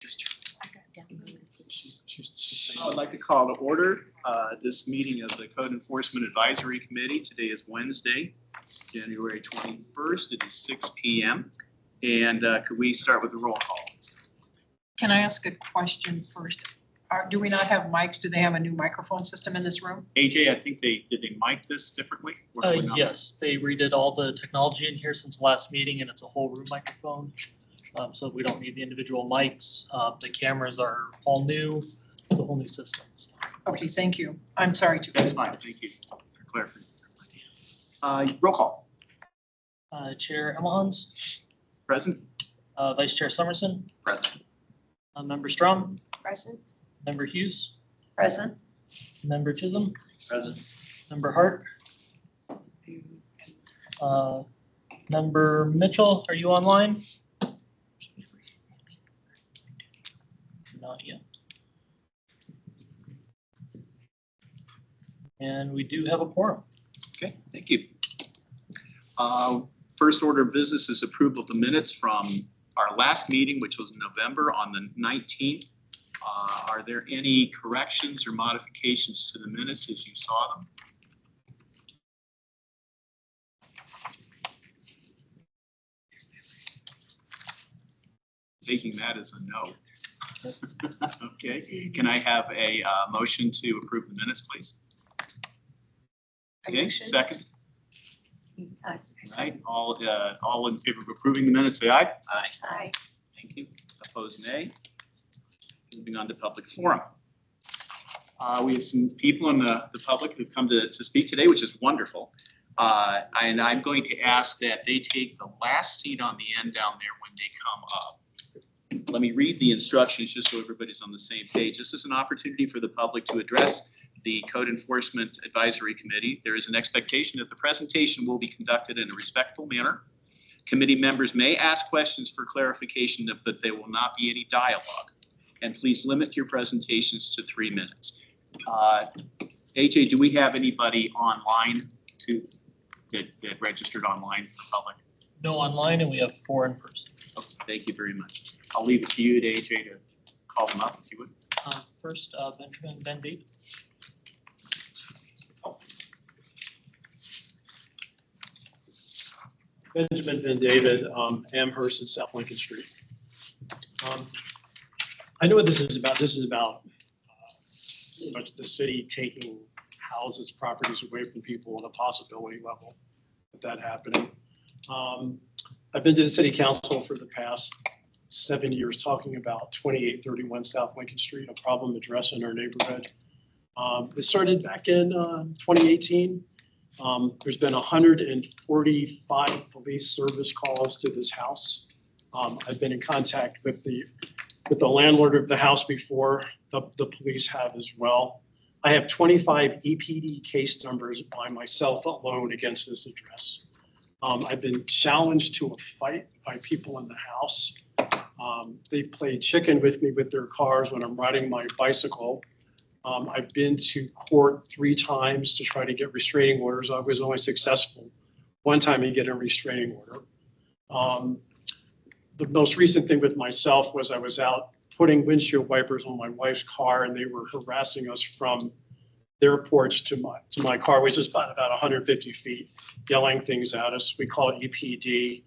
I would like to call to order this meeting of the Code Enforcement Advisory Committee. Today is Wednesday, January 21st. It is 6 p.m. And could we start with the roll call? Can I ask a question first? Do we not have mics? Do they have a new microphone system in this room? AJ, I think did they mic this differently? Or Yes, they redid all the technology in here since the last meeting, and it's a whole room microphone. So we don't need the individual mics. The cameras are all new, the whole new system. Okay, thank you. I'm sorry to. That's fine. Thank you for clarifying. Roll call. Chair Emmons, Present. Vice Chair Summerson, Present. Member Strum, Present. Member Hughes, Present. Member Chisholm, Present. Member Hart. Member Mitchell, are you online? Not yet. And we do have a quorum. Okay, thank you. First order of business is approval of the minutes from our last meeting, which was in November on the 19th. Are there any corrections or modifications to the minutes as you saw them? Taking that as a no. Okay, can I have a motion to approve the minutes, please? Okay, second. All right, all in favor of approving the minutes, say aye. Aye. Aye. Thank you. Opposed, nay. Moving on to public forum. We have some people in the public who've come to speak today, which is wonderful. And I'm going to ask that they take the last seat on the end down there when they come up. Let me read the instructions just so everybody's on the same page. This is an opportunity for the public to address the Code Enforcement Advisory Committee. There is an expectation that the presentation will be conducted in a respectful manner. Committee members may ask questions for clarification, but there will not be any dialogue. And please limit your presentations to 3 minutes. AJ, do we have anybody online to get registered online for public? No online, and we have 4 in person. Okay, thank you very much. I'll leave it to you, to AJ, to call them up if you would. First, Benjamin Ben-David. Benjamin Ben-David, Amherst and South Lincoln Street. I know what this is about. This is about pretty much the city taking houses, properties away from people on a possibility level of that happening. I've been to the city council for the past 7 years talking about 2831 South Lincoln Street, a problem address in our neighborhood. It started back in 2018. There's been 145 police service calls to this house. I've been in contact with the landlord of the house before. The police have as well. I have 25 EPD case numbers by myself alone against this address. I've been challenged to a fight by people in the house. They played chicken with me with their cars when I'm riding my bicycle. I've been to court 3 times to try to get restraining orders. I was only successful one time in getting a restraining order. The most recent thing with myself was I was out putting windshield wipers on my wife's car, and they were harassing us from their porch to my car, which is about 150 feet, yelling things at us. We call it EPD.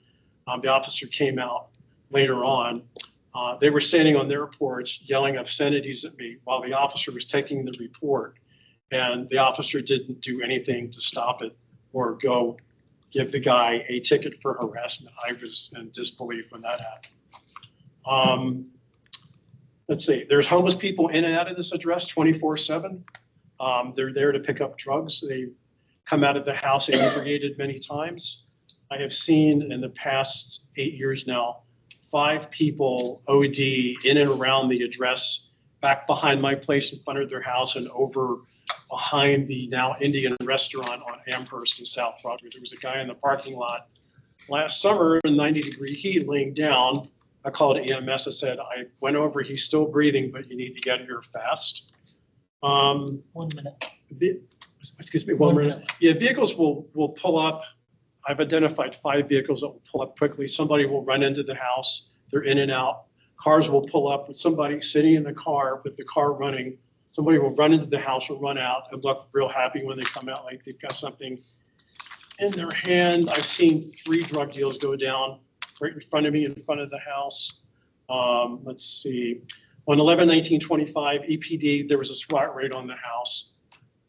The officer came out later on. They were standing on their porch yelling obscenities at me while the officer was taking the report, and the officer didn't do anything to stop it or go give the guy a ticket for harassment. I was in disbelief when that happened. Let's see, there's homeless people in and out of this address 24/7. They're there to pick up drugs. They come out of the house inebriated many times. I have seen in the past 8 years now, 5 people OD in and around the address, back behind my place in front of their house and over behind the now Indian restaurant on Amherst and South Broadway. There was a guy in the parking lot last summer in 90-degree heat laying down. I called EMS. I said, I went over, he's still breathing, but you need to get here fast. 1 minute. Excuse me, 1 minute. Yeah, vehicles will pull up. I've identified 5 vehicles that will pull up quickly. Somebody will run into the house. They're in and out. cars will pull up with somebody sitting in the car with the car running. Somebody will run into the house or run out and look real happy when they come out, like they've got something in their hand. I've seen 3 drug deals go down right in front of me, in front of the house. Let's see. On 11/19/25 EPD, there was a SWAT raid on the house.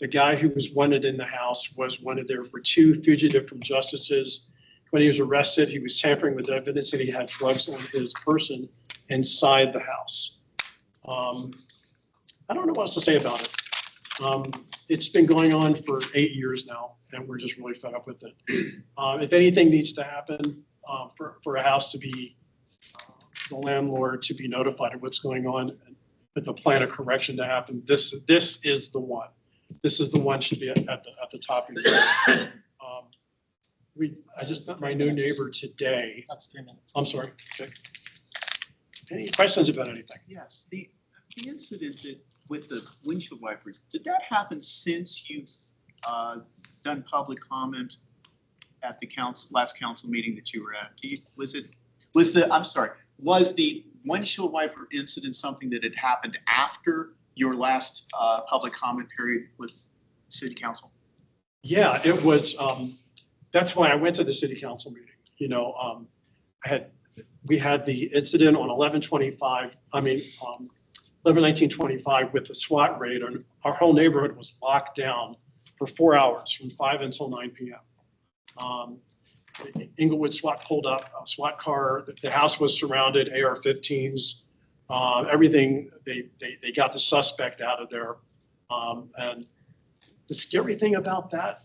The guy who was wanted in the house was wanted there for 2 fugitive from justices. When he was arrested, he was tampering with evidence and he had drugs on his person inside the house. I don't know what else to say about it. It's been going on for 8 years now, and we're just really fed up with it. If anything needs to happen for a house to be, the landlord to be notified of what's going on, and with the plan of correction to happen, this is the one. This is the one should be at the top of your I just met my new neighbor today. That's 3 minutes. I'm sorry. Okay. Any questions about anything? Yes, the incident that with the windshield wipers, did that happen since you've done public comment at the last council meeting that you were at? Was the windshield wiper incident something that had happened after your last public comment period with city council? Yeah, it was. That's why I went to the city council meeting. You know, we had the incident on 11/19/25 with the SWAT raid, and our whole neighborhood was locked down for 4 hours from 5 until 9 p.m. The Inglewood SWAT pulled up a SWAT car. The house was surrounded, AR-15s, everything. They got the suspect out of there. And the scary thing about that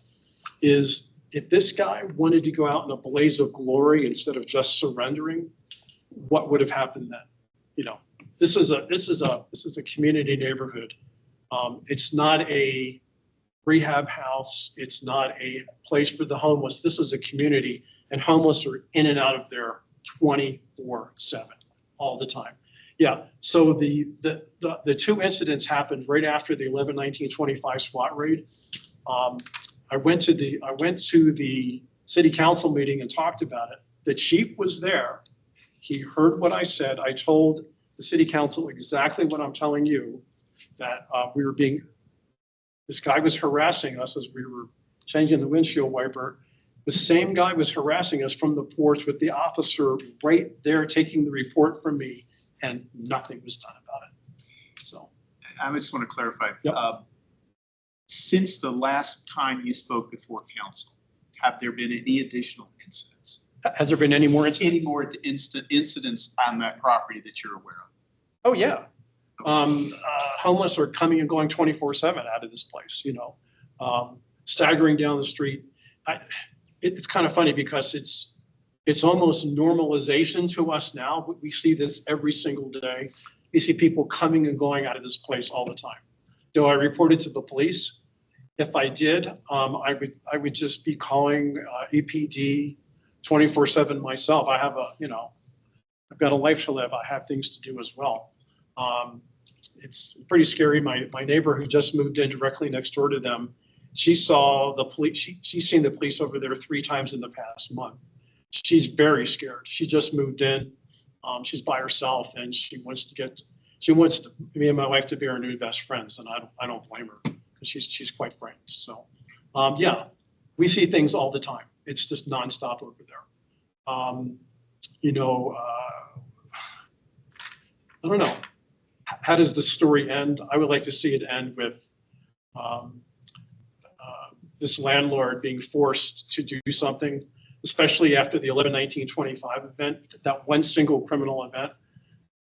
is if this guy wanted to go out in a blaze of glory instead of just surrendering, what would have happened then? You know, this is a community neighborhood. It's not a rehab house. It's not a place for the homeless. This is a community, and homeless are in and out of there 24/7 all the time. Yeah. So the 2 incidents happened right after the 11/19/25 SWAT raid. I went to the city council meeting and talked about it. The chief was there. He heard what I said. I told the city council exactly what I'm telling you, that this guy was harassing us as we were changing the windshield wiper. The same guy was harassing us from the porch with the officer right there taking the report from me, and nothing was done about it. So I just want to clarify. Yep. Since the last time you spoke before council, have there been any additional incidents? has there been any more incidents? Any more incidents on that property that you're aware of? Oh, yeah. Homeless are coming and going 24/7 out of this place, you know, staggering down the street. It's kind of funny because it's almost normalization to us now. We see this every single day. We see people coming and going out of this place all the time. Do I report it to the police? If I did, I would just be calling EPD 24/7 myself. I have I've got a life to live. I have things to do as well. It's pretty scary. My neighbor who just moved in directly next door to them, she saw the police. She's seen the police over there 3 times in the past month. She's very scared. She just moved in. She's by herself, and she wants me and my wife to be our new best friends, and I don't blame her because she's quite frightened. So, yeah, we see things all the time. It's just nonstop over there. I don't know. How does the story end? I would like to see it end with this landlord being forced to do something, especially after the 11/19/25 event, that one single criminal event.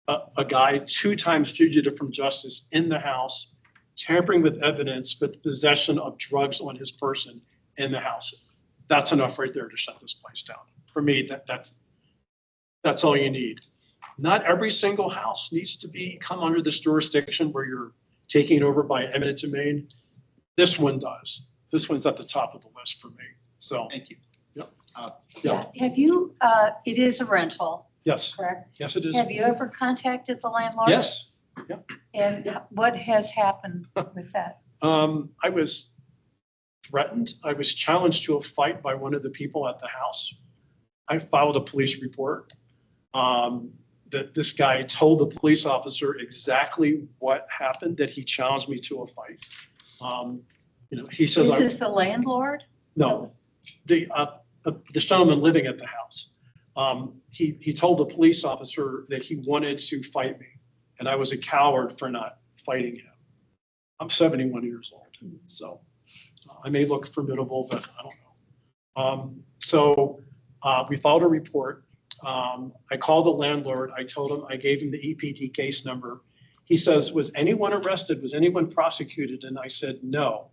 A guy 2 times fugitive from justice in the house, tampering with evidence with possession of drugs on his person in the house. That's enough right there to shut this place down. For me, that's all you need. Not every single house needs to come under this jurisdiction where you're taking it over by eminent domain. This one does. This one's at the top of the list for me. So, Thank you. Yeah, have you, it is a rental, yes, correct? yes, it is. Have you ever contacted the landlord? Yes. And what has happened with that? I was threatened. I was challenged to a fight by one of the people at the house. I filed a police report. that this guy told the police officer exactly what happened, that he challenged me to a fight. He says, This is the landlord? no, the gentleman living at the house. He told the police officer that he wanted to fight me, and I was a coward for not fighting him. I'm 71 years old, so I may look formidable, but I don't know. We filed a report. I called the landlord. I told him, I gave him the EPD case number. He says, was anyone arrested? Was anyone prosecuted? And I said, no.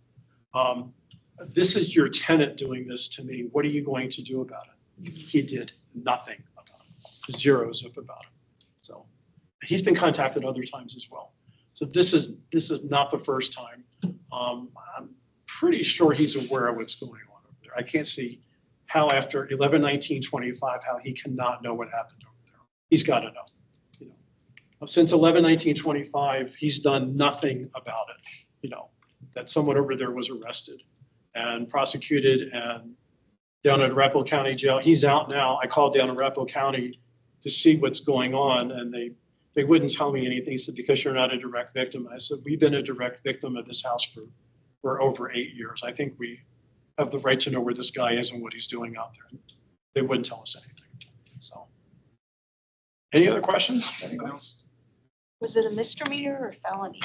This is your tenant doing this to me. What are you going to do about it? He did nothing about it. Zero zip about it. So he's been contacted other times as well. So this is not the first time. I'm pretty sure he's aware of what's going on over there. I can't see how after 11/19/25, how he cannot know what happened over there. He's got to know. Since 11/19/25, he's done nothing about it. That someone over there was arrested and prosecuted and down at Arapahoe County Jail. He's out now. I called down to Arapahoe County to see what's going on, and they wouldn't tell me anything. They said, because you're not a direct victim. And I said, we've been a direct victim of this house for over 8 years. I think we have the right to know where this guy is and what he's doing out there. They wouldn't tell us anything. So, any other questions? Anyone else? Was it a misdemeanor or felony?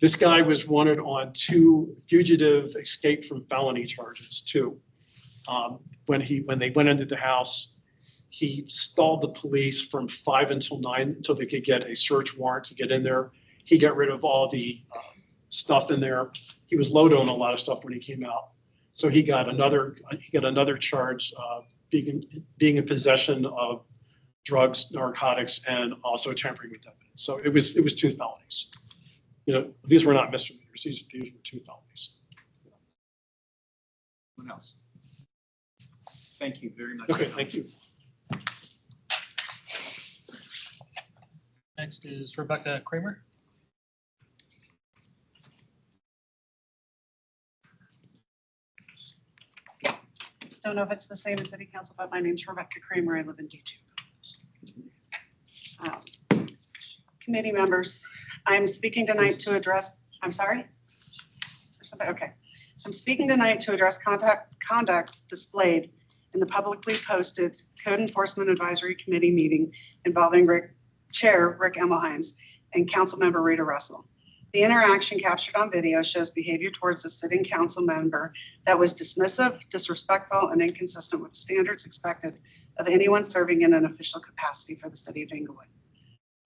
This guy was wanted on 2 fugitive escape from felony charges too. When they went into the house, he stalled the police from 5 until 9 until they could get a search warrant to get in there. He got rid of all the stuff in there. He was loaded on a lot of stuff when he came out. So he got another charge of being in possession of drugs, narcotics, and also tampering with evidence. So it was 2 felonies. These were not misdemeanors. These were 2 felonies. What else? Thank you very much. Okay, thank you. Next is Rebecca Kramer. Don't know if it's the same as city council, but my name's Rebecca Kramer. I live in D2. Committee members, I'm speaking tonight to address, I'm sorry? Is there somebody? Okay. I'm speaking tonight to address conduct displayed in the publicly posted Code Enforcement Advisory Committee meeting involving Chair Rick Emmelhines and Councilmember Rita Russell. The interaction captured on video shows behavior towards a sitting council member that was dismissive, disrespectful, and inconsistent with standards expected of anyone serving in an official capacity for the city of Inglewood.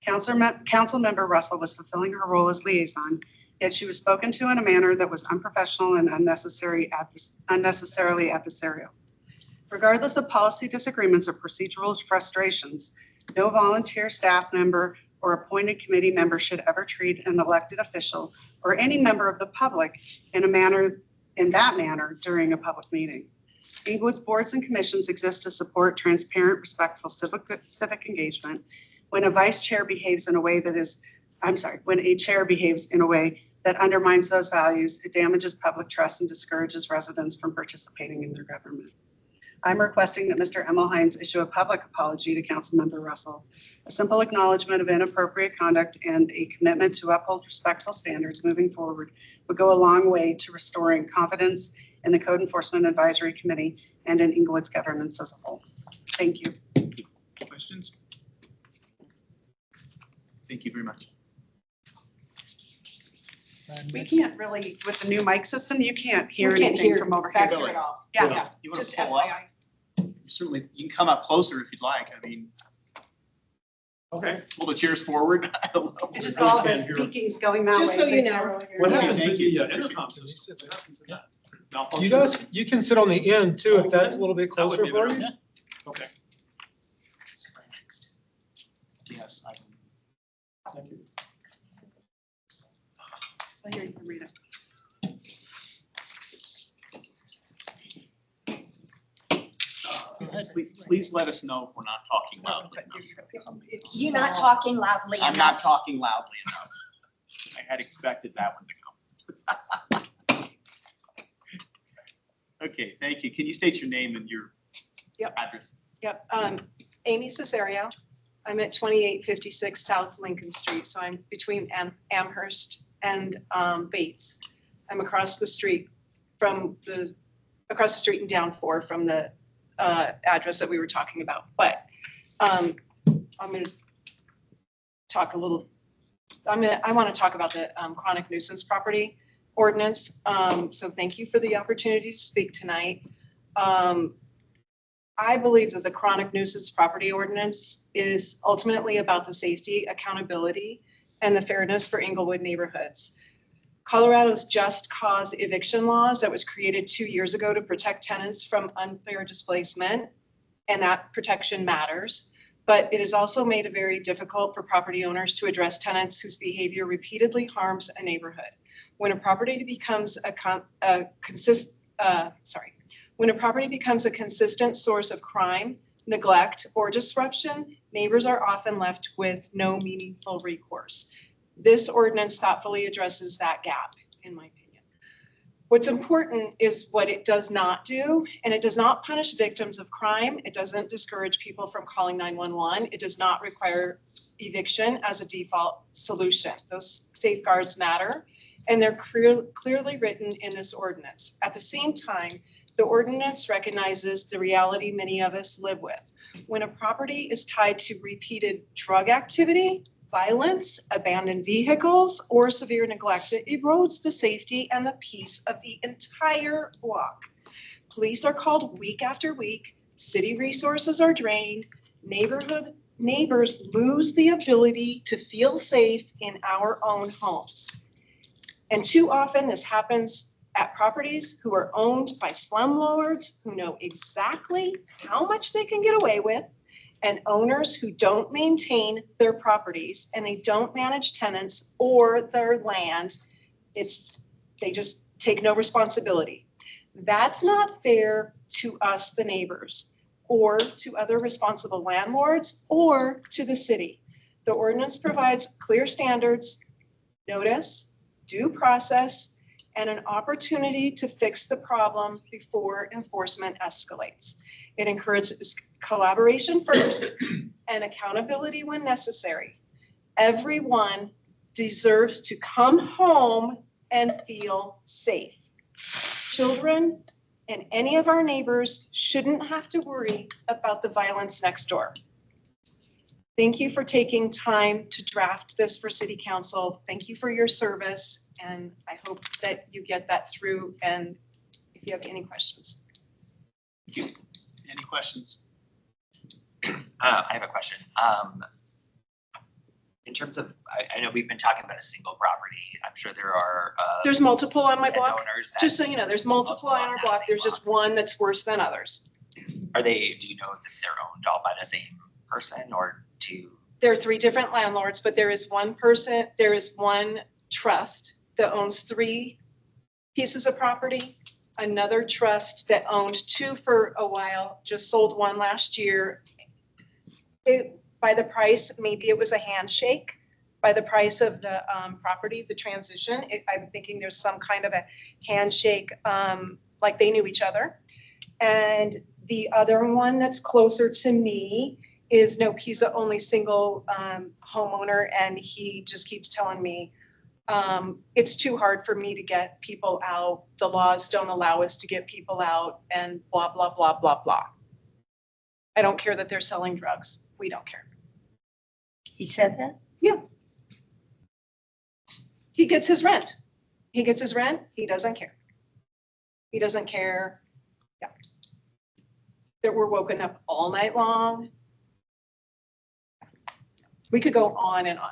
Councilmember Russell was fulfilling her role as liaison, yet she was spoken to in a manner that was unprofessional and unnecessarily adversarial. Regardless of policy disagreements or procedural frustrations, no volunteer staff member or appointed committee member should ever treat an elected official or any member of the public in that manner during a public meeting. Inglewood's boards and commissions exist to support transparent, respectful civic engagement. When a vice chair behaves in a way when a chair behaves in a way that undermines those values, it damages public trust and discourages residents from participating in their government. I'm requesting that Mr. Emmelhines issue a public apology to Councilmember Russell. A simple acknowledgement of inappropriate conduct and a commitment to uphold respectful standards moving forward would go a long way to restoring confidence in the Code Enforcement Advisory Committee and in Inglewood's governance as a whole. Thank you. Questions? Thank you very much. And We next- can't really, with the new mic system, you can't hear We can't anything hear from over back here. here at all. Yeah. You want Just to pull up? FYI. Certainly, you can come up closer if you'd like. I mean, Okay. pull the chairs forward. I don't know. It's just really all the can't hear. speaking's going that way. Just so you can't know. really hear What you. happened to Thank the you. intercom system? What happened to that? Malfunction? You guys, you can sit on the end too, if that's a little bit That would closer be for better. you. Okay, Yes, I can. thank you. I'll hear you can read it. Please let us know if we're not talking loudly enough. You're not talking loudly I'm enough. not talking loudly enough. I had expected that one to come. Okay, thank you. Can you state your name and your Yep. address? Yep, Amy Cesario, I'm at 2856 South Lincoln Street, so I'm between Amherst and Bates. I'm across the street and down 4 from the address that we were talking about. But I'm going to talk a little, I want to talk about the chronic nuisance property ordinance. So thank you for the opportunity to speak tonight. I believe that the chronic nuisance property ordinance is ultimately about the safety, accountability, and the fairness for Inglewood neighborhoods. Colorado's just cause eviction laws that was created 2 years ago to protect tenants from unfair displacement, and that protection matters. But it has also made it very difficult for property owners to address tenants whose behavior repeatedly harms a neighborhood. When a property becomes a consistent source of crime, neglect, or disruption, neighbors are often left with no meaningful recourse. This ordinance thoughtfully addresses that gap, in my opinion. What's important is what it does not do, and it does not punish victims of crime. It doesn't discourage people from calling 911. It does not require eviction as a default solution. Those safeguards matter, and they're clearly written in this ordinance. At the same time, the ordinance recognizes the reality many of us live with. When a property is tied to repeated drug activity, violence, abandoned vehicles, or severe neglect, it erodes the safety and the peace of the entire block. Police are called week after week, city resources are drained, neighbors lose the ability to feel safe in our own homes. And too often this happens at properties who are owned by slumlords who know exactly how much they can get away with, and owners who don't maintain their properties and they don't manage tenants or their land. They just take no responsibility. That's not fair to us, the neighbors, or to other responsible landlords, or to the city. The ordinance provides clear standards, notice, due process, and an opportunity to fix the problem before enforcement escalates. It encourages collaboration first and accountability when necessary. Everyone deserves to come home and feel safe. Children and any of our neighbors shouldn't have to worry about the violence next door. Thank you for taking time to draft this for City Council. Thank you for your service, and I hope that you get that through, and if you have any questions. Thank you. Any questions? I have a question. In terms of, I know we've been talking about a single property. I'm sure there are. There's multiple on my block. Owners that- Just so you know, there's multiple on our block. There's just one that's worse than others. do you know that they're owned all by the same person or two? There are 3 different landlords, but there is one trust that owns 3 pieces of property. Another trust that owned 2 for a while, just sold 1 last year. By the price, maybe it was a handshake. By the price of the property, the transition, I'm thinking there's some kind of a handshake, like they knew each other. And the other one that's closer to me is no, he's the only single homeowner, and he just keeps telling me it's too hard for me to get people out. The laws don't allow us to get people out, and blah, blah, blah, blah, blah. I don't care that they're selling drugs. We don't care. He said that? Yeah. He gets his rent. He gets his rent. He doesn't care. He doesn't care. Yeah. That we're woken up all night long. We could go on and on.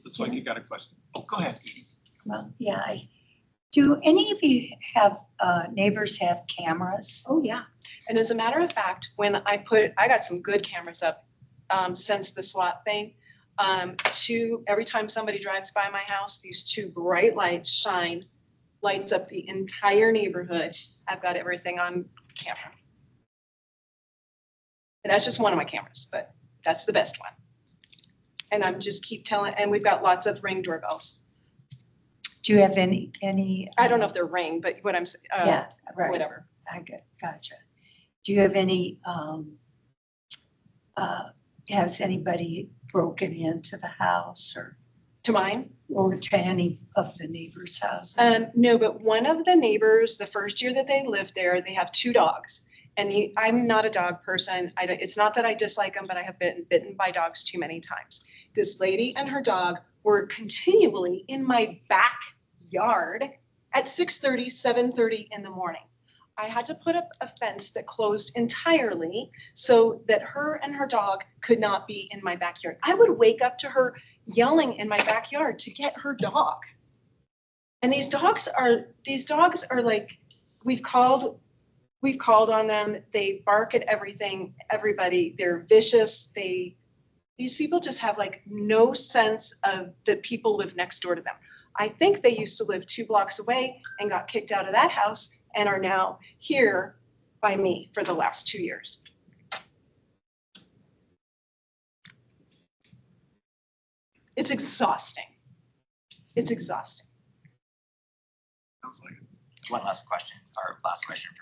Looks like you got a question. Oh, go ahead, Edie. Well, yeah. Do any of you have, neighbors have cameras? Oh, yeah. And as a matter of fact, when I got some good cameras up since the SWAT thing. Every time somebody drives by my house, these 2 bright lights lights up the entire neighborhood. I've got everything on camera. And that's just one of my cameras, but that's the best one. And I'm just keep telling, and we've got lots of Ring doorbells. Do you have any? I don't know if they're Ring, but what I'm saying, Yeah, right. whatever. Gotcha. Do you have any, has anybody broken into the house To mine? or to any of the neighbors' houses? No, but one of the neighbors, the first year that they lived there, they have 2 dogs. And I'm not a dog person. It's not that I dislike them, but I have been bitten by dogs too many times. This lady and her dog were continually in my backyard at 6:30, 7:30 in the morning. I had to put up a fence that closed entirely so that her and her dog could not be in my backyard. I would wake up to her yelling in my backyard to get her dog. And these dogs are like, we've called on them. They bark at everybody. They're vicious. These people just have like no sense of that people live next door to them. I think they used to live 2 blocks away and got kicked out of that house and are now here by me for the last 2 years. It's exhausting. It's exhausting. Sounds like it. One last question for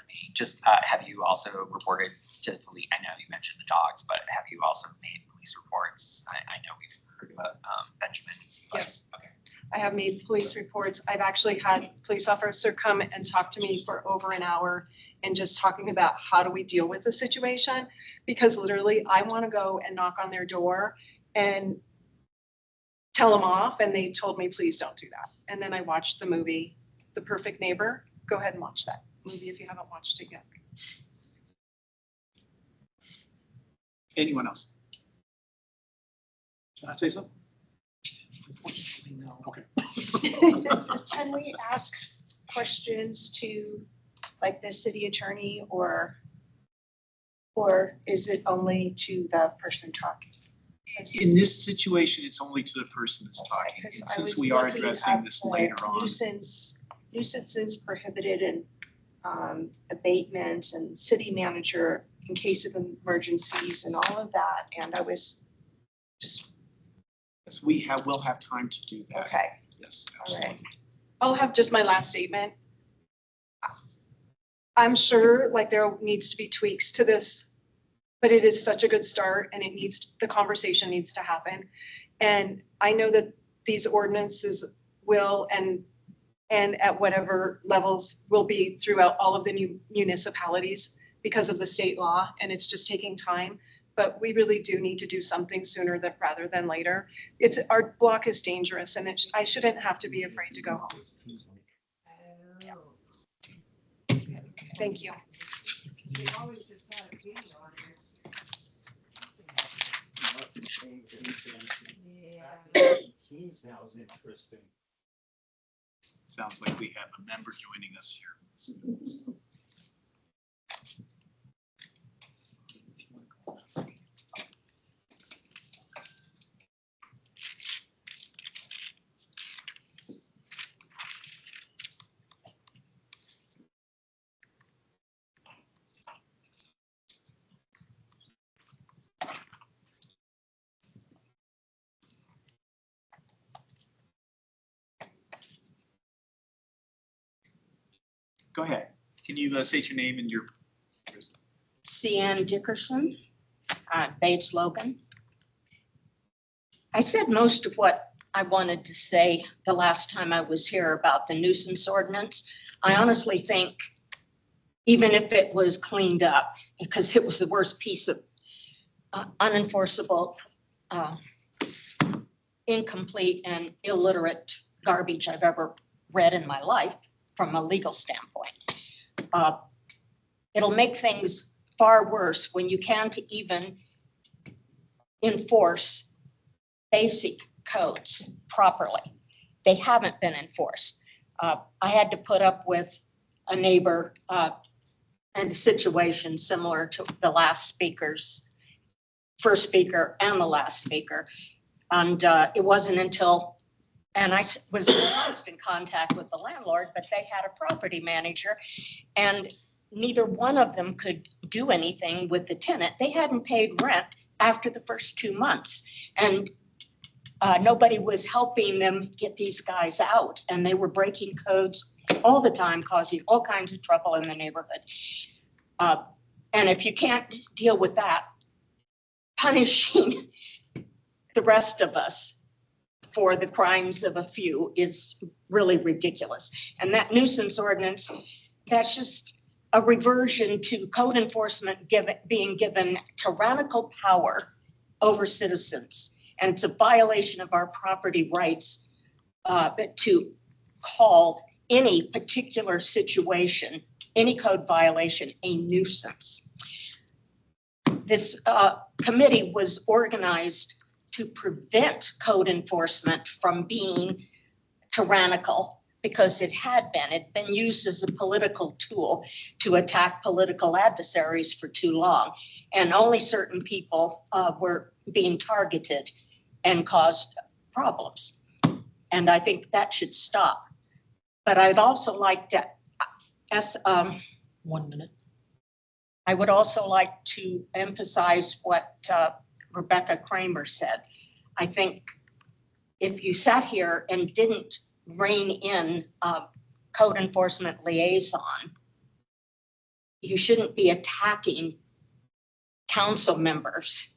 me. Just, have you also reported to the police? I know you mentioned the dogs, but have you also made police reports? I know we've heard about Benjamin's. Yes. Okay. I have made police reports. I've actually had a police officer come and talk to me for over an hour and just talking about how do we deal with the situation? Because literally I want to go and knock on their door and tell them off, and they told me, please don't do that. And then I watched the movie, The Perfect Neighbor. Go ahead and watch that movie if you haven't watched it yet. Anyone else? Can I say something? Unfortunately, no. Okay. Can we ask questions to like the city attorney or is it only to the person talking? In this situation, it's only to the person that's talking. Because And I since was we are looking addressing at this the later on. Nuisances prohibited and abatements and city manager in case of emergencies and all of that. And I was just, Yes, we'll have time to do that. okay, Yes, all absolutely. right. I'll have just my last statement. I'm sure like there needs to be tweaks to this, but it is such a good start and the conversation needs to happen. And I know that these ordinances will and at whatever levels will be throughout all of the new municipalities because of the state law, and it's just taking time. But we really do need to do something sooner rather than later. Our block is dangerous, and I shouldn't have to be afraid to go home. Thank you. Sounds like we have a member joining us here. Go ahead. Can you state your name and your? Cian Dickerson, Bates Logan. I said most of what I wanted to say the last time I was here about the nuisance ordinance. I honestly think even if it was cleaned up, because it was the worst piece of unenforceable, incomplete and illiterate garbage I've ever read in my life from a legal standpoint. It'll make things far worse when you can't even enforce basic codes properly. They haven't been enforced. I had to put up with a neighbor and a situation similar to the first speaker and the last speaker. And it wasn't until, and I was in constant contact with the landlord, but they had a property manager and neither one of them could do anything with the tenant. They hadn't paid rent after the first 2 months. And nobody was helping them get these guys out. And they were breaking codes all the time, causing all kinds of trouble in the neighborhood. And if you can't deal with that, punishing the rest of us for the crimes of a few is really ridiculous. And that nuisance ordinance, that's just a reversion to code enforcement being given tyrannical power over citizens. And it's a violation of our property rights to call any particular situation, any code violation, a nuisance. This committee was organized to prevent code enforcement from being tyrannical because it had been used as a political tool to attack political adversaries for too long. And only certain people were being targeted and caused problems. And I think that should stop. But I'd also like to, 1 minute. I would also like to emphasize what Rebecca Kramer said. I think if you sat here and didn't rein in a code enforcement liaison, you shouldn't be attacking council members.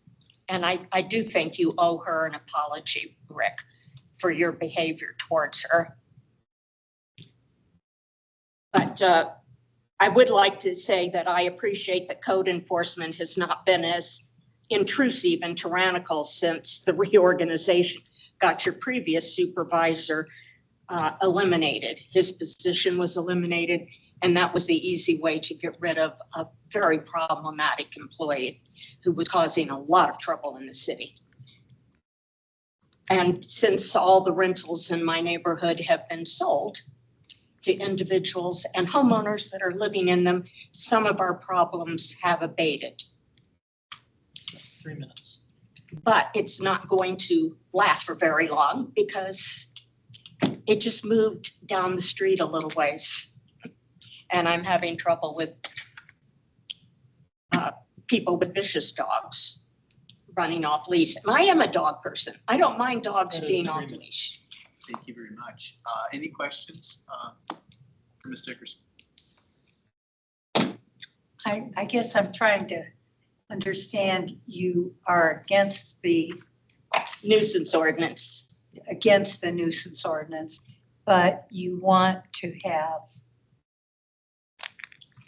And I do think you owe her an apology, Rick, for your behavior towards her. But I would like to say that I appreciate that code enforcement has not been as intrusive and tyrannical since the reorganization got your previous supervisor eliminated. His position was eliminated, and that was the easy way to get rid of a very problematic employee who was causing a lot of trouble in the city. And since all the rentals in my neighborhood have been sold to individuals and homeowners that are living in them, some of our problems have abated. That's 3 minutes. But it's not going to last for very long because it just moved down the street a little ways. And I'm having trouble with people with vicious dogs running off leash. And I am a dog person. I don't mind dogs That is being true. off leash. Thank you very much. Any questions for Ms. Dickerson? I guess I'm trying to understand, you are against the Nuisance ordinance. nuisance ordinance, but you want to have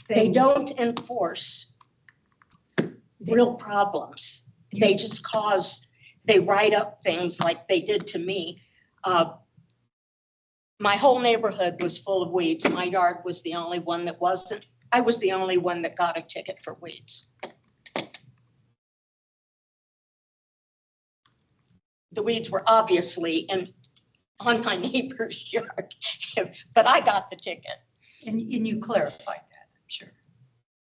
They things- don't enforce real problems. They just they write up things like they did to me. My whole neighborhood was full of weeds. My yard was the only one that wasn't. I was the only one that got a ticket for weeds. The weeds were obviously on my neighbor's yard, but I got the ticket. And you clarified that, I'm sure.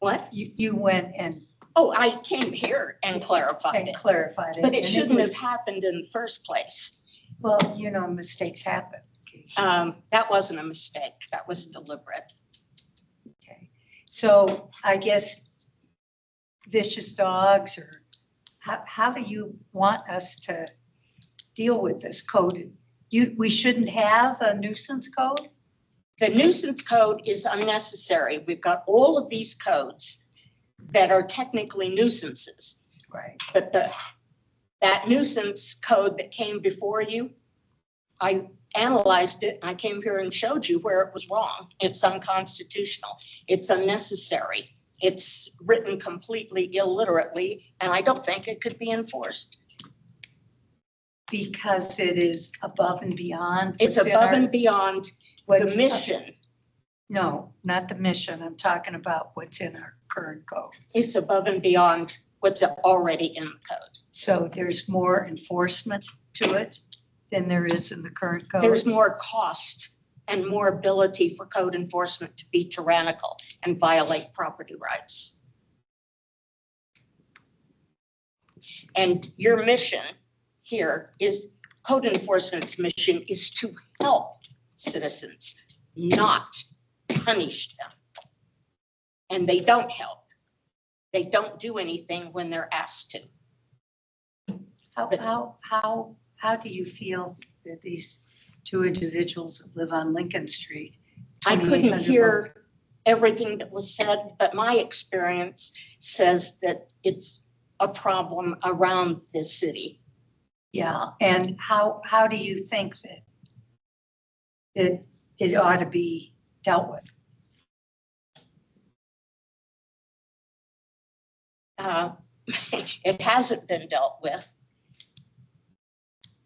What? You went and Oh, I came here and clarified it, clarified it. but and it shouldn't was- have happened in the first place. Well, mistakes happen. That wasn't a mistake. That was deliberate. Okay, so I guess vicious dogs, or how do you want us to deal with this code? We shouldn't have a nuisance code? The nuisance code is unnecessary. We've got all of these codes that are technically nuisances, Right. but that nuisance code that came before you, I analyzed it, and I came here and showed you where it was wrong. It's unconstitutional. It's unnecessary. It's written completely illiterately, and I don't think it could be enforced. Because it is above and beyond. It's what's in above our- and beyond the what's- mission. No, not the mission. I'm talking about what's in our current code. It's above and beyond what's already in the code. So there's more enforcement to it than there is in the current code. There's more cost and more ability for code enforcement to be tyrannical and violate property rights. And your mission here is, code enforcement's mission is to help citizens, not punish them. And they don't help. They don't do anything when they're asked to. How do you feel that these two individuals that live on Lincoln Street? I couldn't 2800 hear everything that was said, but my experience says that it's a problem around this city. Yeah, and how do you think that it ought to be dealt with? It hasn't been dealt with.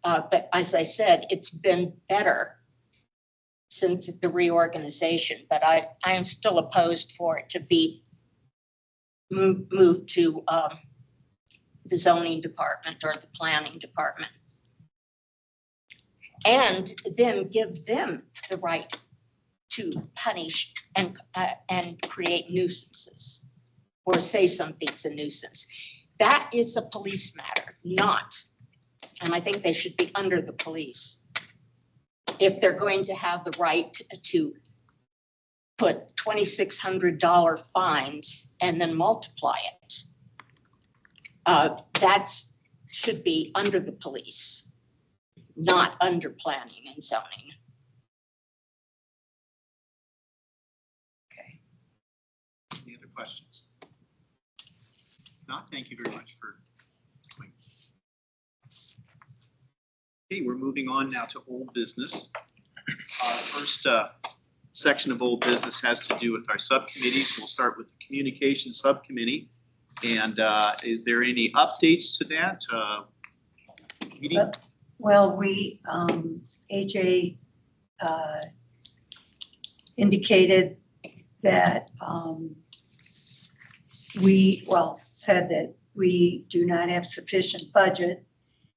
But as I said, it's been better since the reorganization, but I am still opposed for it to be moved to the zoning department or the planning department. And then give them the right to punish and create nuisances or say something's a nuisance. That is a police matter, not, and I think they should be under the police. If they're going to have the right to put $2,600 fines and then multiply it, that should be under the police, not under planning and zoning. Okay. Any other questions? Not, thank you very much for coming. Okay, we're moving on now to old business. First section of old business has to do with our subcommittees. We'll start with the communication subcommittee. And is there any updates to that meeting? Well, we, AJ indicated that said that we do not have sufficient budget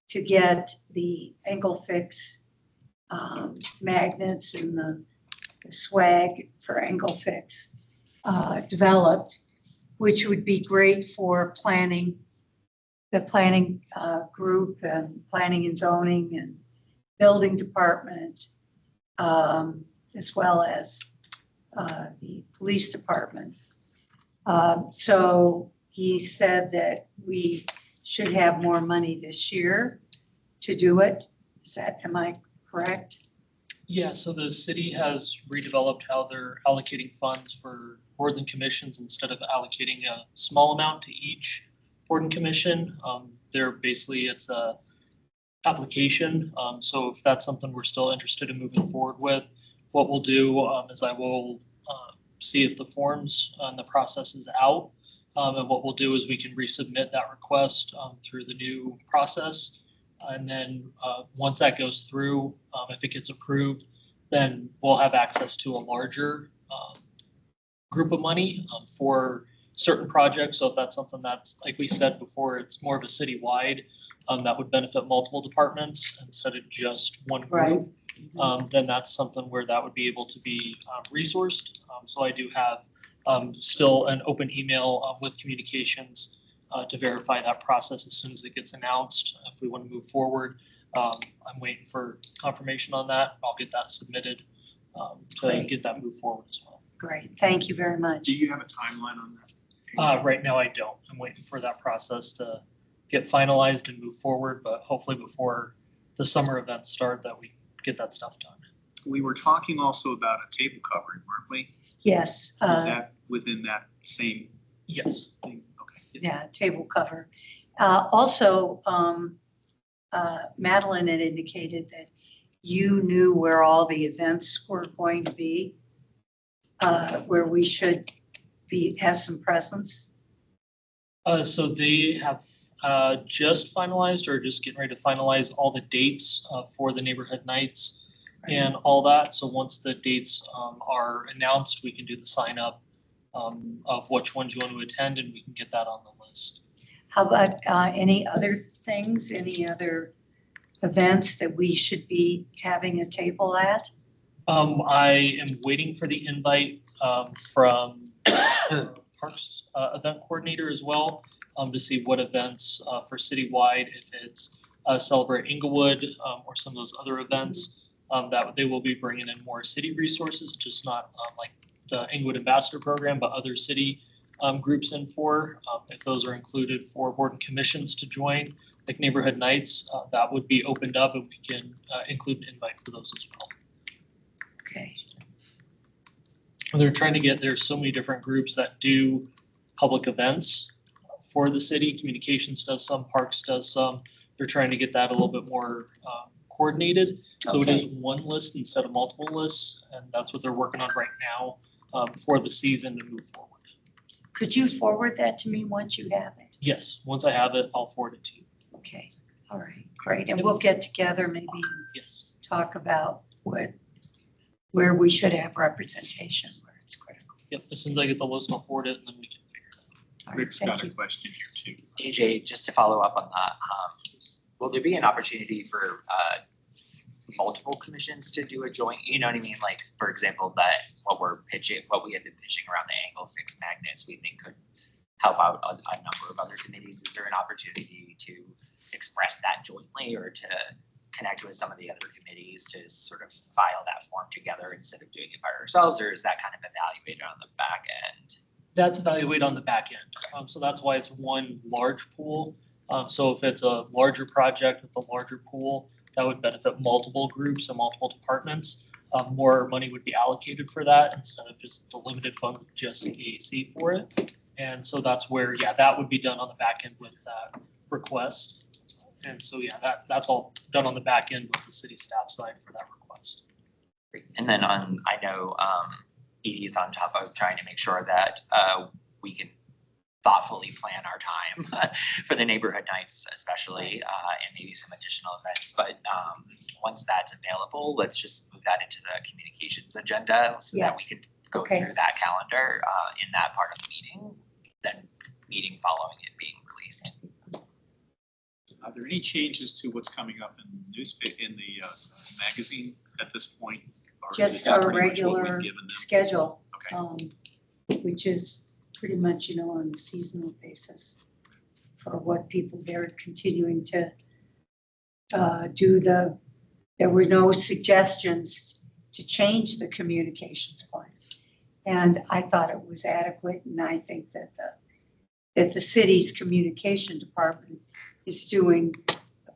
to get the angle fix magnets and the swag for angle fix developed, which would be great for planning, the planning group and planning and zoning and building department, as well as the police department. So he said that we should have more money this year to do it. Am I correct? Yeah, so the city has redeveloped how they're allocating funds for boards and commissions instead of allocating a small amount to each board and commission. It's a application. So if that's something we're still interested in moving forward with, what we'll do is I will see if the forms and the process is out. And what we'll do is we can resubmit that request through the new process. And then once that goes through, if it gets approved, then we'll have access to a larger group of money for certain projects. So if that's something that's, like we said before, it's more of a citywide, that would benefit multiple departments instead of just one group. Right. Then that's something where that would be able to be resourced. So I do have still an open email with communications to verify that process as soon as it gets announced. If we want to move forward, I'm waiting for confirmation on that. I'll get that submitted to get that move forward as well. Great, thank you very much. Do you have a timeline on that? Right now I don't. I'm waiting for that process to get finalized and move forward, but hopefully before the summer events start that we get that stuff done. We were talking also about a table covering, weren't we? Yes. Is that within that same Yes. thing? Okay. Yeah, table cover. Also, Madeline had indicated that you knew where all the events were going to be, where we should have some presence. So they have just finalized or just getting ready to finalize all the dates for the neighborhood nights and all that. So once the dates are announced, we can do the sign up of which ones you want to attend, and we can get that on the list. How about any other things, any other events that we should be having a table at? I am waiting for the invite from Parks event coordinator as well to see what events for citywide, if it's Celebrate Inglewood or some of those other events, that they will be bringing in more city resources, just not like the Inglewood Ambassador Program, but other city groups in for. If those are included for board and commissions to join, like neighborhood nights, that would be opened up and we can include an invite for those as well. Okay. And they're trying to get, there's so many different groups that do public events for the city. Communications does some, Parks does some. They're trying to get that a little bit more coordinated. So it is one list instead of multiple lists, and that's what they're working on right now for the season to move forward. Could you forward that to me once you have it? Yes, once I have it, I'll forward it to you. Okay, all right, great. And we'll get together, maybe Yes. talk about where we should have representation, where it's critical. Yep, as soon as I get the list, I'll forward it and then we can figure it out. All right, Rick's thank got a you. question here too. AJ, just to follow up on that, will there be an opportunity for multiple commissions to do a joint, you know what I mean? Like, for example, that what we had been pitching around the angle fixed magnets, we think could help out a number of other committees. Is there an opportunity to express that jointly or to connect with some of the other committees to sort of file that form together instead of doing it by ourselves, or is that kind of evaluated on the back end? That's evaluated on the back end. So that's why it's one large pool. So if it's a larger project with a larger pool, that would benefit multiple groups and multiple departments. More money would be allocated for that instead of just the limited funds with just CEAC for it. And so that's where, yeah, that would be done on the back end with that request. And so, yeah, that's all done on the back end with the city staff side for that request. Great. And then I know Edie is on top of trying to make sure that we can thoughtfully plan our time for the neighborhood nights, especially, and maybe some additional events. But once that's available, let's just move that into the communications agenda so that we can go through that calendar in that part of the meeting, then meeting following it being released. Are there any changes to what's coming up in the newspaper, in the magazine at this point? Or is it Just our pretty much what we've regular given them? schedule, Okay. which is pretty much, on a seasonal basis for what people, they're continuing to do there were no suggestions to change the communications plan. And I thought it was adequate, and I think that the city's communication department is doing a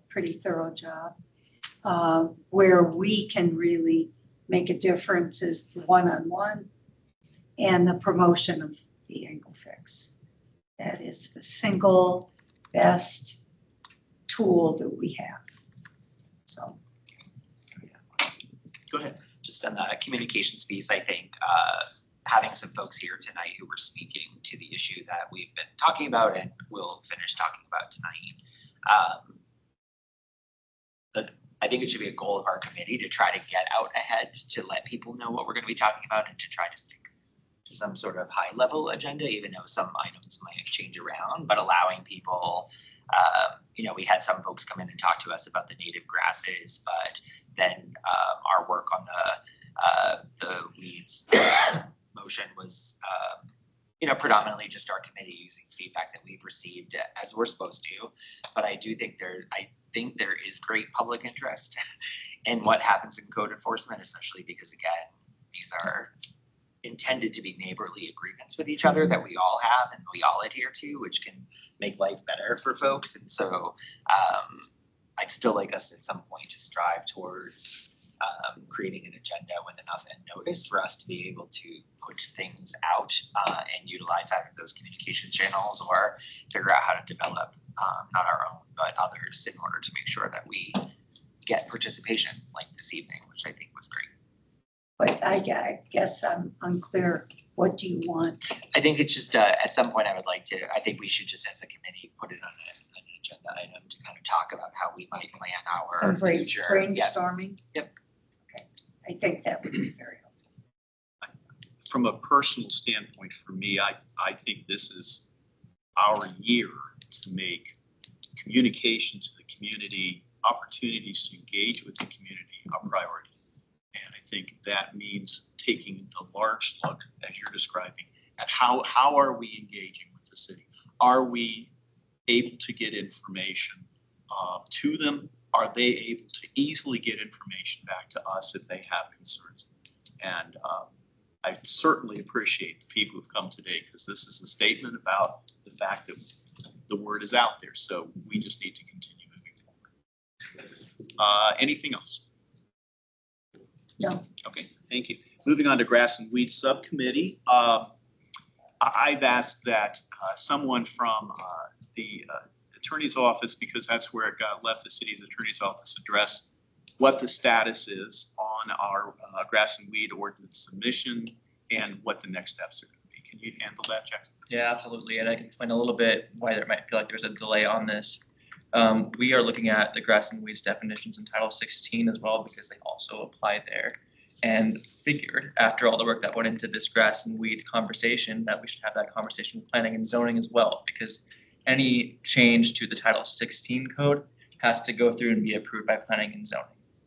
pretty thorough job. Where we can really make a difference is the one-on-one and the promotion of the angle fix. That is the single best tool that we have. So. Go ahead. Just on the communications piece, I think having some folks here tonight who were speaking to the issue that we've been talking about and we'll finish talking about tonight. I think it should be a goal of our committee to try to get out ahead, to let people know what we're going to be talking about and to try to stick to some sort of high level agenda, even though some items might change around, but allowing people, we had some folks come in and talk to us about the native grasses, but then our work on the weeds motion was, predominantly just our committee using feedback that we've received as we're supposed to. But I do think there is great public interest in what happens in code enforcement, especially because, again, these are intended to be neighborly agreements with each other that we all have and we all adhere to, which can make life better for folks. And so I'd still like us at some point to strive towards creating an agenda with enough notice for us to be able to put things out and utilize either those communication channels or figure out how to develop not our own but others in order to make sure that we get participation like this evening, which I think was great. But I guess I'm unclear. What do you want? I think it's just at some point I think we should just as a committee put it on an agenda item to kind of talk about how we might plan our Some future. brainstorming? Yep. Okay, I think that would be very helpful. From a personal standpoint, for me, I think this is our year to make communication to the community, opportunities to engage with the community a priority. And I think that means taking the large look, as you're describing, at how are we engaging with the city? Are we able to get information to them? Are they able to easily get information back to us if they have concerns? And I certainly appreciate the people who've come today, because this is a statement about the fact that the word is out there. So we just need to continue moving forward. Anything else? No. Okay, thank you. Moving on to Grass and Weed Subcommittee. I've asked that someone from the Attorney's Office, because that's where it got left, the city's Attorney's Office, address what the status is on our grass and weed ordinance submission and what the next steps are going to be. Can you handle that, Jackson? Yeah, absolutely. And I can explain a little bit why there might feel like there's a delay on this. We are looking at the grass and weeds definitions in Title 16 as well, because they also apply there. And figured after all the work that went into this grass and weeds conversation that we should have that conversation with planning and zoning as well, because any change to the Title 16 code has to go through and be approved by planning and zoning.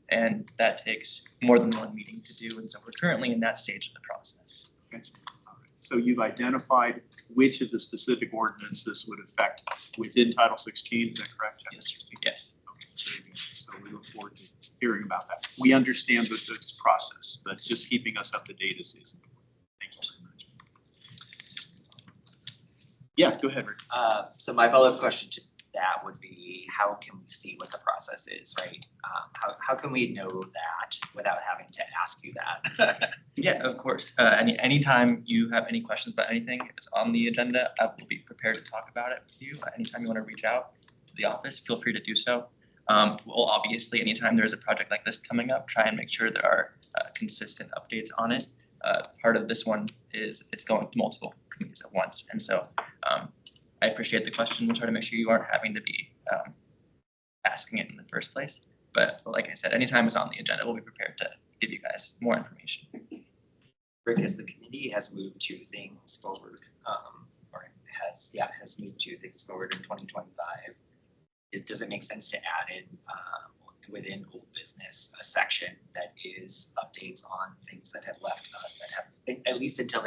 And that takes more than one meeting to do. And so we're currently in that stage of the process. Okay. All right. So you've identified which of the specific ordinances would affect within Title 16, is that correct, Jeff? Yes. Yes. Okay, very good. So we look forward to hearing about that. We understand this process, but just keeping us up to date is important. Thank you very much. Yeah, go ahead, Rick. So my follow-up question to that would be, how can we see what the process is, right? How can we know that without having to ask you that? Yeah, of course. Anytime you have any questions about anything, if it's on the agenda, I will be prepared to talk about it with you. Anytime you want to reach out to the office, feel free to do so. We'll obviously, anytime there's a project like this coming up, try and make sure there are consistent updates on it. Part of this one is it's going to multiple committees at once. And so I appreciate the question. We'll try to make sure you aren't having to be asking it in the first place. But like I said, anytime it's on the agenda, we'll be prepared to give you guys more information. Rick, as the committee has moved two things forward, has moved two things forward in 2025, does it make sense to add in within old business a section that is updates on things that have left us that have, at least until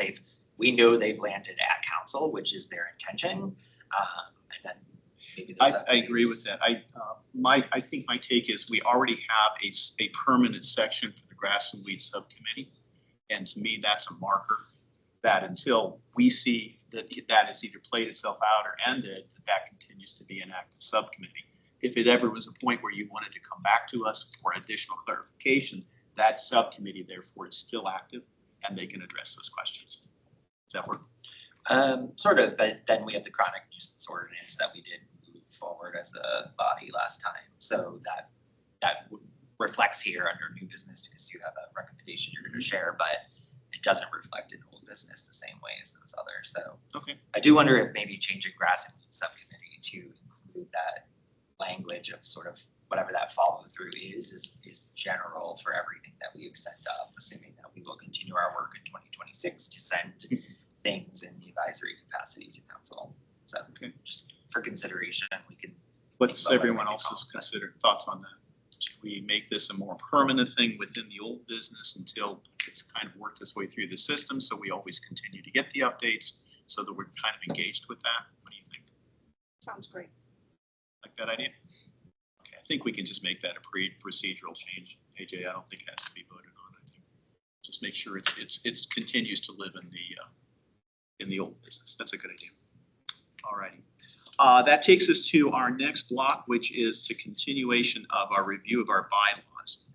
we know they've landed at council, which is their intention, and then maybe those I agree with that. I think my take is we already have a permanent section for the grass and weed subcommittee. And to me, that's a marker that until we see that has either played itself out or ended, that continues to be an active subcommittee. If it ever was a point where you wanted to come back to us for additional clarification, that subcommittee therefore is still active and they can address those questions. Does that work? Sort of, but then we have the chronic nuisance ordinance that we did move forward as a body last time. So that reflects here under new business because you have a recommendation you're going to share, but it doesn't reflect in old business the same way as those others. So okay. I do wonder if maybe changing grass and weed subcommittee to include that language of sort of whatever that follow through is general for everything that we've sent up, assuming that we will continue our work in 2026 to send things in the advisory capacity to council. So okay. Just for consideration, we can. What's everyone else's thoughts on that? Should we make this a more permanent thing within the old business until it's kind of worked its way through the system, so we always continue to get the updates so that we're kind of engaged with that? What do you think? Sounds great. Like that idea? Okay, I think we can just make that a procedural change. AJ, I don't think it has to be voted on. I think just make sure it continues to live in the old business. That's a good idea. All righty. That takes us to our next block, which is to continuation of our review of our bylaws.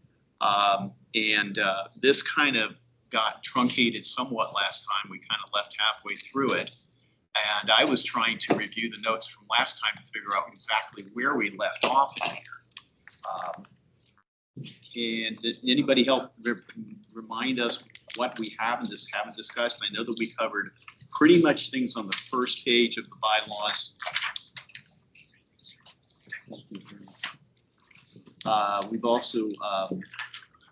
This kind of got truncated somewhat last time. We kind of left halfway through it. And I was trying to review the notes from last time to figure out exactly where we left off in here. And did anybody help remind us what we have and just haven't discussed? I know that we covered pretty much things on the first page of the bylaws. We've also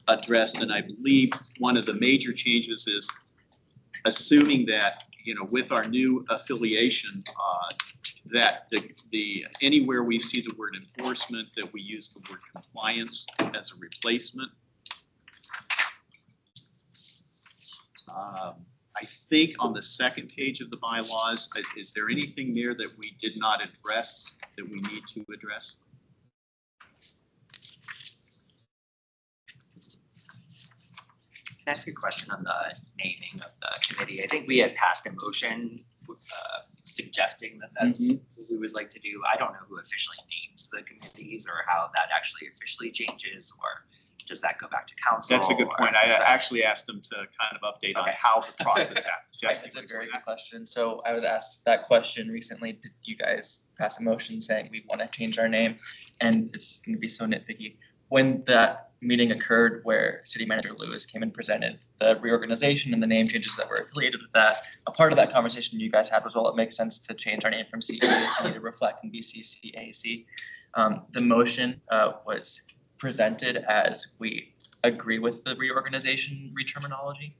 addressed, and I believe one of the major changes is assuming that, you know, with our new affiliation, that the anywhere we see the word enforcement, that we use the word compliance as a replacement. I think on the second page of the bylaws, is there anything there that we did not address that we need to address? Can I ask a question on the naming of the committee? I think we had passed a motion suggesting that that's what we would like to do. I don't know who officially names the committees or how that actually officially changes, or does that go back to council? That's a good or point. I does that- actually asked them to kind of update on Okay. how the process happens. Right, Jesse, that's a please very go good ahead. question. So I was asked that question recently. Did you guys pass a motion saying we want to change our name? And it's going to be so nitpicky. When that meeting occurred where City Manager Lewis came and presented the reorganization and the name changes that were affiliated with that, a part of that conversation you guys had was, well, it makes sense to change our name from CEAC to reflect and be CCAC. The motion was presented as we agree with the reorganization reterminology.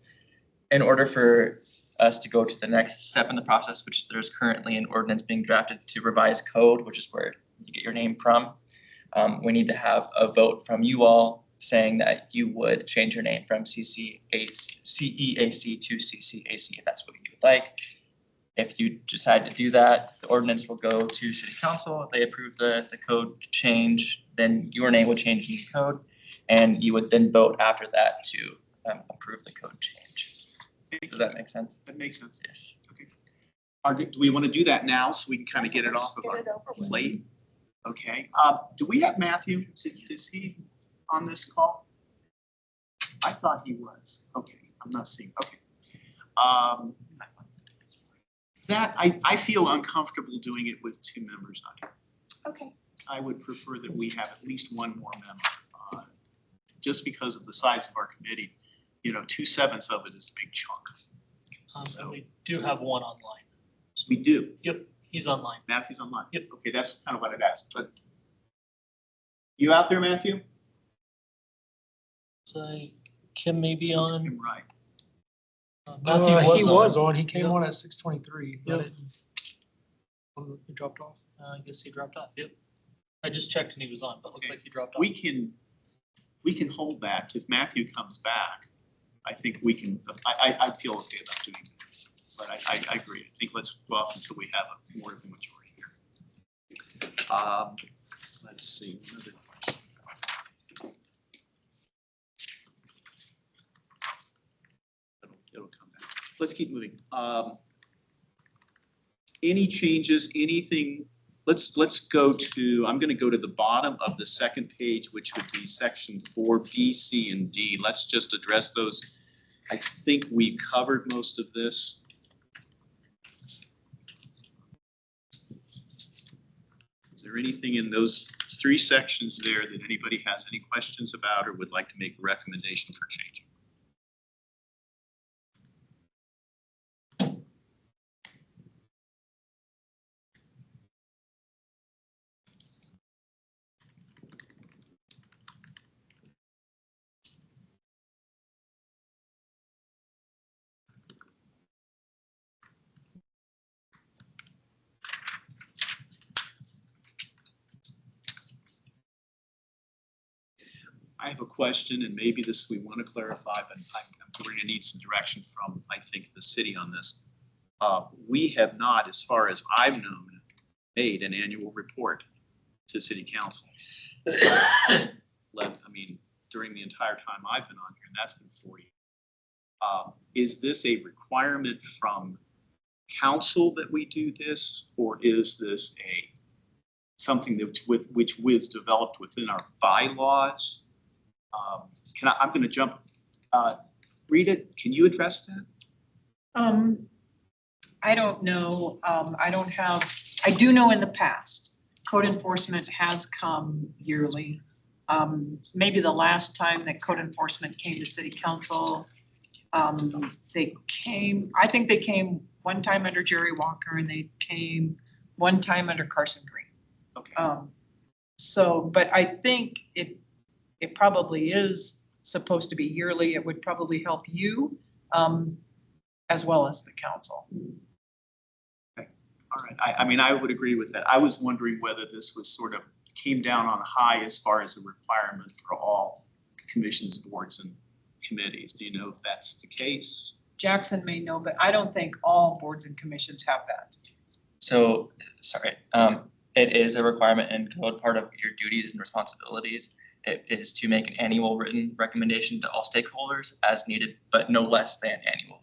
In order for us to go to the next step in the process, which there's currently an ordinance being drafted to revise code, which is where you get your name from, we need to have a vote from you all saying that you would change your name from CEAC to CCAC if that's what you would like. If you decide to do that, the ordinance will go to City Council. If they approve the code change, then your name would change in the code. And you would then vote after that to approve the code change. Does that make sense? That makes sense. Yes. Okay. Do we want to do that now so we can kind of get it off of Get our it over with. plate? Okay. Do we have Matthew? Is he on this call? I thought he was. Okay. I'm not seeing. Okay. That I feel uncomfortable doing it with two members on here. Okay. I would prefer that we have at least one more member. Just because of the size of our committee, 2/7 of it is a big chunk. And we do have one online. We do. Yep, he's online. Matthew's online. Yep. Okay, that's kind of what I'd asked, but you out there, Matthew? So Kim may be on. Tim Wright. Matthew He was on, he came Yep. on at 6:23, but Yep. he dropped off. I guess he dropped off. Yep. I just checked and he was on, but looks Okay. like he dropped off. We can hold that. If Matthew comes back, I think we can, I feel okay about doing that. But I agree. I think let's go off until we have a more of a majority here. Let's see, another question. It'll come back. Let's keep moving. Any changes, anything? Let's go to, I'm gonna go to the bottom of the second page, which would be section 4B, C, and D. Let's just address those. I think we covered most of this. Is there anything in those three sections there that anybody has any questions about or would like to make a recommendation for change? I have a question, and maybe this we want to clarify, but we're going to need some direction from, I think, the city on this. We have not, as far as I've known, made an annual report to city council. During the entire time I've been on here, and that's been 4 years. Is this a requirement from council that we do this, or is this something that's which was developed within our bylaws? I'm going to jump. Rita, can you address that? I don't know. I do know in the past, code enforcement has come yearly. Maybe the last time that code enforcement came to city council, I think they came one time under Jerry Walker and they came one time under Carson Green. Okay. But I think it probably is supposed to be yearly. It would probably help you as well as the council. Okay. All right. I would agree with that. I was wondering whether this was sort of came down on high as far as a requirement for all commissions, boards, and committees. Do you know if that's the case? Jackson may know, but I don't think all boards and commissions have that. So, sorry, it is a requirement in code. Part of your duties and responsibilities it is to make an annual written recommendation to all stakeholders as needed, but no less than annually.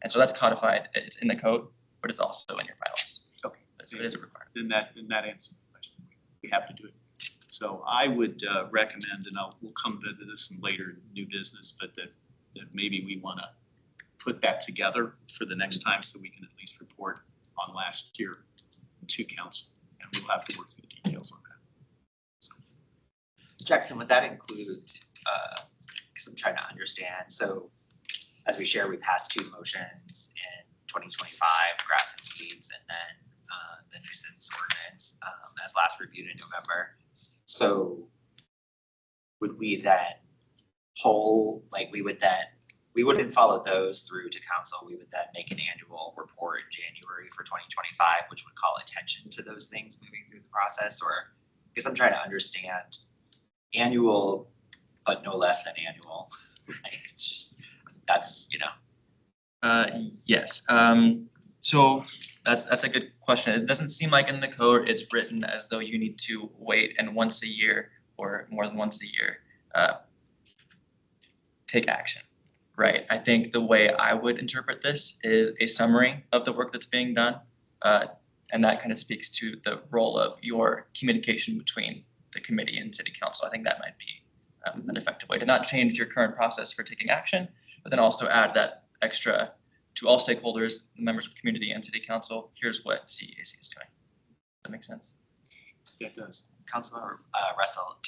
And so that's codified. It's in the code, but it's also in your bylaws. Okay. So it is a requirement. Then that answers the question. We have to do it. So So I would recommend, and we'll come to this in later new business, but that maybe we want to put that together for the next time so we can at least report on last year to council. And we'll have to work through the details on that. So. Jackson, would that include, because I'm trying to understand, so as we share, we passed 2 motions in 2025, grass and weeds, and then the nuisance ordinance as last reviewed in November. So would we then we wouldn't follow those through to council. We would then make an annual report in January for 2025, which would call attention to those things moving through the process, or because I'm trying to understand annual, but no less than annual. Like it's just, that's, you know. Yes. So that's a good question. It doesn't seem like in the code it's written as though you need to wait and once a year or more than once a year take action, right? I think the way I would interpret this is a summary of the work that's being done, and that kind of speaks to the role of your communication between the committee and city council. I think that might be an effective way to not change your current process for taking action, but then also add that extra to all stakeholders, members of community and city council. Here's what CEAC is doing. That makes sense. Yeah, it does. Councilor Russell,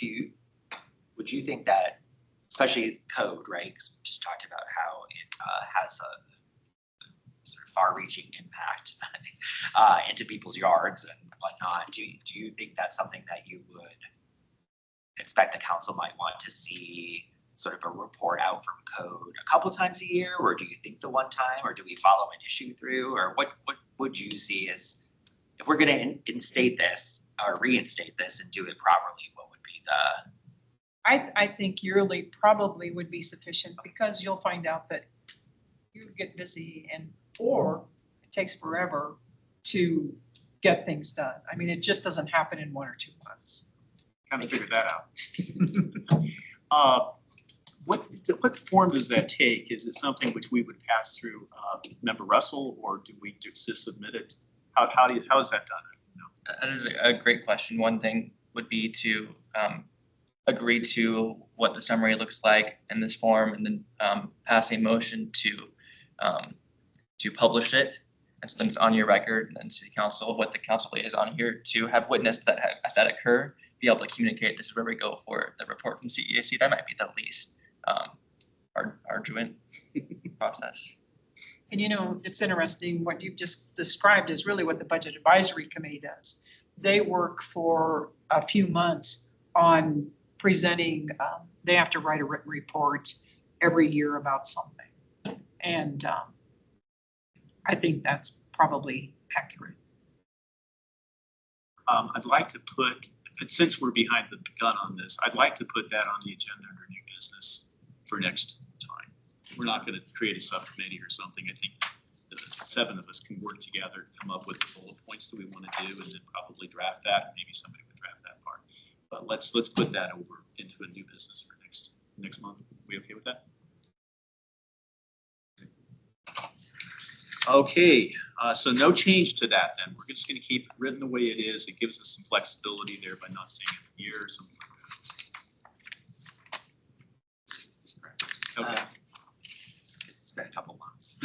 would you think that, especially code, right? Because we just talked about how it has a sort of far-reaching impact into people's yards and whatnot. Do you think that's something that you would expect the council might want to see sort of a report out from code a couple times a year, or do you think the one time, or do we follow an issue through, or what would you see as, if we're going to instate this or reinstate this and do it properly, what would be the? I think yearly probably would be sufficient, because you'll find out that you get busy or it takes forever to get things done. I mean, it just doesn't happen in 1 or 2 months. Kind of figured that out. What form does that take? Is it something which we would pass through Member Russell, or do we just submit it? How is that done? No. That is a great question. One thing would be to agree to what the summary looks like in this form, and then pass a motion to publish it. And so then it's on your record, and then city council, what the council liaison here to have witnessed that occur, be able to communicate, this is where we go for the report from CEAC. That might be the least arduous process. And you know, it's interesting, what you've just described is really what the Budget Advisory Committee does. They work for a few months on presenting, they have to write a written report every year about something. And I think that's probably accurate. I'd like to put, since we're behind the gun on this, I'd like to put that on the agenda under new business for next time. We're not going to create a subcommittee or something. I think the 7 of us can work together, come up with the bullet points that we want to do, and then probably draft that. Maybe somebody would draft that part. But let's put that over into a new business for next month. Are we okay with that? Okay, so no change to that then. We're just going to keep it written the way it is. It gives us some flexibility there by not saying it in a year or something like that. Okay. It's been a couple months.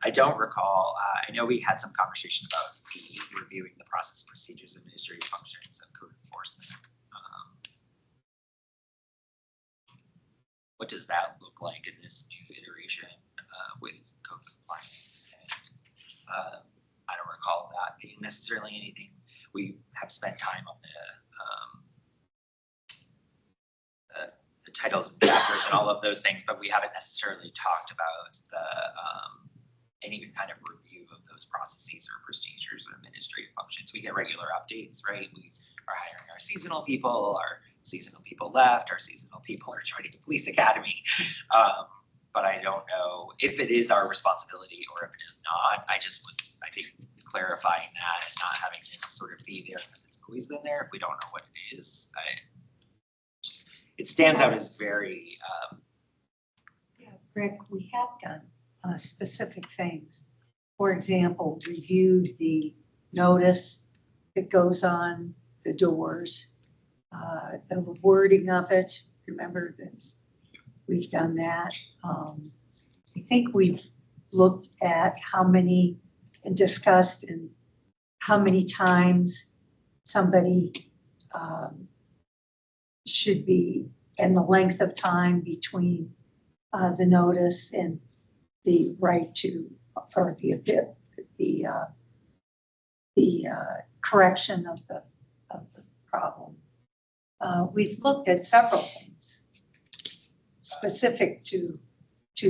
I don't recall, I know we had some conversation about reviewing the process, procedures, administrative functions of code enforcement. What does that look like in this new iteration with code compliance? And I don't recall that being necessarily anything. We have spent time on the titles and chapters and all of those things, but we haven't necessarily talked about any kind of review of those processes or procedures or administrative functions. We get regular updates, right? We are hiring our seasonal people, our seasonal people left, our seasonal people are joining the police academy. But I don't know if it is our responsibility or if it is not. I think clarifying that and not having this sort of be there because it's always been there. If we don't know what it is, it stands out as very. Yeah, Rick, we have done specific things. For example, reviewed the notice that goes on the doors. the wording of it. Remember that we've done that. I think we've looked at how many and discussed and how many times somebody should be, and the length of time between the notice and the right to, or the correction of the problem. We've looked at several things specific to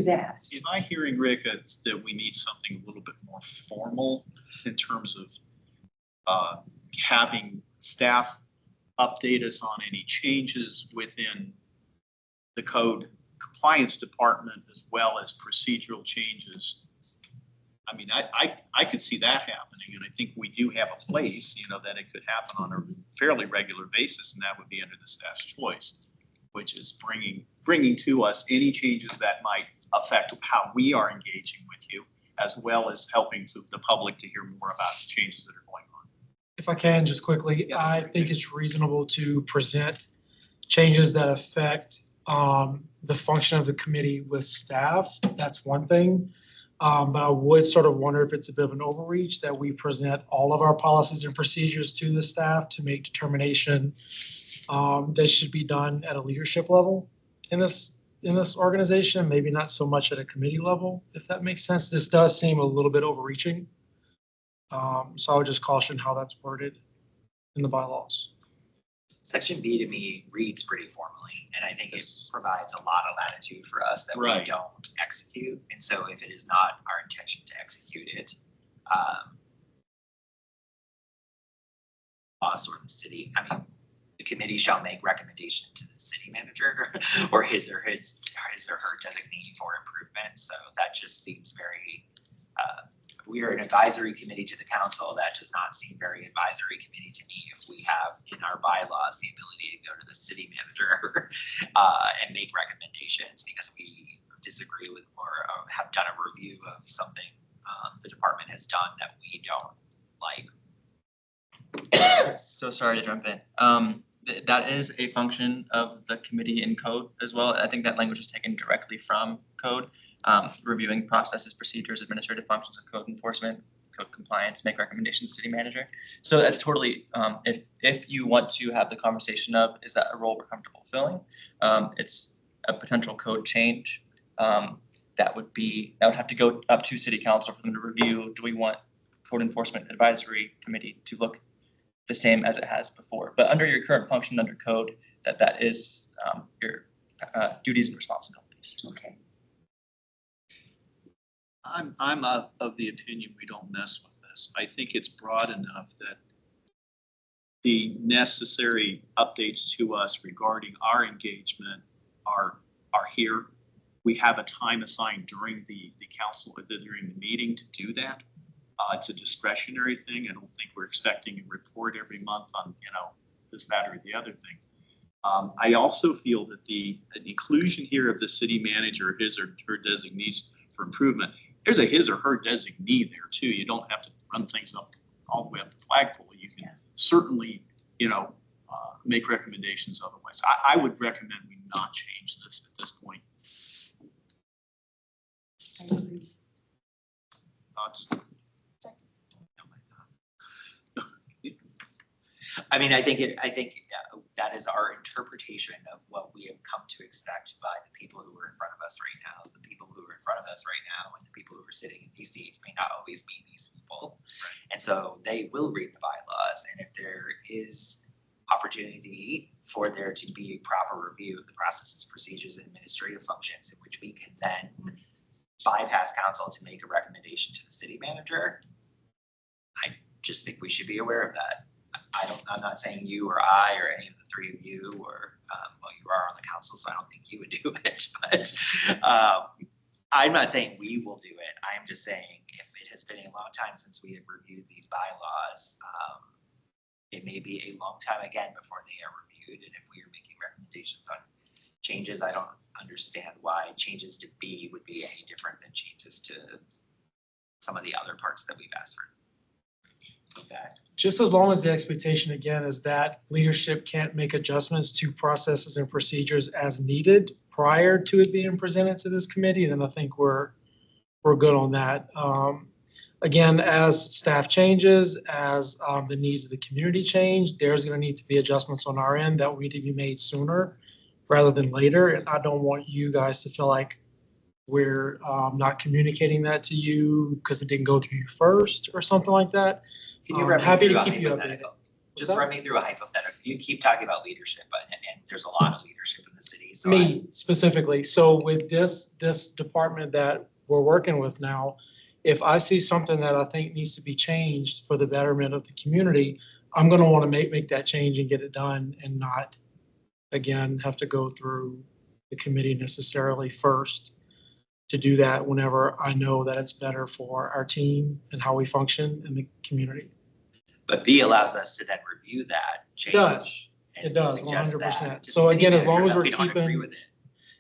that. Am I hearing, Rick, that we need something a little bit more formal in terms of having staff update us on any changes within the code compliance department as well as procedural changes? I mean, I could see that happening, and I think we do have a place, that it could happen on a fairly regular basis, and that would be under the staff's choice, which is bringing to us any changes that might affect how we are engaging with you, as well as helping the public to hear more about the changes that are going on. If I can, just quickly, Yes. I think it's reasonable to present changes that affect the function of the committee with staff. That's one thing. But I would sort of wonder if it's a bit of an overreach that we present all of our policies and procedures to the staff to make determination that should be done at a leadership level in this organization, maybe not so much at a committee level, if that makes sense. This does seem a little bit overreaching. So I would just caution how that's worded in the bylaws. Section B to me reads pretty formally, and I think it provides a lot of latitude for us that we Right. don't execute. And so if it is not our intention to execute it, us or the city, the committee shall make recommendation to the city manager or his or her designee for improvement. So that just seems very, we are an advisory committee to the council. That does not seem very advisory committee to me if we have in our bylaws the ability to go to the city manager and make recommendations because we disagree with or have done a review of something the department has done that we don't like. So sorry to jump in. That is a function of the committee in code as well. I think that language is taken directly from code, reviewing processes, procedures, administrative functions of code enforcement, code compliance, make recommendations to city manager. So that's totally, if you want to have the conversation of, is that a role we're comfortable filling? It's a potential code change. That would have to go up to city council for them to review. Do we want code enforcement advisory committee to look the same as it has before? But under your current function under code, that is your duties and responsibilities. Okay. I'm of the opinion we don't mess with this. I think it's broad enough that the necessary updates to us regarding our engagement are here. We have a time assigned during the council, during the meeting to do that. It's a discretionary thing. I don't think we're expecting a report every month on, this, that, or the other thing. I also feel that the inclusion here of the city manager, his or her designees for improvement, there's a his or her designee there too. You don't have to run things up all the way up the flagpole. You can certainly, make recommendations otherwise. I would recommend we not change this at this point. I agree. Thoughts? I think that is our interpretation of what we have come to expect by the people who are in front of us right now. The people who are in front of us right now and the people who are sitting in these seats may not always be these people. Right. And so they will read the bylaws. And if there is opportunity for there to be a proper review of the processes, procedures, and administrative functions in which we can then bypass council to make a recommendation to the city manager, I just think we should be aware of that. I'm not saying you or I or any of the three of you or, well, you are on the council, so I don't think you would do it, but I'm not saying we will do it. I'm just saying if it has been a long time since we have reviewed these bylaws, it may be a long time again before they are reviewed. And if we are making recommendations on changes, I don't understand why changes to B would be any different than changes to some of the other parts that we've asked for. feedback. Just as long as the expectation again is that leadership can't make adjustments to processes and procedures as needed prior to it being presented to this committee, then I think we're good on that. Again, as staff changes, as the needs of the community change, there's going to need to be adjustments on our end that will need to be made sooner rather than later. And I don't want you guys to feel like we're not communicating that to you because it didn't go through you first or something like that. Can you run me Happy through to a keep you updated. hypothetical? Just What's that? run me through a hypothetical. You keep talking about leadership, and there's a lot of leadership in the city, so Me specifically. So with this department that we're working with now, if I see something that I think needs to be changed for the betterment of the community, I'm gonna want to make that change and get it done and not, again, have to go through the committee necessarily first to do that whenever I know that it's better for our team and how we function in the community. But B allows us to then review that change. does. and It does, suggest that 100%. to the So city again, as long manager as that we're we don't agree keeping- with it.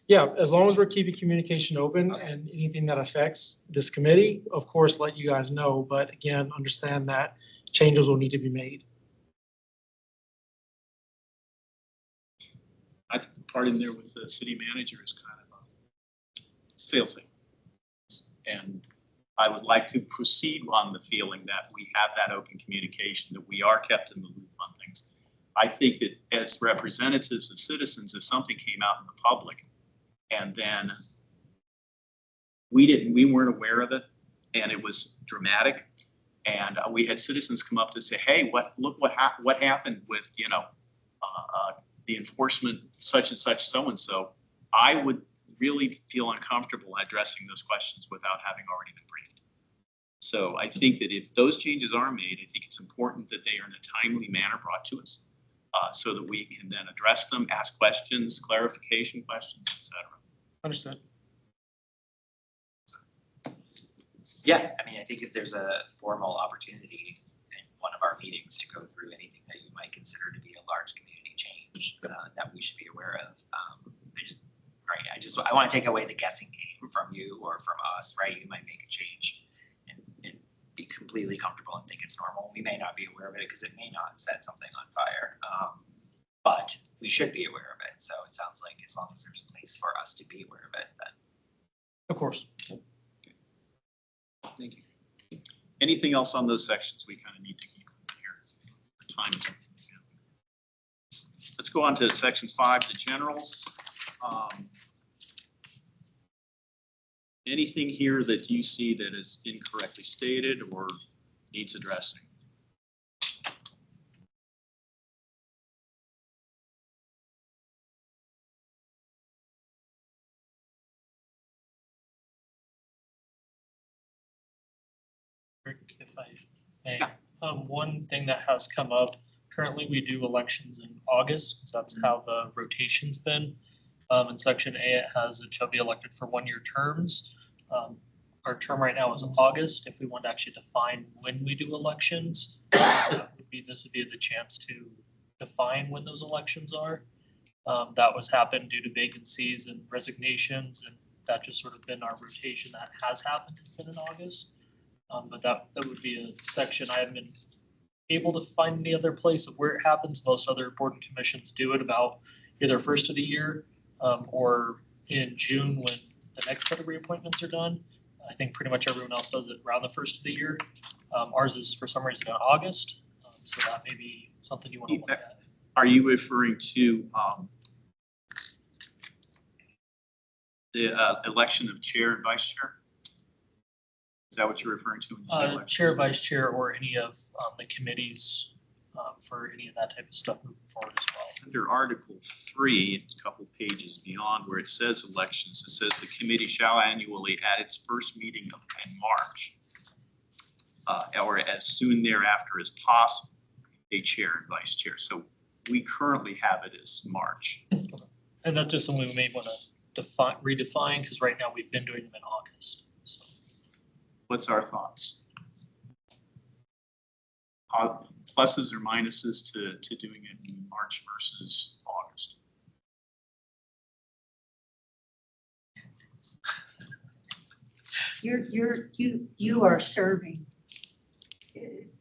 Yeah, as long as we're keeping communication open Okay. and anything that affects this committee, of course, let you guys know. But again, understand that changes will need to be made. I think the part in there with the city manager is kind of it's fail-safe. And I would like to proceed on the feeling that we have that open communication, that we are kept in the loop on things. I think that as representatives of citizens, if something came out in the public and then we weren't aware of it and it was dramatic, and we had citizens come up to say, hey, look what happened with, the enforcement such and such so-and-so, I would really feel uncomfortable addressing those questions without having already been briefed. So I think that if those changes are made, I think it's important that they are in a timely manner brought to us so that we can then address them, ask questions, clarification questions, et cetera. Understood. Yeah, I mean, I think if there's a formal opportunity in one of our meetings to go through anything that you might consider to be a large community change that we should be aware of, I want to take away the guessing game from you or from us, right? You might make a change and be completely comfortable and think it's normal. We may not be aware of it because it may not set something on fire, but we should be aware of it. So it sounds like as long as there's a place for us to be aware of it, then. Of course. Thank you. Anything else on those sections we kind of need to keep in here? The time is. Let's go on to section 5, the generals. Anything here that you see that is incorrectly stated or needs addressing? If I may, one thing that has come up, currently we do elections in August, because that's how the rotation's been. In section A, it has it shall be elected for 1-year terms. Our term right now is August. If we want to actually define when we do elections, this would be the chance to define when those elections are. That was happened due to vacancies and resignations, and that just sort of been our rotation that has happened, has been in August. But that would be a section I haven't been able to find any other place of where it happens. Most other board and commissions do it about either first of the year or in June when the next set of reappointments are done. I think pretty much everyone else does it around the first of the year. Ours is for some reason in August, so that may be something you want to look at. Are you referring to the election of chair and vice chair? Is that what you're referring to when you say election? Chair, vice chair, or any of the committees for any of that type of stuff moving forward as well. Under Article 3, a couple pages beyond where it says elections, it says the committee shall annually at its first meeting in March or as soon thereafter as possible, a chair and vice chair. So we currently have it as March. And that's just something we may want to redefine, because right now we've been doing them in August. So. What's our thoughts? Pluses or minuses to doing it in March versus August? You are serving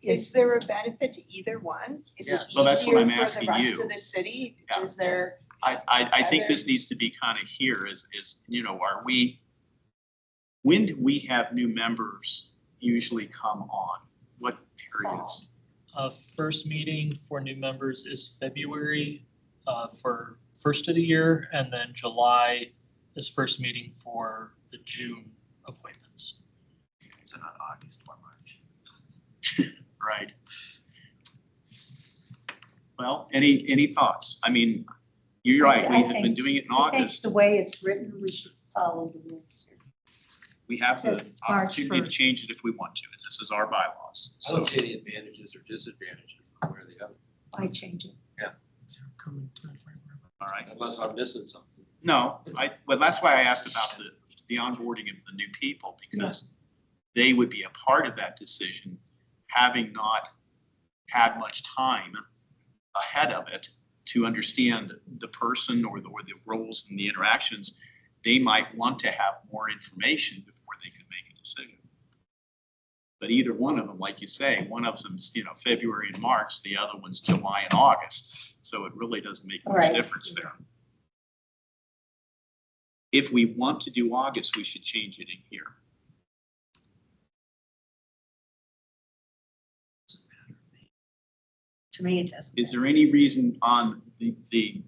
Is there a benefit to either one? Is it Yeah. Well, that's what easier I'm for the asking rest you. of the city? Yeah. Is there, I think this needs to be kind of here is, you know, when do we have new members usually come on? What periods? First meeting for new members is February for first of the year, and then July is first meeting for the June appointments. So not August or March. Right. Well, any thoughts? I mean, you're right, we I have been think- doing it in I think August. the way it's written, we should follow the rules here. We have It the says March opportunity to 1st. change it if we want to. This is our bylaws. I don't So, see any advantages or disadvantages one way or the other, I change it. all right. unless I'm missing something. No, well, that's why I asked about the onboarding of the new people, because they would be a part of that decision, having not had much time ahead of it to understand the person or the roles and the interactions. They might want to have more information before they could make a decision. But either one of them, like you say, one of them's, you know, February and March, the other one's July and August. So it really doesn't make much Right. difference there. If we want to do August, we should change it in here. To me, it doesn't. Is there any reason on the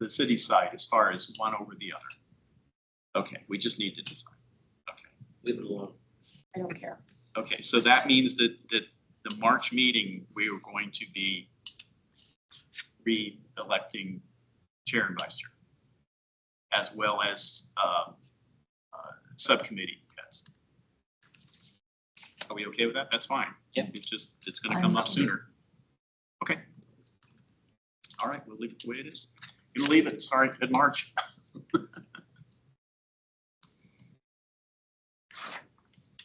city side as far as one over the other? Okay, we just need to decide. Okay. Leave it alone. I don't care. Okay, so that means that the March meeting, we are going to be re-electing chair and vice chair, as well as subcommittee heads. Are we okay with that? That's fine. Yeah. It's gonna come up sooner. Okay. All right, we'll leave it the way it is. Gonna leave it, sorry, good March.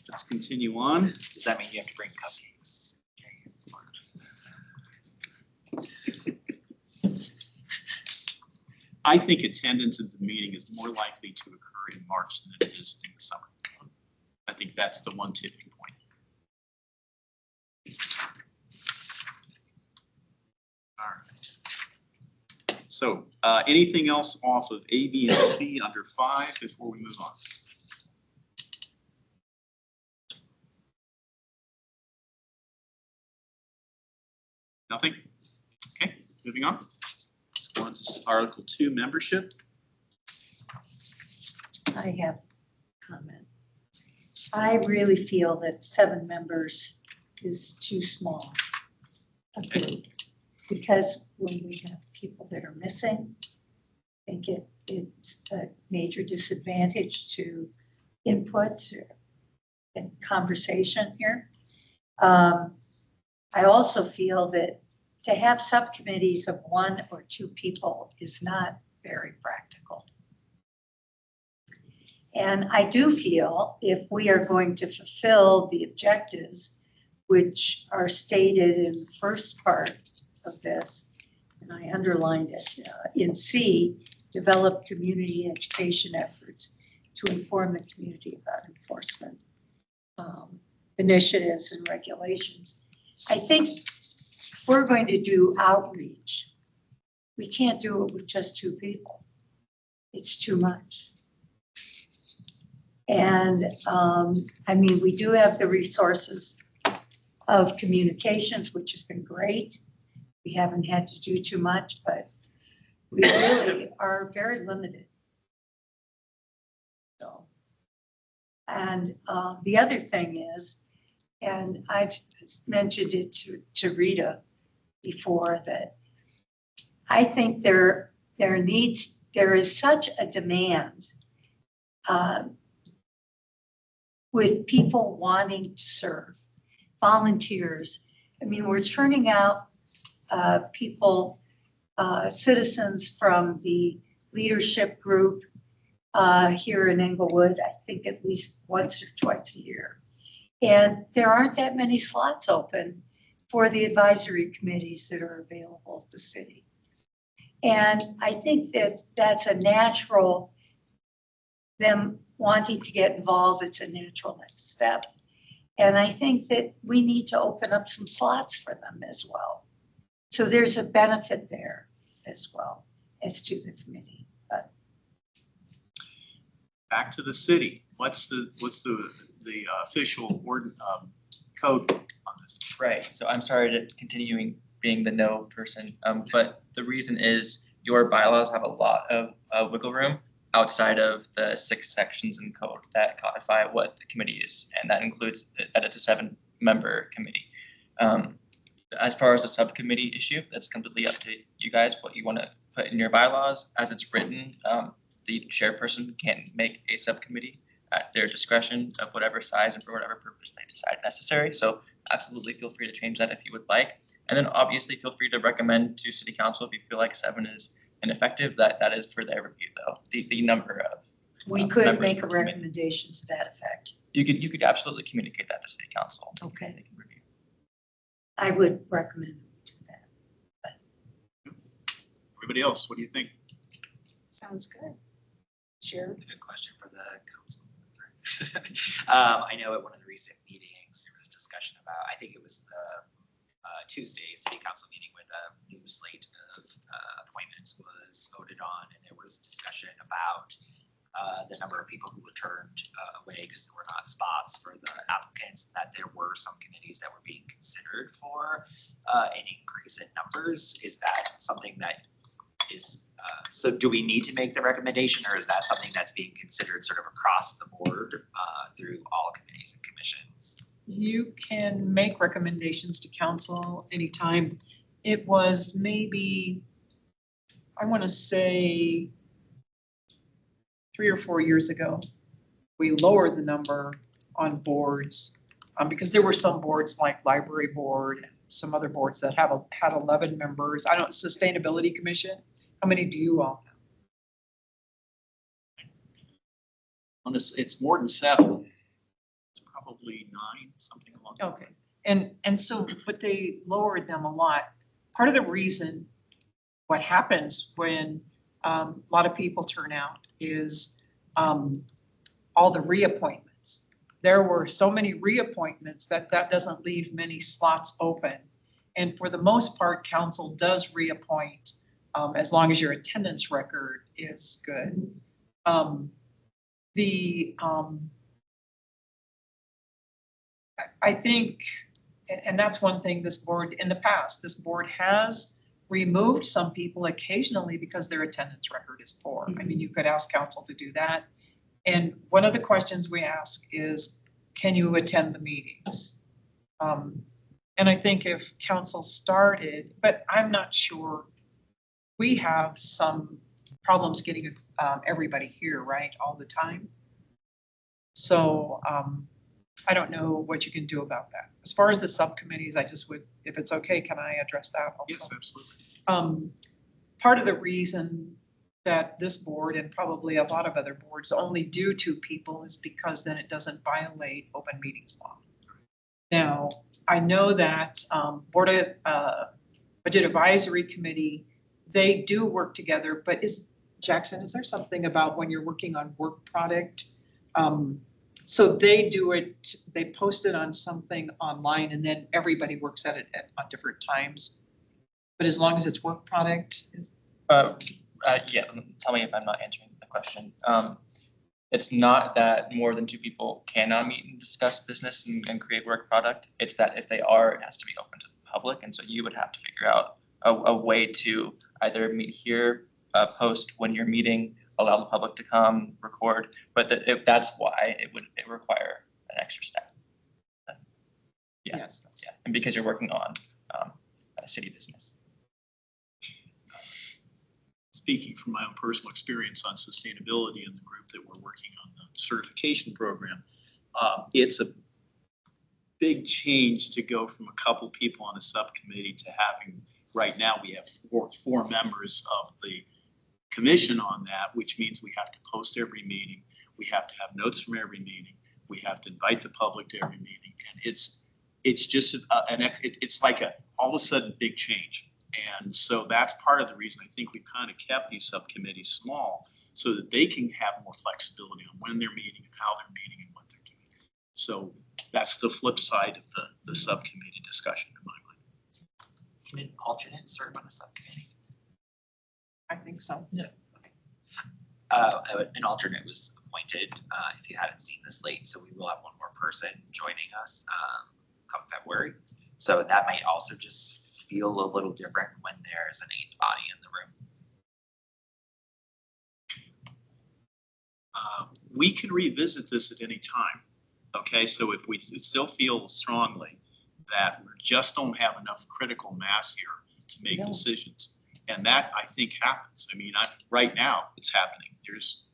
Let's continue on. Does that mean you have to bring cupcakes? I think attendance at the meeting is more likely to occur in March than it is in the summer. I think that's the one tipping point. All right. So anything else off of A, B, and C under 5 before we move on? Nothing? Okay, moving on. Let's go on to Article 2, membership. I have comment. I really feel that 7 members is too small a group. Because when we have people that are missing, I think it's a major disadvantage to input and conversation here. I also feel that to have subcommittees of 1 or 2 people is not very practical. And I do feel if we are going to fulfill the objectives, which are stated in the first part of this, and I underlined it in C, develop community education efforts to inform the community about enforcement initiatives and regulations. I think if we're going to do outreach, we can't do it with just 2 people. It's too much. And I mean, we do have the resources of communications, which has been great. We haven't had to do too much, but we really are very limited. So, and the other thing is, and I've mentioned it to Rita before, that I think there is such a demand with people wanting to serve, volunteers. I mean, we're turning out people, citizens from the leadership group here in Englewood, I think at least once or twice a year. And there aren't that many slots open for the advisory committees that are available at the city. And I think that that's a natural, them wanting to get involved, it's a natural next step. And I think that we need to open up some slots for them as well. So there's a benefit there as well as to the committee. But Back to the city. What's the official code on this? Right, so I'm sorry to continuing being the no person, but the reason is your bylaws have a lot of wiggle room outside of the 6 sections in code that codify what the committee is, and that includes that it's a 7-member committee. As far as a subcommittee issue, that's completely up to you guys, what you want to put in your bylaws. As it's written, the chairperson can make a subcommittee at their discretion of whatever size and for whatever purpose they decide necessary. So absolutely feel free to change that if you would like. And then obviously feel free to recommend to city council if you feel like 7 is ineffective, that is for their review though, the number of we could members make per a committee. recommendation to that effect. You could absolutely communicate that to city council. Okay. They can review. I would recommend we do that. Everybody else, what do you think? Sounds good. Sure. Good question for the council. I know at one of the recent meetings, there was discussion about, I think it was the Tuesday city council meeting where the new slate of appointments was voted on, and there was discussion about the number of people who were turned away because there were not spots for the applicants, that there were some committees that were being considered for an increase in numbers. Is that something that is, so do we need to make the recommendation, or is that something that's being considered sort of across the board through all committees and commissions? You can make recommendations to council anytime. It was maybe, I want to say 3 or 4 years ago, we lowered the number on boards because there were some boards like library board and some other boards that had 11 members. I don't, Sustainability Commission, how many do you all have? It's more than 7. It's probably 9, something along. Okay, and so, but they lowered them a lot. Part of the reason what happens when a lot of people turn out is all the reappointments. There were so many reappointments that doesn't leave many slots open. And for the most part, council does reappoint as long as your attendance record is good. I think, and that's one thing this board, in the past, this board has removed some people occasionally because their attendance record is poor. I mean, you could ask council to do that. And one of the questions we ask is, can you attend the meetings? And I think if council started, but I'm not sure, we have some problems getting everybody here, right, all the time. So I don't know what you can do about that. As far as the subcommittees, I just would, if it's okay, can I address that also? Yes, absolutely. Part of the reason that this board and probably a lot of other boards only do 2 people is because then it doesn't violate open meetings law. Now, I know that Board of Budget Advisory Committee, they do work together, but Jackson, is there something about when you're working on work product? So they do it, they post it on something online and then everybody works at it on different times. But as long as it's work product. Yeah, tell me if I'm not answering the question. It's not that more than 2 people cannot meet and discuss business and create work product. It's that if they are, it has to be open to the public. And so you would have to figure out a way to either meet here, post when you're meeting, allow the public to come, record. But that's why it would require an extra step. Yeah, Yes. yeah. And because you're working on a city business. Speaking from my own personal experience on sustainability in the group that we're working on the certification program, it's a big change to go from a couple people on a subcommittee to having, right now we have four members of the commission on that, which means we have to post every meeting, we have to have notes from every meeting, we have to invite the public to every meeting, and it's just it's like all of a sudden big change. And so that's part of the reason I think we've kind of kept these subcommittees small so that they can have more flexibility on when they're meeting and how they're meeting and what they're doing. So that's the flip side of the subcommittee discussion in my mind. Can an alternate serve on a subcommittee? I think so. An alternate was appointed, if you hadn't seen the slate, so we will have one more person joining us, come February. So that might also just feel a little different when there's an 8th body in the room. We can revisit this at any time, okay? So if we still feel strongly that we just don't have enough critical mass here to make No. decisions, and that I think happens. I mean, right now it's happening. There's,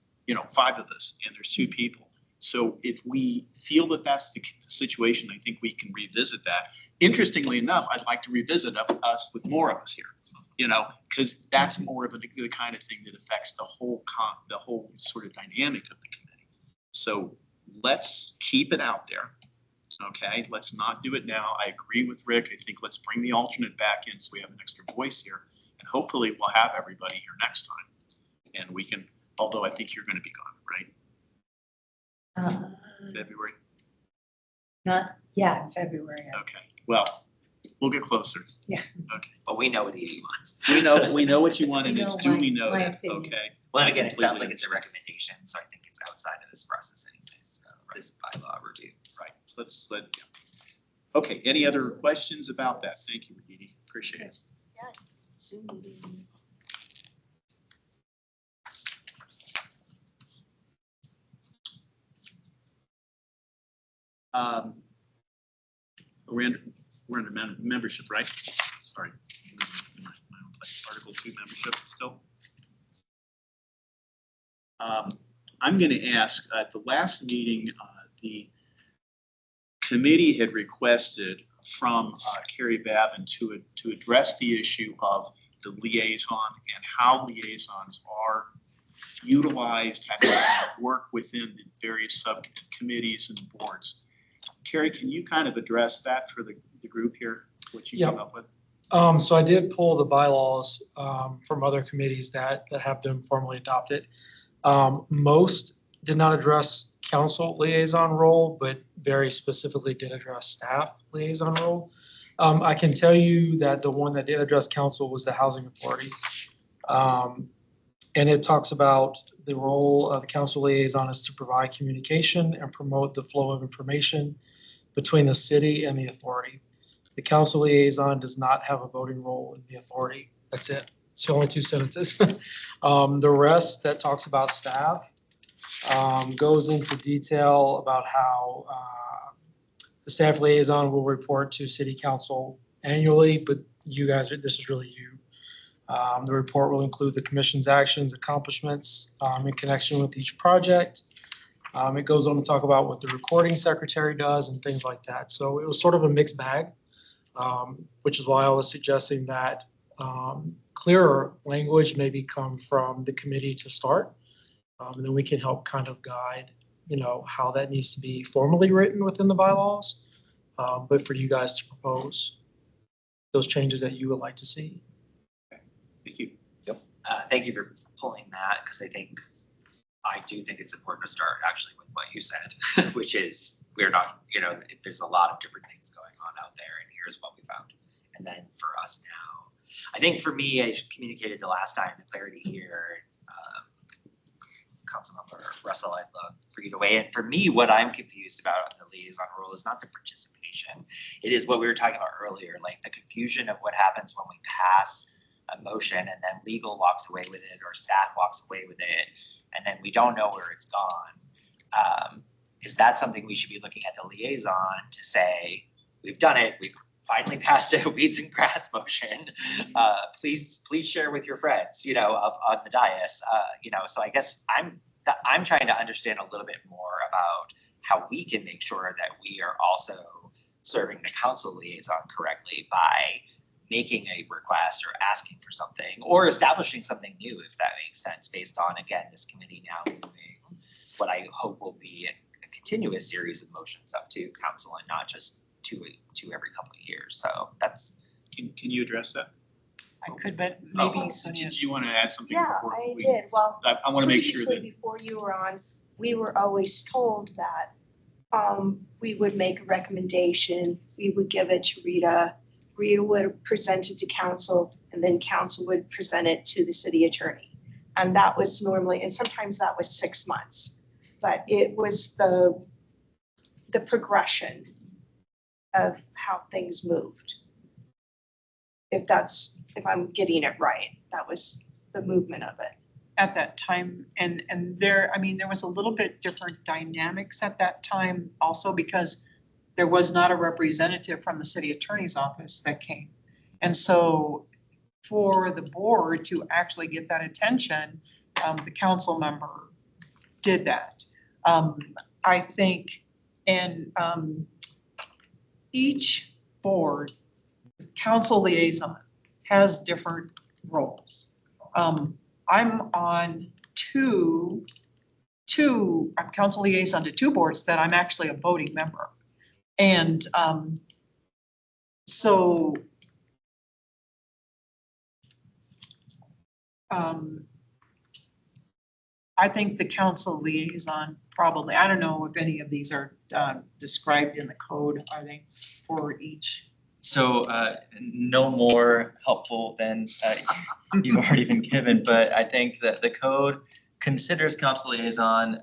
5 of us and there's 2 people. So if we feel that that's the situation, I think we can revisit that. Interestingly enough, I'd like to revisit us with more of us here, because that's more of the kind of thing that affects the whole sort of dynamic of the committee. So let's keep it out there. Okay, let's not do it now. I agree with Rick. I think let's bring the alternate back in so we have an extra voice here. And hopefully we'll have everybody here next time. And we can, although I think you're going to be gone, right? February? Yeah, in February. Okay, well, we'll get closer. Yeah. Okay, But we know what he wants. we know what you want and You it's know duly my noted, opinion. okay? Well, and again, it sounds Completely like it's a recommendation, so I think it's outside of this process anyways, this bylaw review. Right, okay, any other questions about that? Thank you, Edie, appreciate it. Zoom meeting. We're in membership, right? Sorry. My own place. Article 2 membership still. I'm going to ask, at the last meeting, the committee had requested from Carrie Babin to address the issue of the liaison and how liaisons are utilized, how they work within the various subcommittees and boards. Carrie, can you kind of address that for the group here, what you came up with? So I did pull the bylaws from other committees that have them formally adopted. Most did not address council liaison role, but very specifically did address staff liaison role. I can tell you that the one that did address council was the Housing Authority. And it talks about the role of council liaison is to provide communication and promote the flow of information between the city and the authority. The council liaison does not have a voting role in the authority. That's it. It's the only 2 sentences. The rest that talks about staff goes into detail about how the staff liaison will report to city council annually, but you guys, this is really you. The report will include the commission's actions, accomplishments in connection with each project. It goes on to talk about what the recording secretary does and things like that. So it was sort of a mixed bag, which is why I was suggesting that clearer language maybe come from the committee to start. And then we can help kind of guide, how that needs to be formally written within the bylaws. But for you guys to propose those changes that you would like to see. Thank you. Thank you for pulling that, because I do think it's important to start actually with what you said, which is we're not, there's a lot of different things going on out there, and here's what we found. And then for us now, I think for me, I communicated the last time, the clarity here, Councilmember Russell, I'd love for you to weigh in. For me, what I'm confused about on the liaison role is not the participation. It is what we were talking about earlier, like the confusion of what happens when we pass a motion and then legal walks away with it or staff walks away with it, and then we don't know where it's gone. Is that something we should be looking at the liaison to say, we've done it, we've finally passed a weeds and grass motion. Please share with your friends, up on the dais. So I guess I'm trying to understand a little bit more about how we can make sure that we are also serving the council liaison correctly by making a request or asking for something or establishing something new, if that makes sense, based on, again, this committee now moving what I hope will be a continuous series of motions up to council and not just two every couple of years. So that's. Can you address that? I could, but maybe Sonia. Sonia. Do you want to add something? Yeah, before I we? did. Well, I want to make sure previously, that. before you were on, we were always told that we would make a recommendation, we would give it to Rita. Rita would present it to council, and then council would present it to the city attorney. And that was normally, and sometimes that was 6 months, but it was the progression of how things moved. If I'm getting it right, that was the movement of it. At that time, and there, I mean, there was a little bit different dynamics at that time also because there was not a representative from the city attorney's office that came. And so for the board to actually get that attention, the council member did that. I think, and each board, council liaison has different roles. I'm on I'm council liaison to 2 boards that I'm actually a voting member. And so I think the council liaison probably, I don't know if any of these are described in the code, are they, for each? So no more helpful than you've already been given, but I think that the code considers council liaison,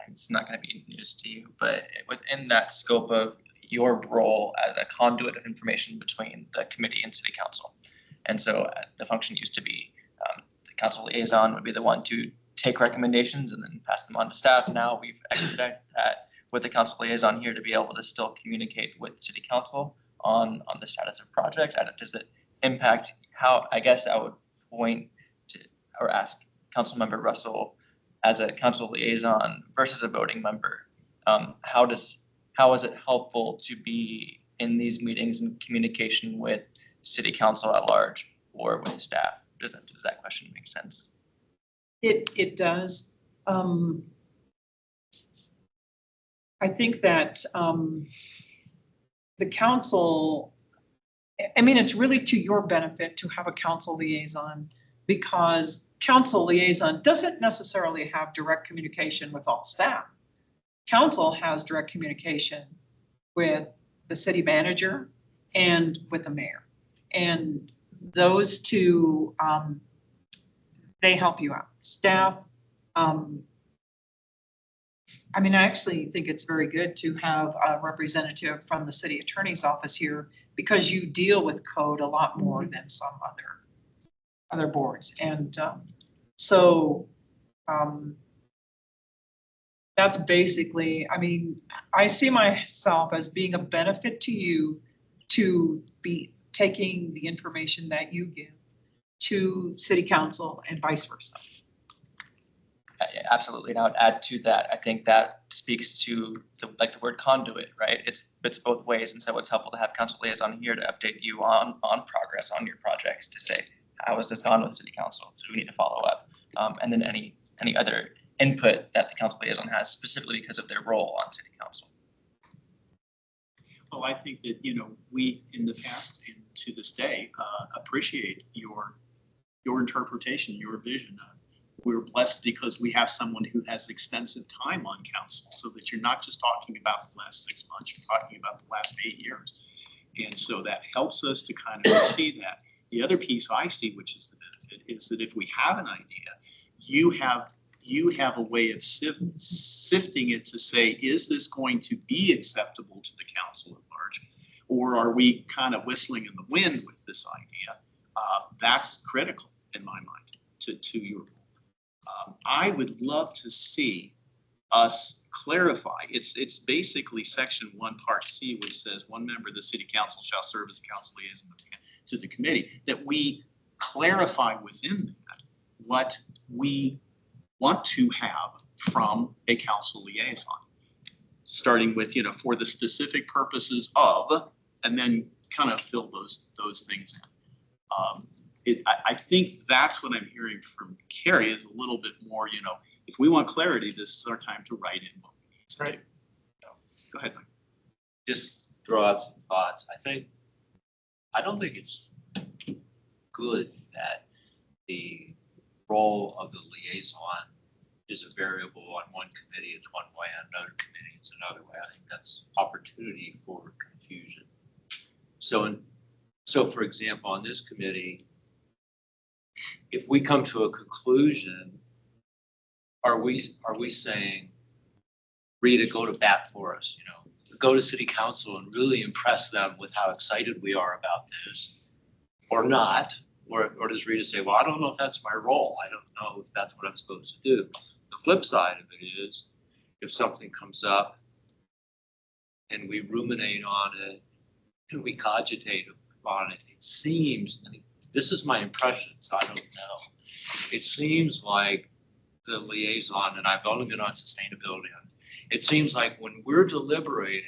it's not going to be news to you, but within that scope of your role as a conduit of information between the committee and city council. And so the function used to be the council liaison would be the one to take recommendations and then pass them on to staff. Now we've expedited that with the council liaison here to be able to still communicate with city council on the status of projects. Does it impact how, I guess I would point to or ask Councilmember Russell as a council liaison versus a voting member, how is it helpful to be in these meetings and communication with city council at large or with staff? Does that question make sense? It does. I think that the council, I mean, it's really to your benefit to have a council liaison because council liaison doesn't necessarily have direct communication with all staff. Council has direct communication with the city manager and with the mayor. And those two, they help you out. Staff, I mean, I actually think it's very good to have a representative from the city attorney's office here because you deal with code a lot more than some other boards. And that's basically, I mean, I see myself as being a benefit to you to be taking the information that you give to city council and vice versa. Absolutely, and I would add to that. I think that speaks to the word conduit, right? It's both ways, and so it's helpful to have council liaison here to update you on progress on your projects to say how has this gone with city council? Do we need to follow up? And then any other input that the council liaison has specifically because of their role on city council. Well, I think that, we in the past and to this day appreciate your interpretation, your vision. We're blessed because we have someone who has extensive time on council so that you're not just talking about the last 6 months, you're talking about the last 8 years. And so that helps us to kind of see that. The other piece I see, which is the benefit, is that if we have an idea, you have a way of sifting it to say, is this going to be acceptable to the council at large? Or are we kind of whistling in the wind with this idea? That's critical in my mind to your role. I would love to see us clarify. It's basically section 1, part C, which says one member of the city council shall serve as a council liaison to the committee, that we clarify within that what we want to have from a council liaison, starting with, for the specific purposes of, and then kind of fill those things in. I think that's what I'm hearing from Carrie is a little bit more, if we want clarity, this is our time to write in what we need to do. So, go ahead, Mike. Just throw out some thoughts. I don't think it's good that the role of the liaison is a variable on one committee, it's one way, on another committee, it's another way. I think that's opportunity for confusion. So for example, on this committee, if we come to a conclusion, are we saying, Rita, go to bat for us, you know, go to city council and really impress them with how excited we are about this, or not? Or does Rita say, well, I don't know if that's my role. I don't know if that's what I'm supposed to do. The flip side of it is, if something comes up and we ruminate on it and we cogitate on it, it seems, and this is my impression, so I don't know. It seems like the liaison, and I've only been on sustainability on it. It seems like when we're deliberating,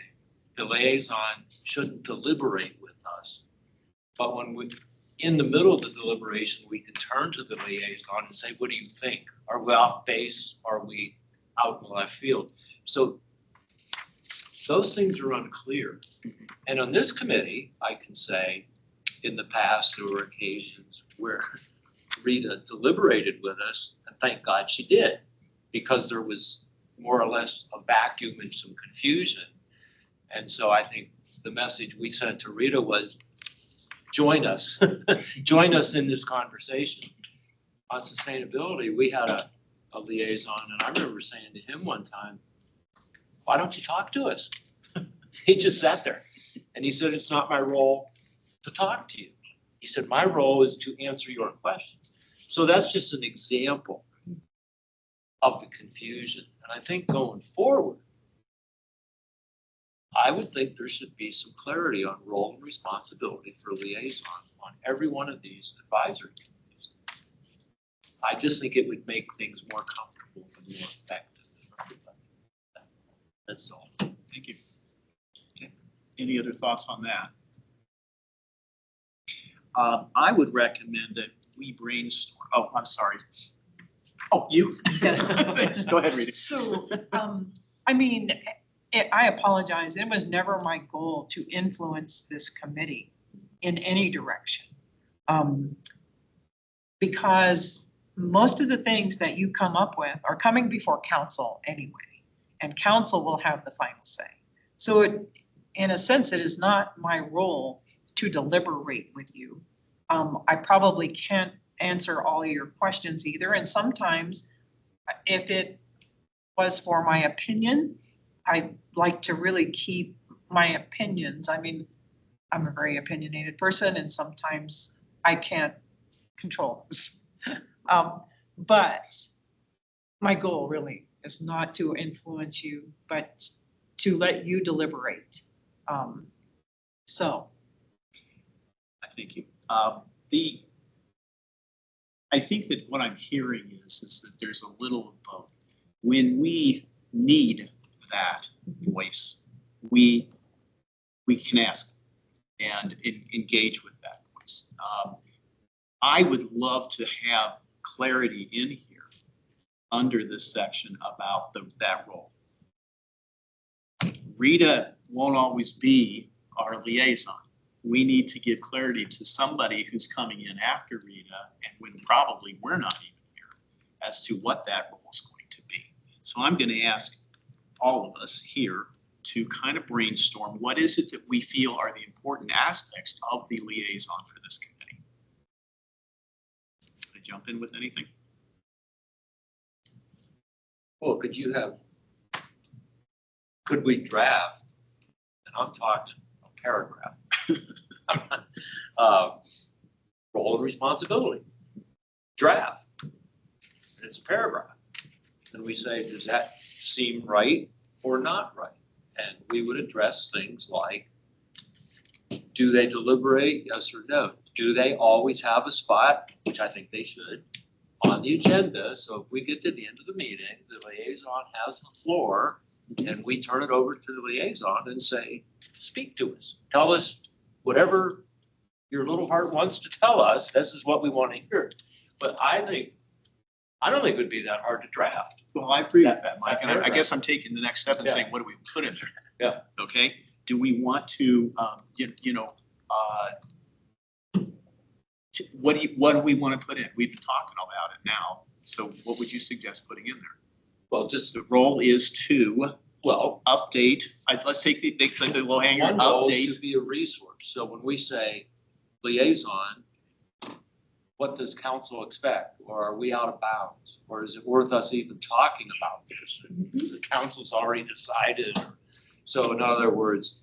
the liaison shouldn't deliberate with us. But when we, in the middle of the deliberation, we can turn to the liaison and say, what do you think? Are we off base? Are we out in left field? So those things are unclear. And on this committee, I can say, in the past, there were occasions where Rita deliberated with us, and thank God she did, because there was more or less a vacuum and some confusion. And so I think the message we sent to Rita was, join us, join us in this conversation. On sustainability, we had a liaison, and I remember saying to him one time, why don't you talk to us? He just sat there and he said, it's not my role to talk to you. He said, my role is to answer your questions. So that's just an example of the confusion. And I think going forward, I would think there should be some clarity on role and responsibility for liaison on every one of these advisory committees. I just think it would make things more comfortable and more effective for everybody. That's all. Thank you. Okay. Any other thoughts on that? I would recommend that we brainstorm. Oh, I'm sorry. Oh, you? Go ahead, Rita. So, I mean, I apologize. It was never my goal to influence this committee in any direction. Because most of the things that you come up with are coming before council anyway, and council will have the final say. So it, in a sense, it is not my role to deliberate with you. I probably can't answer all your questions either. And sometimes if it was for my opinion, I like to really keep my opinions. I mean, I'm a very opinionated person and sometimes I can't control this. But my goal really is not to influence you, but to let you deliberate. So. Thank you. I think that what I'm hearing is that there's a little of both. When we need that voice, we can ask and engage with that voice. I would love to have clarity in here under this section about that role. Rita won't always be our liaison. We need to give clarity to somebody who's coming in after Rita and when probably we're not even here as to what that role is going to be. So I'm going to ask all of us here to kind of brainstorm what is it that we feel are the important aspects of the liaison for this committee. Can I jump in with anything? Well, could we draft, and I'm talking a paragraph, role and responsibility, draft, and it's a paragraph. And we say, does that seem right or not right? And we would address things like, do they deliberate, yes or no? Do they always have a spot, which I think they should, on the agenda? So if we get to the end of the meeting, the liaison has the floor and we turn it over to the liaison and say, speak to us. Tell us whatever your little heart wants to tell us. This is what we want to hear. But I don't think it would be that hard to draft. Well, I agree with that, Mike. And I guess I'm taking the next step and saying, what do we put in there? Yeah. Okay. Do we want to, what do we want to put in? We've been talking about it now. So what would you suggest putting in there? Well, just The role is to well, update, let's take the low hanger, one goal is update. to be a resource. So when we say liaison, what does council expect? Or are we out of bounds? Or is it worth us even talking about this? The council's already decided. So in other words,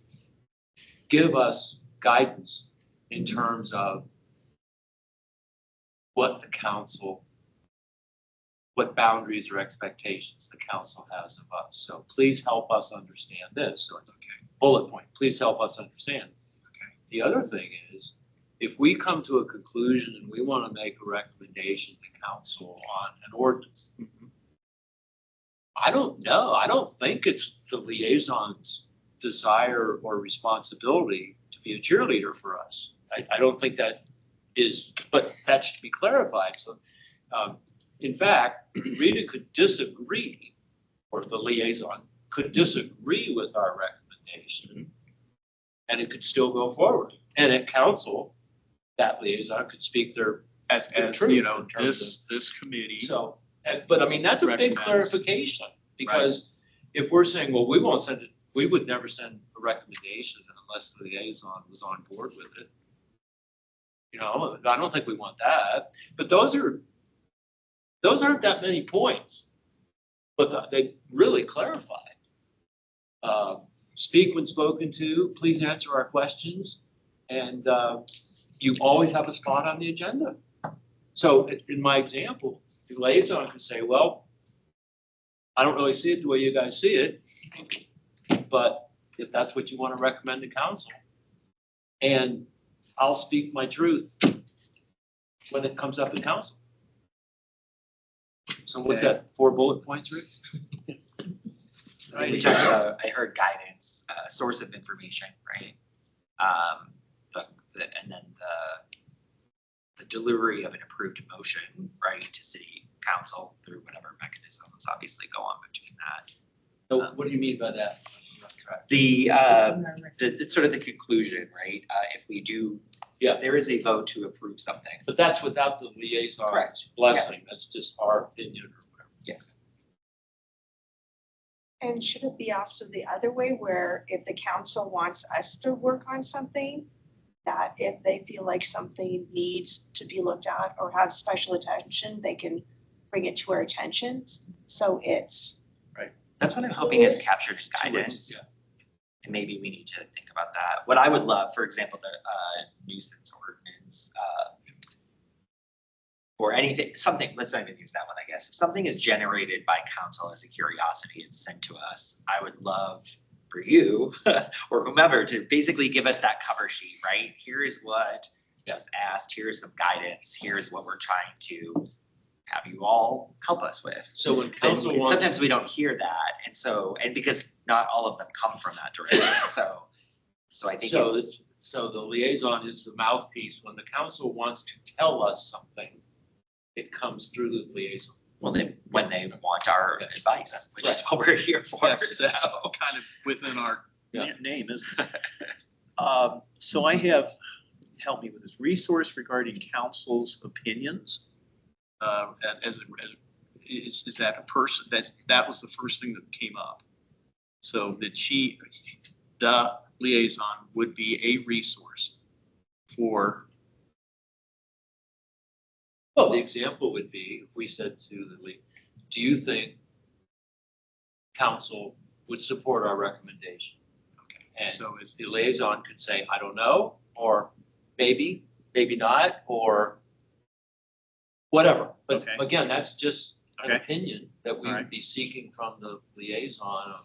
give us guidance in terms of what the council, what boundaries or expectations the council has of us. So please help us understand this. So it's okay. Bullet point, please help us understand. Okay. The other thing is, if we come to a conclusion and we want to make a recommendation to council on an ordinance, I don't know. I don't think it's the liaison's desire or responsibility to be a cheerleader for us. I don't think that is, but that should be clarified. So, in fact, Rita could disagree, or the liaison could disagree with our recommendation, and it could still go forward. And at council, that liaison could speak their As truth you know, in terms this committee. so, but I mean, that's a big Recommends. clarification, because if we're saying, well, we won't send it, we would never send a recommendation unless the liaison was on board with it. You know, I don't think we want that, but those aren't that many points, but they really clarify. Speak when spoken to, please answer our questions, and you always have a spot on the agenda. So in my example, the liaison could say, well, I don't really see it the way you guys see it, but if that's what you want to recommend to council, and I'll speak my truth when it comes up in council. So what's that, 4 bullet points, Rick? We talked about, I heard guidance, source of information, right? And then the delivery of an approved motion, right, to city council through whatever mechanisms obviously go on between that. So what do you mean by that? I'm not track. The sort of the conclusion, right? If we do, Yeah. there is a vote to approve something. But that's without the liaison's Correct. blessing. That's just our opinion or whatever. Yeah. And should it be also the other way, where if the council wants us to work on something, that if they feel like something needs to be looked at or have special attention, they can bring it to our attention? So it's. That's what I'm hoping is captured in Two ways, guidance. yeah. And maybe we need to think about that. What I would love, for example, the nuisance ordinance, or anything, something, let's not even use that one, I guess. If something is generated by council as a curiosity and sent to us, I would love for you or whomever to basically give us that cover sheet, right? Here is what was asked, here's some guidance, here's what we're trying to have you all help us with. So when And council wants. sometimes we don't hear that, and because not all of them come from that direction, so I think it's. So the liaison is the mouthpiece. When the council wants to tell us something, it comes through the liaison. Well, when they want our advice, which is what we're here for. Yes, that's so. kind of within our Yeah. name, isn't it? So I have, help me with this, resource regarding council's opinions. Is that a person, that was the first thing that came up. So that the liaison would be a resource for. Well, the example would be if we said to the league, do you think council would support our recommendation? Okay. And So it's, the liaison could say, I don't know, or maybe, maybe not, or whatever. But Okay. again, that's just an Okay. opinion that we would Alright. be seeking from the liaison.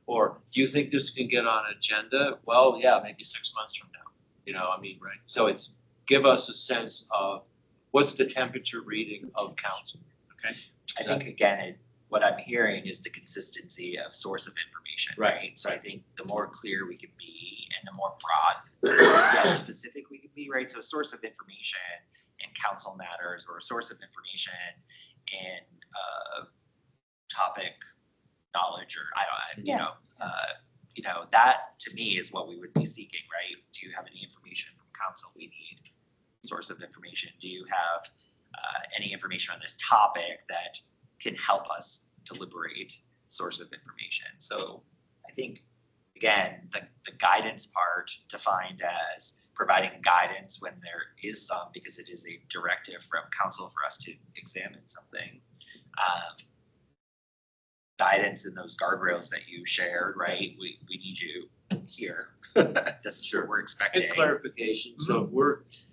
Or do you think this can get on agenda? Well, yeah, maybe 6 months from now, you know, I mean, right? So it's give us a sense of what's the temperature reading of council. okay, I think again, what I'm hearing is the consistency of source of information, right? So I think the more clear we can be and the more broad, yet specific we can be, right? So source of information in council matters, or a source of information in topic knowledge, or you know, that to me is what we would be seeking, right? Do you have any information from council? We need source of information. Do you have any information on this topic that can help us deliberate source of information. So I think, again, the guidance part defined as providing guidance when there is some, because it is a directive from council for us to examine something. Guidance in those guardrails that you shared, right? We need you here. This is what we're expecting. And clarification, so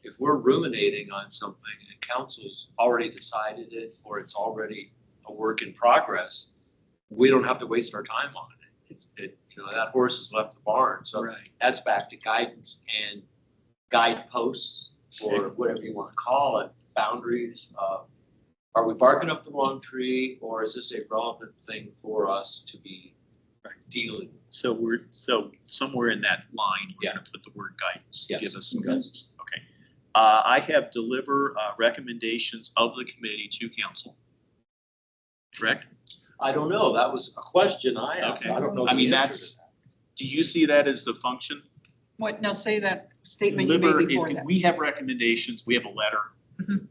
if we're ruminating on something and council's already decided it, or it's already a work in progress, we don't have to waste our time on it. You know, that horse has left the barn, so that's back to guidance and guideposts, or whatever you want to call it, boundaries. Are we barking up the wrong tree, or is this a relevant thing for us to be dealing with? So somewhere in that line, we're gonna put the word guidance. Yes. Give us some guidance. Okay. I have deliver recommendations of the committee to council. Correct? I don't know, that was a question I asked, Okay. I don't know I the mean, answer that's, to that. do you see that as the function? What, now say that statement you Deliver, made before if that. we have recommendations, we have a letter, Mhm.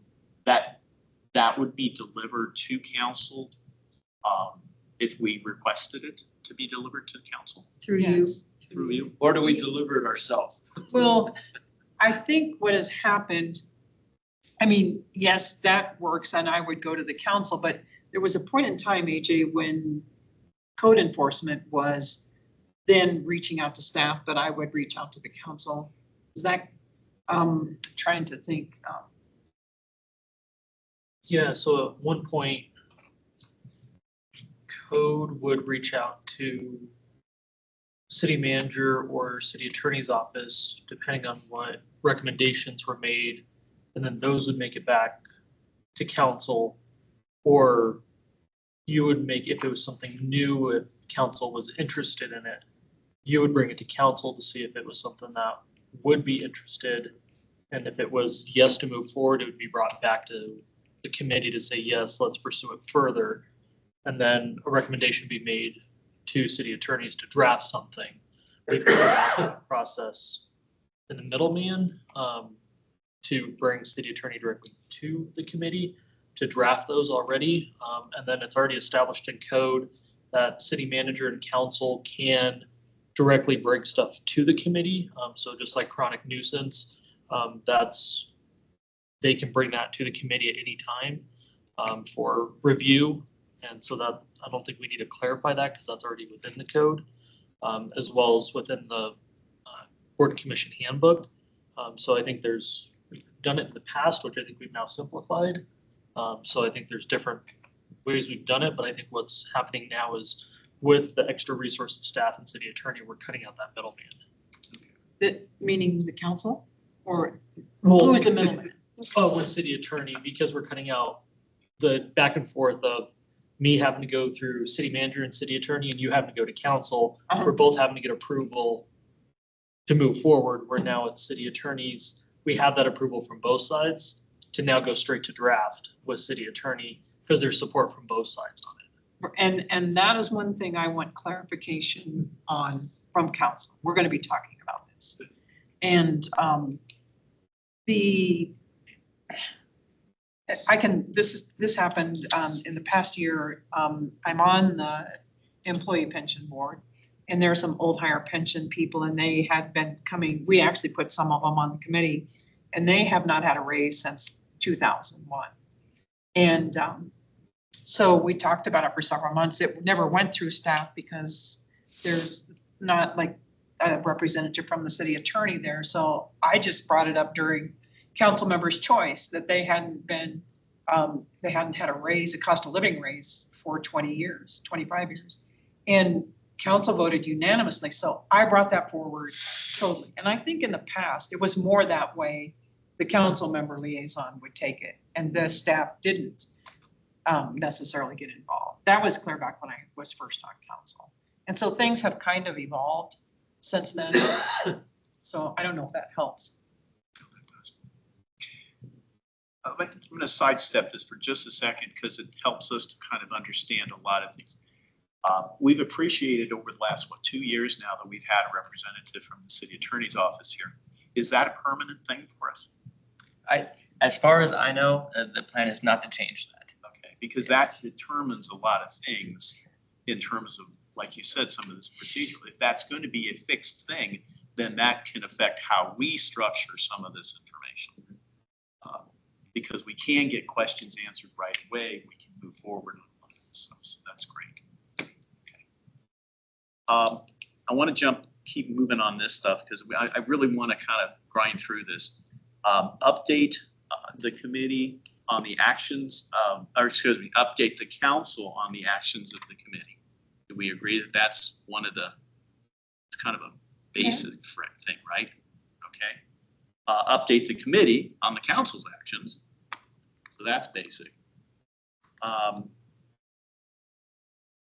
that would be delivered to council, if we requested it to be delivered to council Through you. Yes. through you. Or do we deliver it ourselves? Well, I think what has happened, I mean, yes, that works and I would go to the council, but there was a point in time, AJ, when code enforcement was then reaching out to staff, but I would reach out to the council. Is that, trying to think, Yeah, so at one point, code would reach out to city manager or city attorney's office, depending on what recommendations were made. And then those would make it back to council, or you would make, if it was something new, if council was interested in it, you would bring it to council to see if it was something that would be interested. And if it was yes to move forward, it would be brought back to the committee to say, yes, let's pursue it further. And then a recommendation would be made to city attorneys to draft something. We've tried that process in the middleman, to bring city attorney directly to the committee to draft those already. And then it's already established in code that city manager and council can directly bring stuff to the committee. So just like chronic nuisance, they can bring that to the committee at any time for review. And so that, I don't think we need to clarify that because that's already within the code, as well as within the board and commission handbook. So I think we've done it in the past, which I think we've now simplified. So I think there's different ways we've done it, but I think what's happening now is with the extra resource of staff and city attorney, we're cutting out that middleman. that, meaning the council or who is the middleman? With city attorney, because we're cutting out the back and forth of me having to go through city manager and city attorney and you having to go to council. We're both having to get approval to move forward, where now it's city attorneys. We have that approval from both sides to now go straight to draft with city attorney because there's support from both sides on it. And that is one thing I want clarification on from council. We're going to be talking about this. And this happened in the past year. I'm on the employee pension board, and there are some old hire pension people, and they had been coming, we actually put some of them on the committee, and they have not had a raise since 2001. And so we talked about it for several months. It never went through staff because there's not like a representative from the city attorney there. So I just brought it up during council members' choice that they hadn't had a raise, a cost of living raise for 20 years, 25 years. And council voted unanimously. So I brought that forward totally. And I think in the past, it was more that way. The council member liaison would take it and the staff didn't necessarily get involved. That was clear back when I was first on council. And so things have kind of evolved since then. So I don't know if that helps. I'm going to sidestep this for just a second because it helps us to kind of understand a lot of things. We've appreciated over the last, 2 years now that we've had a representative from the city attorney's office here. Is that a permanent thing for us? As far as I know, the plan is not to change that. Okay. because that determines a lot of things in terms of, like you said, some of this procedural. If that's going to be a fixed thing, then that can affect how we structure some of this information. Because we can get questions answered right away, we can move forward on a lot of this stuff, so that's great. Okay. I want to keep moving on this stuff because I really want to kind of grind through this. Update the committee on the actions, update the council on the actions of the committee. Do we agree that that's one of the, it's kind of a basic thing, right? Okay. Update the committee on the council's actions. So that's basic.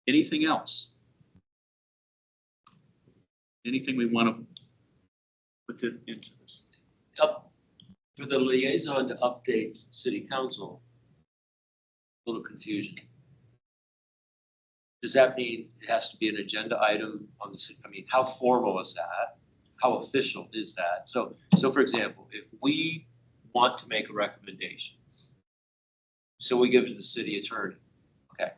Anything else? Anything we want to put into this? For the liaison to update city council, a little confusion. Does that mean it has to be an agenda item on the city? I mean, how formal is that? How official is that? So for example, if we want to make a recommendation, so we give it to the city attorney, okay?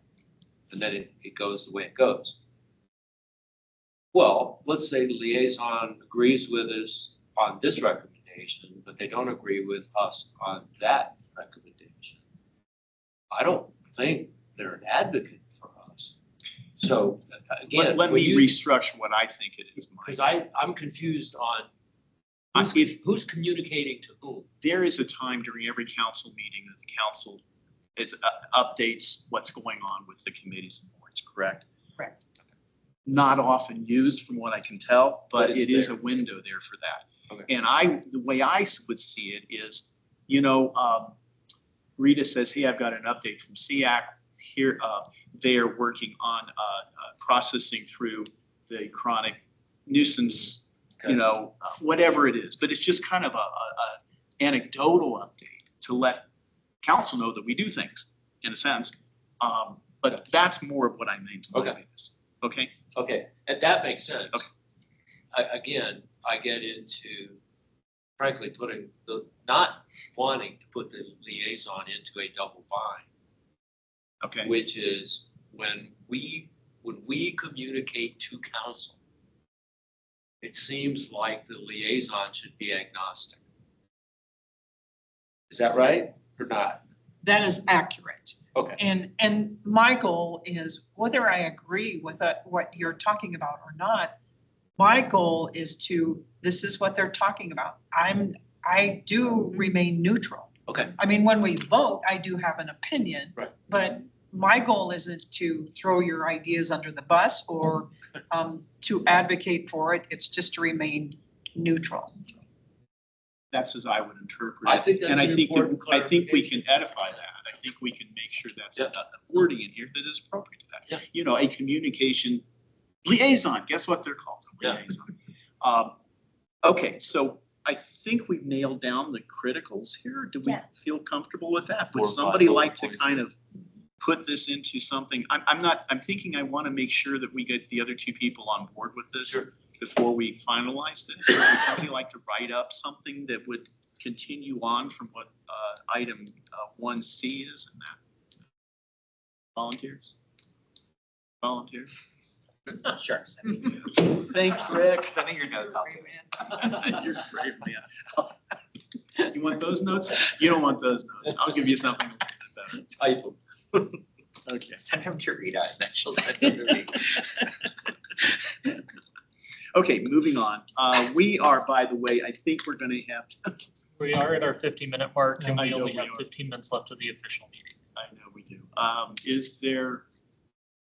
And then it goes the way it goes. Well, let's say the liaison agrees with us on this recommendation, but they don't agree with us on that recommendation. I don't think they're an advocate for us. So again, let me restructure what I think it is. Because I'm confused on who's communicating to whom. There is a time during every council meeting that the council updates what's going on with the committees and boards, correct? Correct. Not often used from what I can tell, but it is there. a window there for that. Okay. And the way I would see it is, Rita says, hey, I've got an update from CEAC here. They're working on processing through the chronic nuisance, Okay. whatever it is. But it's just kind of a anecdotal update to let council know that we do things in a sense. But that's more of what I mean to motivate this. Okay. Okay, and that makes sense. Okay. Again, I get into, frankly, not wanting to put the liaison into a double bind. Okay. Which is when we communicate to council, it seems like the liaison should be agnostic. Is that right or not? That is accurate. Okay. And my goal is, whether I agree with what you're talking about or not, my goal is this is what they're talking about. I do remain neutral. Okay. I mean, when we vote, I do have an opinion. Right. But my goal isn't to throw your ideas under the bus or to advocate for it. It's just to remain neutral. That's as I would interpret it. I think that's And an important I think we can clarification. edify that. I think we can make sure that's a wording in here that is appropriate to that. Yeah. A communication liaison, guess what they're called? Yeah. Liaison. Okay, so I think we've nailed down the criticals here. Do we Yeah. feel comfortable with that? 4 Would or 5 somebody bullet like to points. kind of put this into something? I'm thinking I want to make sure that we get the other two people on board with this Sure. before we finalize this. So would somebody like to write up something that would continue on from what item 1C is in that? Volunteers? Volunteers? Sure. Thanks, Rick. Send me your notes, I'll do it. You're great, man. You want those notes? You don't want those notes. I'll give you something a little bit Type them. better. Okay. Send them to Rita and then she'll send them to me. Okay, moving on. We are, by the way, I think we're gonna have to, We are at our 15-minute mark and I we know only we have are. 15 minutes left of the official meeting. I know we do. Is there,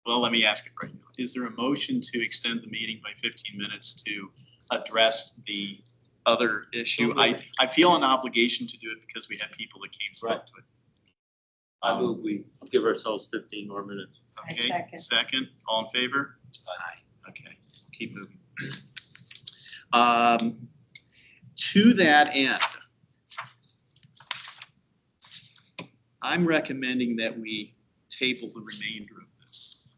well, let me ask it right now. Is there a motion to extend the meeting by 15 minutes to address the other issue? I feel an obligation to do it because we had people that came spoke to it. I move we give ourselves 15 more minutes. I Okay, second. second, all in favor? Aye. Okay, keep moving. To that end, I'm recommending that we table the remainder of this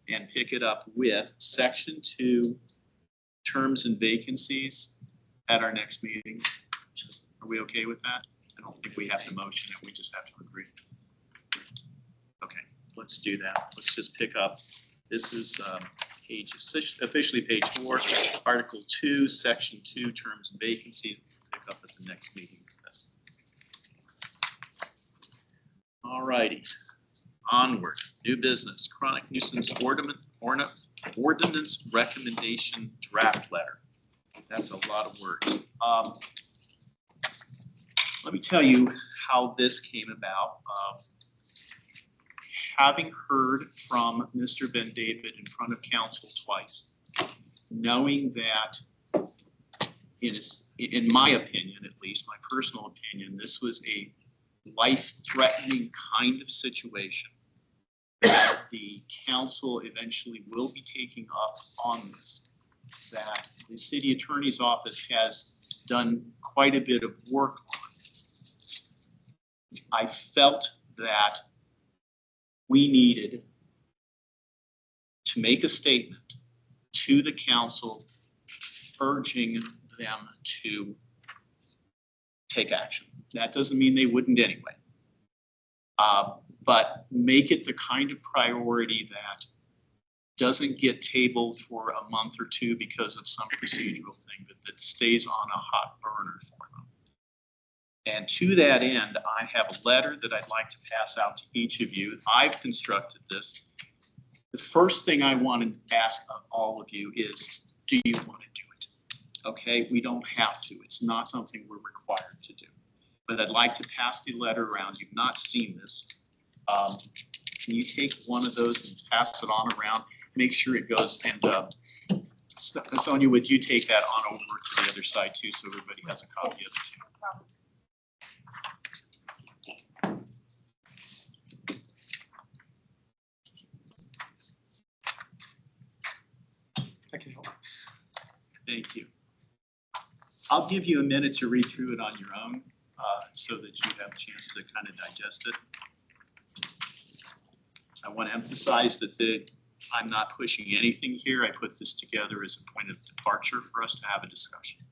and pick it up with section 2, terms and vacancies at our next meeting. Are we okay with that? I don't think we have to motion it, we just have to agree. let's do that. Let's just pick up. This is officially page 4, Article 2, Section 2, Terms and Vacancy. Pick up at the next meeting. All righty, onward. New business, chronic nuisance ordinance recommendation draft letter. That's a lot of words. Let me tell you how this came about. Having heard from Mr. Ben David in front of council twice, knowing that in my opinion, at least my personal opinion, this was a life-threatening kind of situation that the council eventually will be taking up on this, that the city attorney's office has done quite a bit of work on. I felt that we needed to make a statement to the council urging them to take action. That doesn't mean they wouldn't anyway. But make it the kind of priority that doesn't get tabled for a month or two because of some procedural thing, but that stays on a hot burner for them. And to that end, I have a letter that I'd like to pass out to each of you. I've constructed this. The first thing I want to ask of all of you is, do you want to do it? Okay, we don't have to. It's not something we're required to do. But I'd like to pass the letter around. You've not seen this. Can you take one of those and pass it on around? Make sure it goes, and Sonia, would you take that on over to the other side too, so everybody has a copy of it too? I can help. Thank you. I'll give you a minute to read through it on your own so that you have a chance to kind of digest it. I want to emphasize that I'm not pushing anything here. I put this together as a point of departure for us to have a discussion.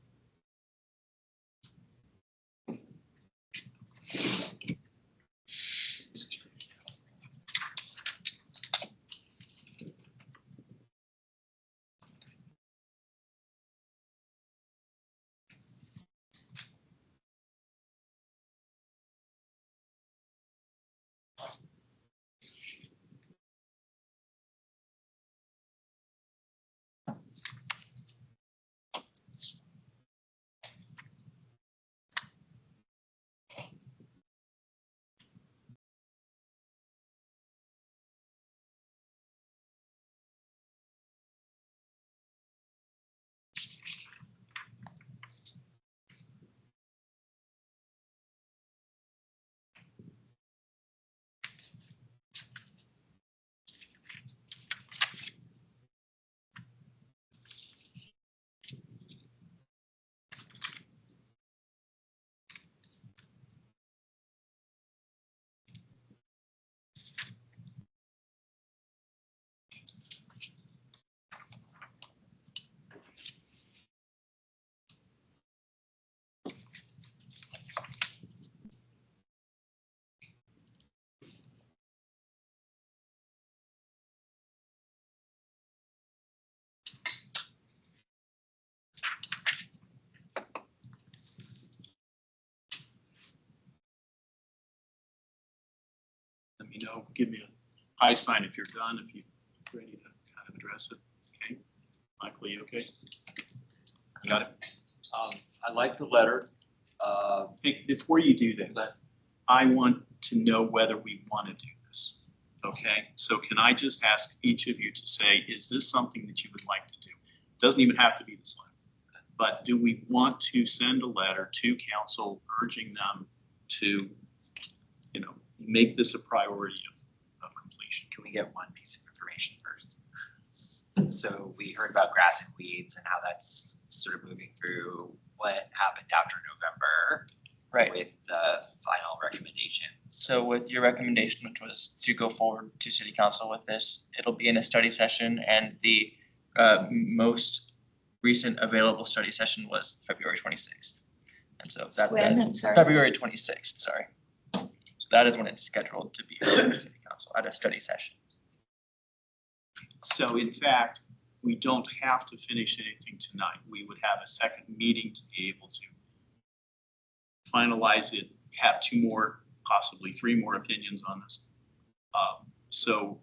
Let me know, give me a high sign if you're done, if you're ready to kind of address it. Okay, Michael, are you okay? Got it. I like the letter. Hey, before you do that, I want to know whether we want to do this. Okay, so can I just ask each of you to say, is this something that you would like to do? It doesn't even have to be this letter, but do we want to send a letter to council urging them to, you know, make this a priority of completion? Can we get one piece of information first? So we heard about grass and weeds and how that's sort of moving through. What happened after November? Right. With the final recommendation? So with your recommendation, which was to go forward to city council with this, it'll be in a study session, and the most recent available study session was February 26th. And so When, I'm sorry. February 26th, sorry. So that is when it's scheduled to be heard at city council. council at a study session. So in fact, we don't have to finish anything tonight. We would have a second meeting to be able to finalize it, have 2 more, possibly 3 more opinions on this.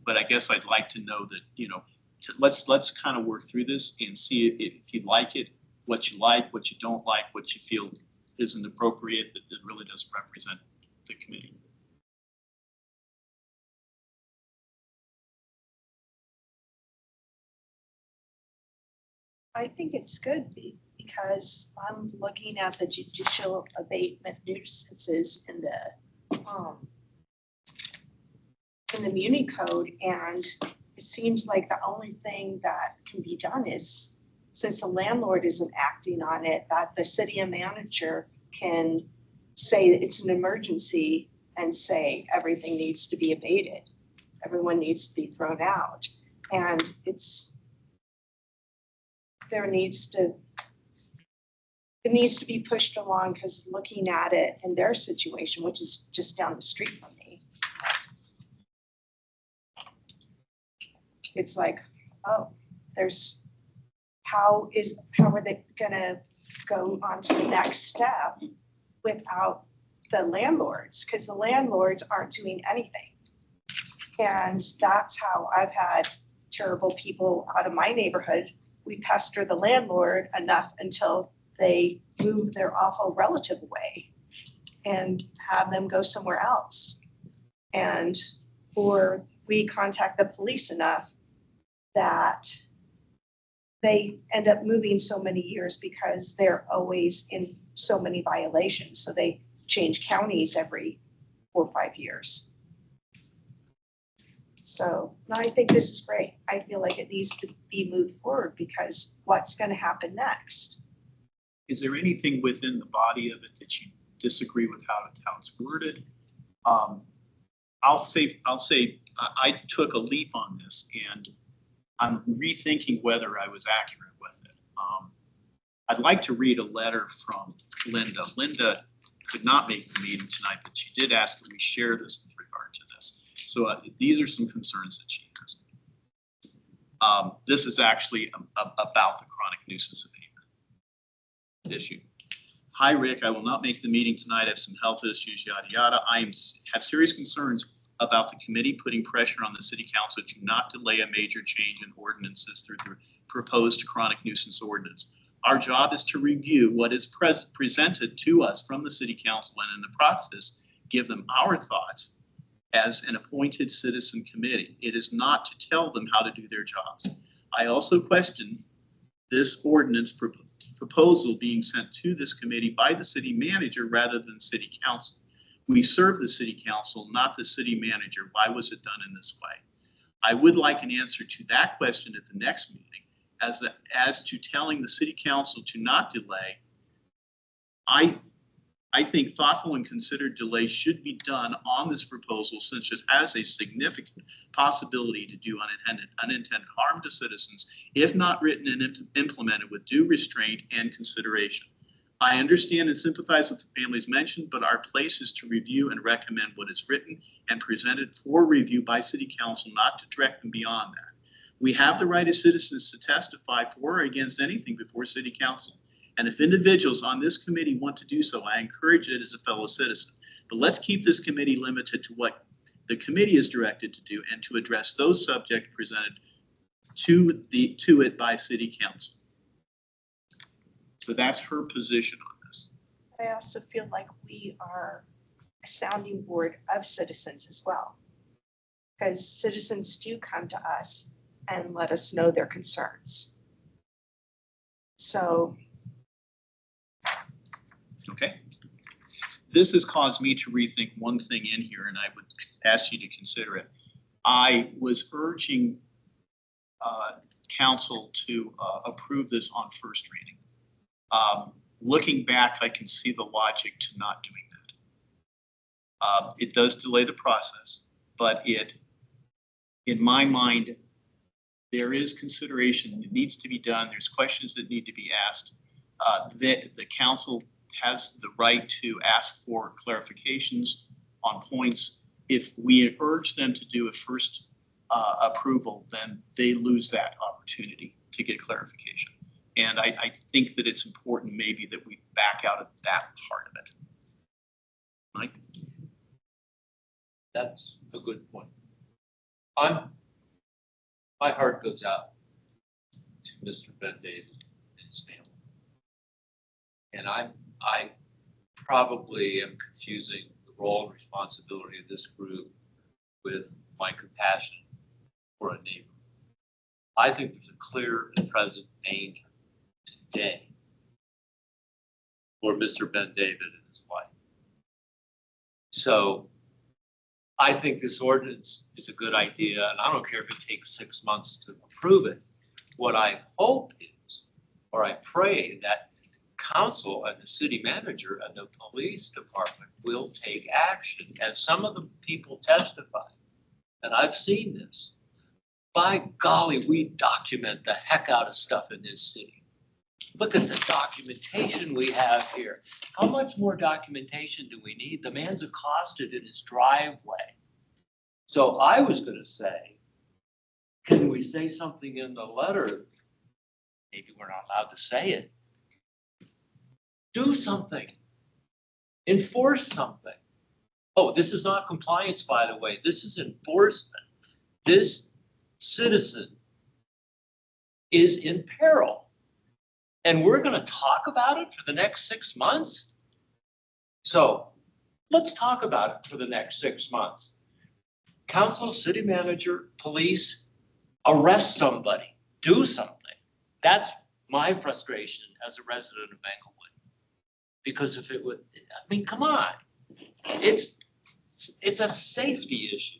But I guess I'd like to know that, you know, let's kind of work through this and see if you like it, what you don't like, what you feel isn't appropriate, that really doesn't represent the committee. I think it's good because I'm looking at the judicial abatement nuisances in the Muni Code, and it seems like the only thing that can be done is, since the landlord isn't acting on it, that the city manager can say it's an emergency and say everything needs to be abated. Everyone needs to be thrown out. And it needs to be pushed along, because looking at it in their situation, which is just down the street from me, it's like, oh, how are they gonna go on to the next step without the landlords? Because the landlords aren't doing anything. And that's how I've had terrible people out of my neighborhood. We pester the landlord enough until they move their awful relative away and have them go somewhere else. Or we contact the police enough that they end up moving so many years because they're always in so many violations. So they change counties every 4 or 5 years. So no, I think this is great. I feel like it needs to be moved forward, because what's going to happen next? Is there anything within the body of it that you disagree with how it's worded? I'll say I took a leap on this, and I'm rethinking whether I was accurate with it. I'd like to read a letter from Linda. Linda could not make the meeting tonight, but she did ask that we share this with regard to this. So these are some concerns that she has. This is actually about the chronic nuisance abatement issue. Hi, Rick. I will not make the meeting tonight. I have some health issues, yada, yada. I have serious concerns about the committee putting pressure on the city council to not delay a major change in ordinances through the proposed chronic nuisance ordinance. Our job is to review what is presented to us from the city council, and in the process, give them our thoughts as an appointed citizen committee. It is not to tell them how to do their jobs. I also question this ordinance proposal being sent to this committee by the city manager rather than city council. We serve the city council, not the city manager. Why was it done in this way? I would like an answer to that question at the next meeting. As to telling the city council to not delay, I think thoughtful and considered delay should be done on this proposal, since it has a significant possibility to do unintended harm to citizens if not written and implemented with due restraint and consideration. I understand and sympathize with the families mentioned, but our place is to review and recommend what is written and presented for review by city council, not to direct them beyond that. We have the right as citizens to testify for or against anything before city council. And if individuals on this committee want to do so, I encourage it as a fellow citizen. But let's keep this committee limited to what the committee is directed to do and to address those subjects presented to it by city council. So that's her position on this. I also feel like we are a sounding board of citizens as well, because citizens do come to us and let us know their concerns. So. Okay. This has caused me to rethink one thing in here, and I would ask you to consider it. I was urging council to approve this on first reading. Looking back, I can see the logic to not doing that. It does delay the process, but in my mind, there is consideration that needs to be done. There's questions that need to be asked. The council has the right to ask for clarifications on points. if we urge them to do a first approval, then they lose that opportunity to get clarification. And I think that it's important maybe that we back out of that part of it. Mike? That's a good point. My heart goes out to Mr. Ben David and his family. And I probably am confusing the role and responsibility of this group with my compassion for a neighbor. I think there's a clear and present danger today for Mr. Ben David and his wife. So I think this ordinance is a good idea, and I don't care if it takes 6 months to approve it. What I hope is, or I pray that council and the city manager and the police department will take action. And some of the people testify, and I've seen this. By golly, we document the heck out of stuff in this city. Look at the documentation we have here. How much more documentation do we need? The man's accosted in his driveway. So I was gonna say, can we say something in the letter? Maybe we're not allowed to say it. Do something. Enforce something. Oh, this is not compliance, by the way. This is enforcement. This citizen is in peril. And we're gonna talk about it for the next 6 months? So let's talk about it for the next 6 months. Council, city manager, police, arrest somebody, do something. That's my frustration as a resident of Englewood. Because if it would, I mean, come on. It's a safety issue.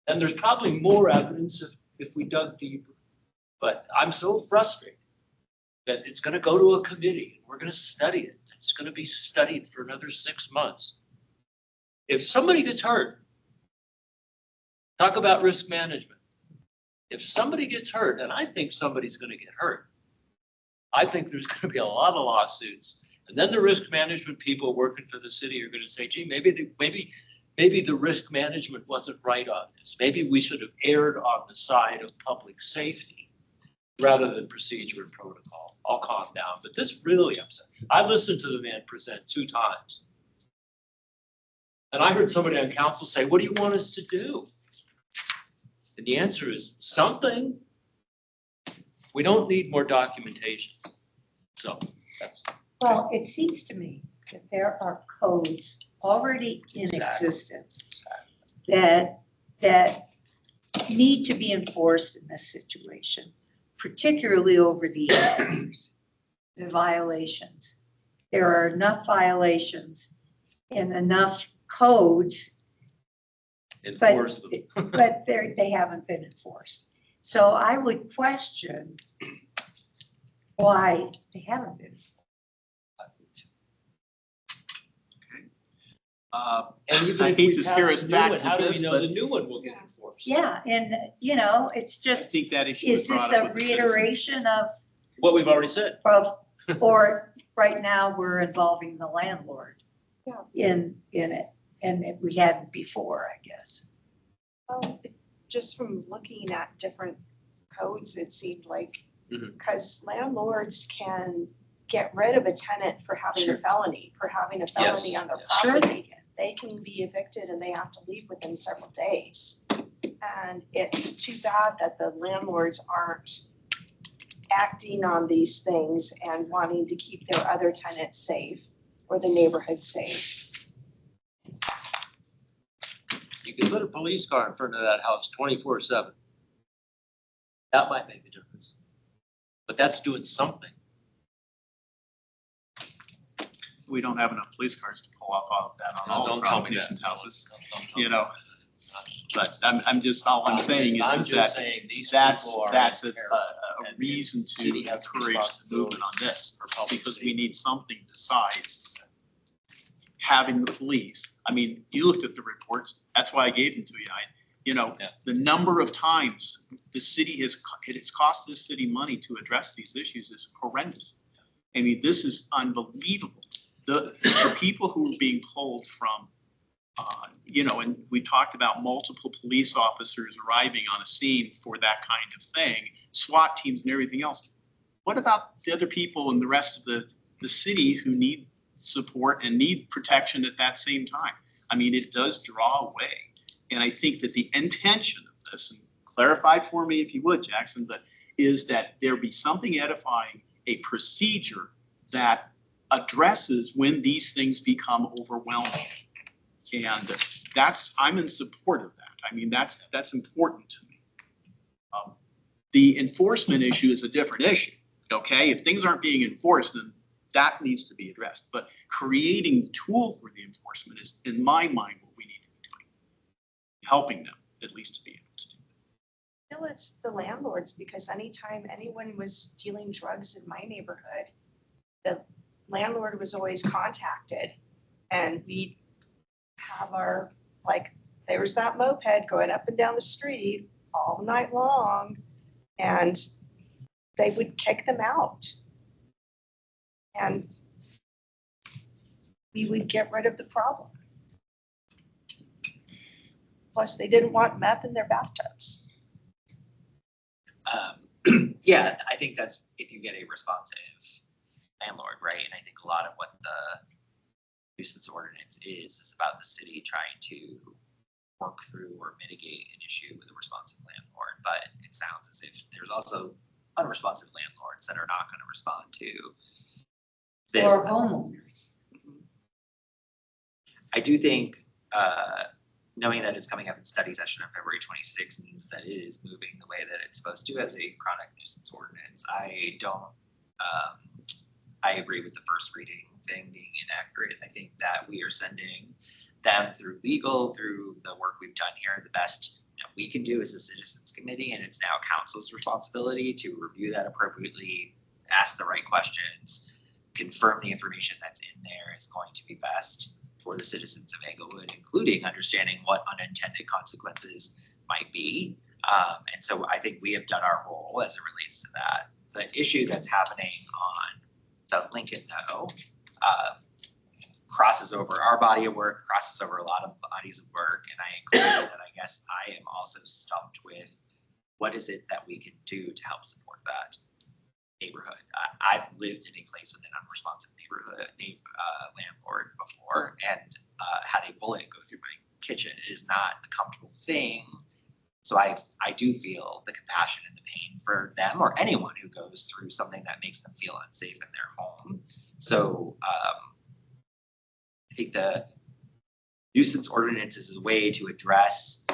And there's probably more evidence if we dug deeper. But I'm so frustrated that it's gonna go to a committee, and we're gonna study it. It's gonna be studied for another 6 months. If somebody gets hurt, talk about risk management. If somebody gets hurt, and I think somebody's gonna get hurt, I think there's gonna be a lot of lawsuits. And then the risk management people working for the city are gonna say, gee, maybe the risk management wasn't right on this. Maybe we should have erred on the side of public safety rather than procedure and protocol. I'll calm down, but this really upset. I listened to the man present 2 times. And I heard somebody on council say, what do you want us to do? And the answer is something. We don't need more documentation. So that's. Well, it seems to me that there are codes already in Exactly. existence that need to be enforced in this situation, particularly over the years, the violations. There are enough violations and enough codes, Enforce them. but they haven't been enforced. So I would question why they haven't been. And even I if hate we to pass steer us a new back one, to how do this, we know but the new one will get enforced? Yeah, and it's I just, think that issue is was this brought a up with the citizen. reiteration of, What we've already said. or right now we're involving the landlord Yeah. in it, and we hadn't before, I guess. Just from looking at different codes, it seemed like, Mhm. because landlords can get rid of a tenant for having a Sure. felony, Yes, on their yes. Sure property. they can. They can be evicted and they have to leave within several days. And it's too bad that the landlords aren't acting on these things and wanting to keep their other tenants safe or the neighborhood safe. You can put a police car in front of that house 24/7. That might make a difference. But that's doing something. We don't have enough police cars to pull off all of that on No, all don't the tell me nuisance that. houses, Don't tell you me know. But I'm just, all I'm saying I'm is just that saying these that's people are a in peril, and reason to city has encourage the responsibility movement on this, for public because safety. we need something besides having the police. I mean, you looked at the reports, that's why I gave them to you. Yeah. The number of times the city it has cost this city money to address these issues is horrendous. I mean, this is unbelievable. The people who are being pulled from You know, and we talked about multiple police officers arriving on a scene for that kind of thing, SWAT teams and everything else. What about the other people in the rest of the city who need support and need protection at that same time? I mean, it does draw away. And I think that the intention of this, and clarify for me if you would, Jackson, but is that there be something edifying, a procedure that addresses when these things become overwhelming. And I'm in support of that. I mean, that's important to me. The enforcement issue is a different issue, okay? If things aren't being enforced, then that needs to be addressed. But creating the tool for the enforcement is, in my mind, what we need to be doing. Helping them, at least, to be able to do that. No, it's the landlords, because anytime anyone was dealing drugs in my neighborhood, the landlord was always contacted, and we have our, like, there was that moped going up and down the street all night long, and they would kick them out. And we would get rid of the problem. Plus, they didn't want meth in their bathtubs. Yeah, I think that's if you get a responsive landlord, right? And I think a lot of what the nuisance ordinance is about the city trying to work through or mitigate an issue with a responsive landlord. But it sounds as if there's also unresponsive landlords that are not going to respond to this. Or homeowners. I do think knowing that it's coming up in study session on February 26th means that it is moving the way that it's supposed to as a chronic nuisance ordinance. I agree with the first reading thing being inaccurate. I think that we are sending them through legal, through the work we've done here, the best that we can do as a citizens committee, and it's now council's responsibility to review that appropriately, ask the right questions, confirm the information that's in there is going to be best for the citizens of Englewood, including understanding what unintended consequences might be. And so I think we have done our role as it relates to that. The issue that's happening on South Lincoln, though, crosses over our body of work, crosses over a lot of bodies of work. And I agree that I guess I am also stumped with what is it that we can do to help support that neighborhood. I've lived in a place with an unresponsive neighborhood landlord before, and had a bullet go through my kitchen. It is not a comfortable thing. So I do feel the compassion and the pain for them or anyone who goes through something that makes them feel unsafe in their home. So I think the nuisance ordinance is a way to address,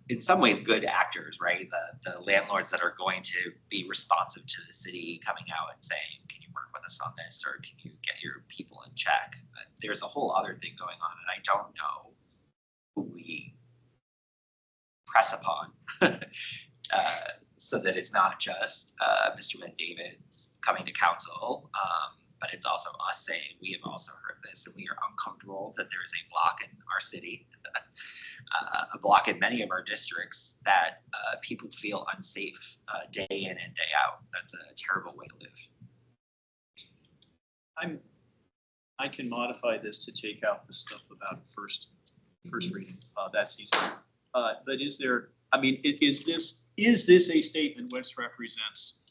in some ways, good actors, right? The landlords that are going to be responsive to the city coming out and saying, can you work with us on this, or can you get your people in check? There's a whole other thing going on, and I don't know who we press upon so that it's not just Mr. Ben David coming to council, but it's also us saying we have also heard this and we are uncomfortable that there is a block in our city, a block in many of our districts that people feel unsafe day in and day out. That's a terrible way to live. I can modify this to take out the stuff about first reading. That's easy. But is there, I mean, is this a statement which represents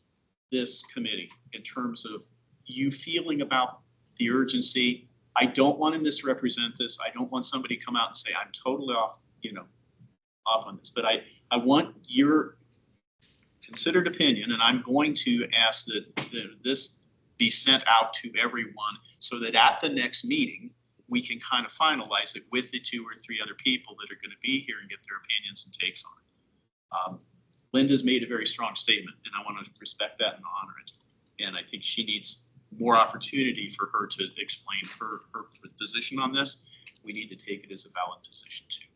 this committee in terms of you feeling about the urgency? I don't want to misrepresent this. I don't want somebody to come out and say, I'm totally off on this, but I want your considered opinion, and I'm going to ask that this be sent out to everyone so that at the next meeting, we can kind of finalize it with the 2 or 3 other people that are going to be here and get their opinions and takes on it. Linda's made a very strong statement, and I want to respect that and honor it. And I think she needs more opportunity for her to explain her position on this. We need to take it as a valid position too.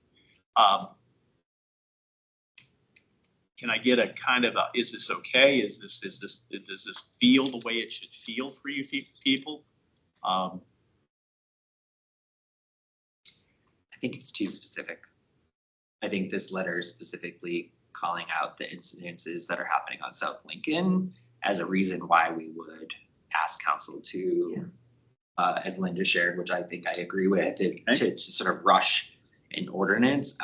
Can I get a kind of a, is this okay? Does this feel the way it should feel for you people? I think it's too specific. I think this letter is specifically calling out the incidences that are happening on South Lincoln as a reason why we would ask council to as Linda shared, which I think I agree with, to sort of rush an ordinance.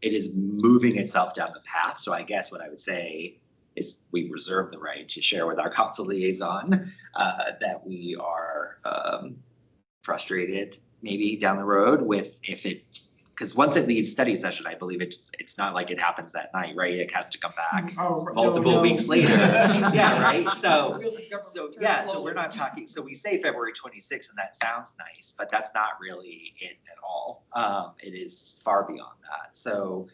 It is moving itself down the path. So I guess what I would say is we reserve the right to share with our council liaison that we are frustrated maybe down the road with if it, because once it leaves study session, I believe it's not like it happens that night, right? It has to come back multiple weeks later. Yeah, right? So yeah, so we're not talking, so we say February 26th and that sounds nice, but that's not really it at all. It is far beyond that. So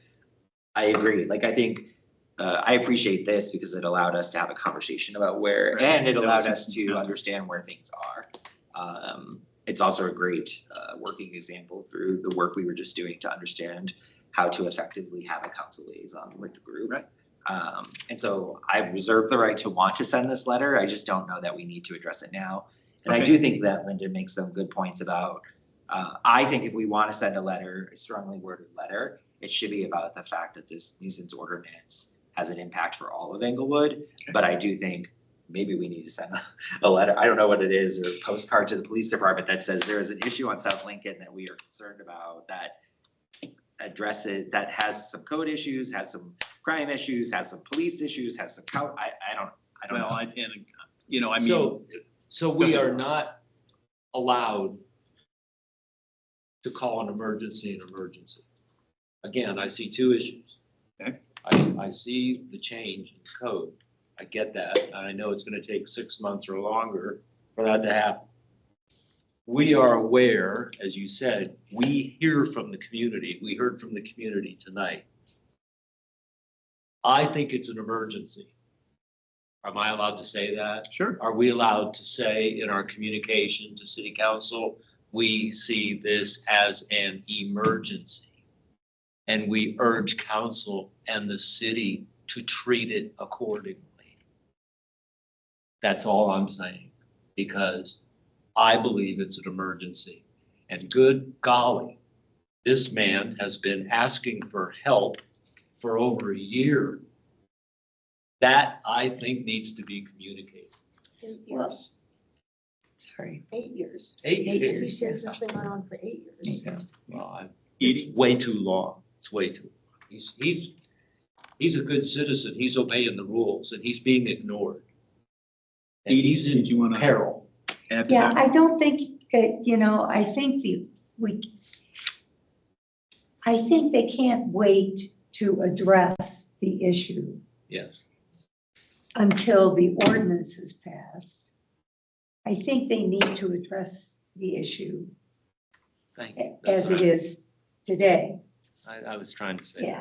I agree. Like, I think I appreciate this because it allowed us to have a conversation about where, Right. and it That allowed was us to intent. understand where things are. It's also a great working example through the work we were just doing to understand how to effectively have a council liaison with the group. Right. And so I reserve the right to want to send this letter. I just don't know that we need to address it now. And I Okay. do think that Linda makes some good points about, I think if we want to send a letter, a strongly worded letter, it should be about the fact that this nuisance ordinance has an impact for all of Englewood. But I do think maybe we need to send a letter, I don't know what it is, or postcard to the police department that says there is an issue on South Lincoln that we are concerned about, that address it, that has some code issues, has some crime issues, has some police issues, has some I don't Well, know. I mean, So we are not allowed to call an emergency an emergency. Again, I see two issues. Okay. I see the change in code. I get that. And I know it's gonna take 6 months or longer for that to happen. We are aware, as you said, we hear from the community. We heard from the community tonight. I think it's an emergency. Am I allowed to say that? sure. Are we allowed to say in our communication to city council, we see this as an emergency? And we urge council and the city to treat it accordingly. That's all I'm saying, because I believe it's an emergency. And good golly, this man has been asking for help for over a year. That, I think, needs to be communicated. 8 years. Sorry. 8 years. 8 He years. says it's been going on for 8 years. Well, it's way too long. It's way too long. He's a good citizen. He's obeying the rules and he's being ignored. And Edie, he's did you in wanna peril. add to Yeah, that? I don't think, I think I think they can't wait to address the issue Yes. until the ordinance is passed. I think they need to address the issue Thank you. as it is today. I was trying to say.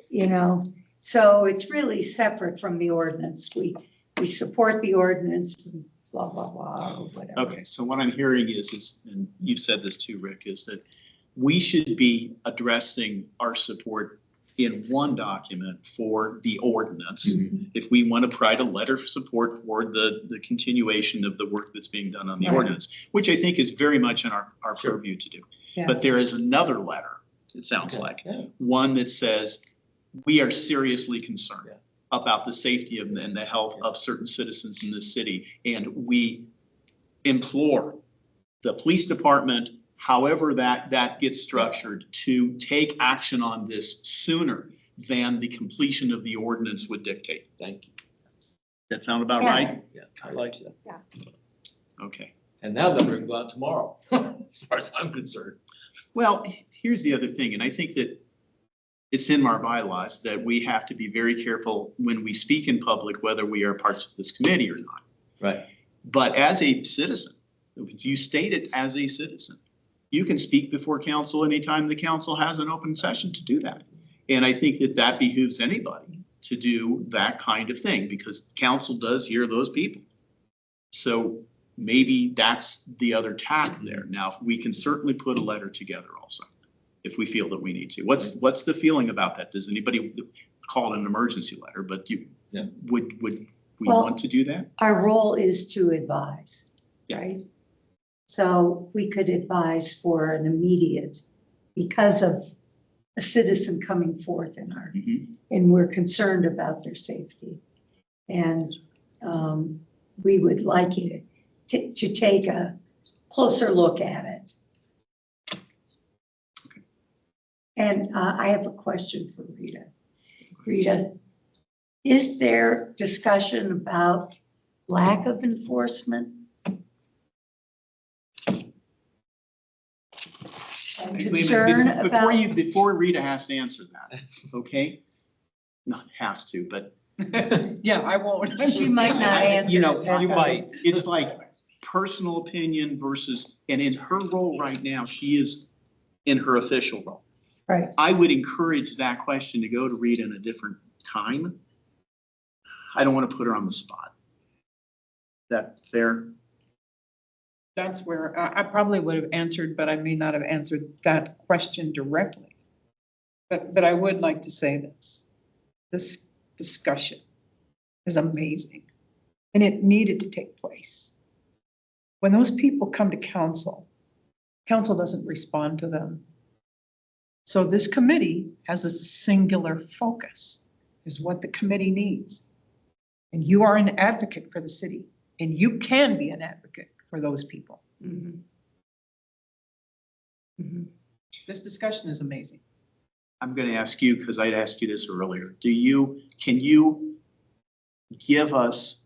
Yeah, so it's really separate from the ordinance. We support the ordinance, and blah, blah, blah, or whatever. Okay, so what I'm hearing is, and you've said this too, Rick, is that we should be addressing our support in one document for the ordinance. Mhm. If we want to write a letter of support for the continuation of the work that's being done on the Right. ordinance, which I think is very much in our Sure. purview to do. Yeah. But there is another letter, it sounds Okay, like, yeah. one that says, we are seriously concerned Yeah. about the safety of and the health of certain citizens in this city. And we implore the police department, however that gets structured, to take action on this sooner than the completion of the ordinance would dictate. Thank you. That sound about Yeah. right? Yeah, I like that. Okay. And now they're gonna go out tomorrow, as far as I'm concerned. Well, here's the other thing, and I think that it's in our bylaws that we have to be very careful when we speak in public, whether we are parts of this committee or not. Right. But as a citizen, if you state it as a citizen, you can speak before council anytime the council has an open session to do that. And I think that behooves anybody to do that kind of thing, because council does hear those people. So maybe that's the other tack there. Now, we can certainly put a letter together also, if we feel that we need to. What's the feeling about that? Does anybody call it an emergency letter, but Yeah. would we Well- want to do that? Our role is to advise, Yeah. right? So we could advise for an immediate, because of a citizen coming forth Mhm. and we're concerned about their safety. And we would like you to take a closer look at it. And I have a question for Rita. Rita, is there discussion about lack of enforcement? And Wait a minute, concern about, before Rita has to answer that, okay? Not has to, but. Yeah, I won't. she might not answer. You know, it. you might. It's like personal opinion versus, and in her role right now, she is in her official role. Right. I would encourage that question to go to Rita in a different time. I don't want to put her on the spot. That fair? That's where I probably would have answered, but I may not have answered that question directly. But I would like to say this. This discussion is amazing, and it needed to take place. When those people come to council, council doesn't respond to them. So this committee has a singular focus, is what the committee needs. And you are an advocate for the city, and you can be an advocate for those people. Mhm. Mhm. This discussion is amazing. I'm going to ask you, because I'd asked you this earlier. Can you give us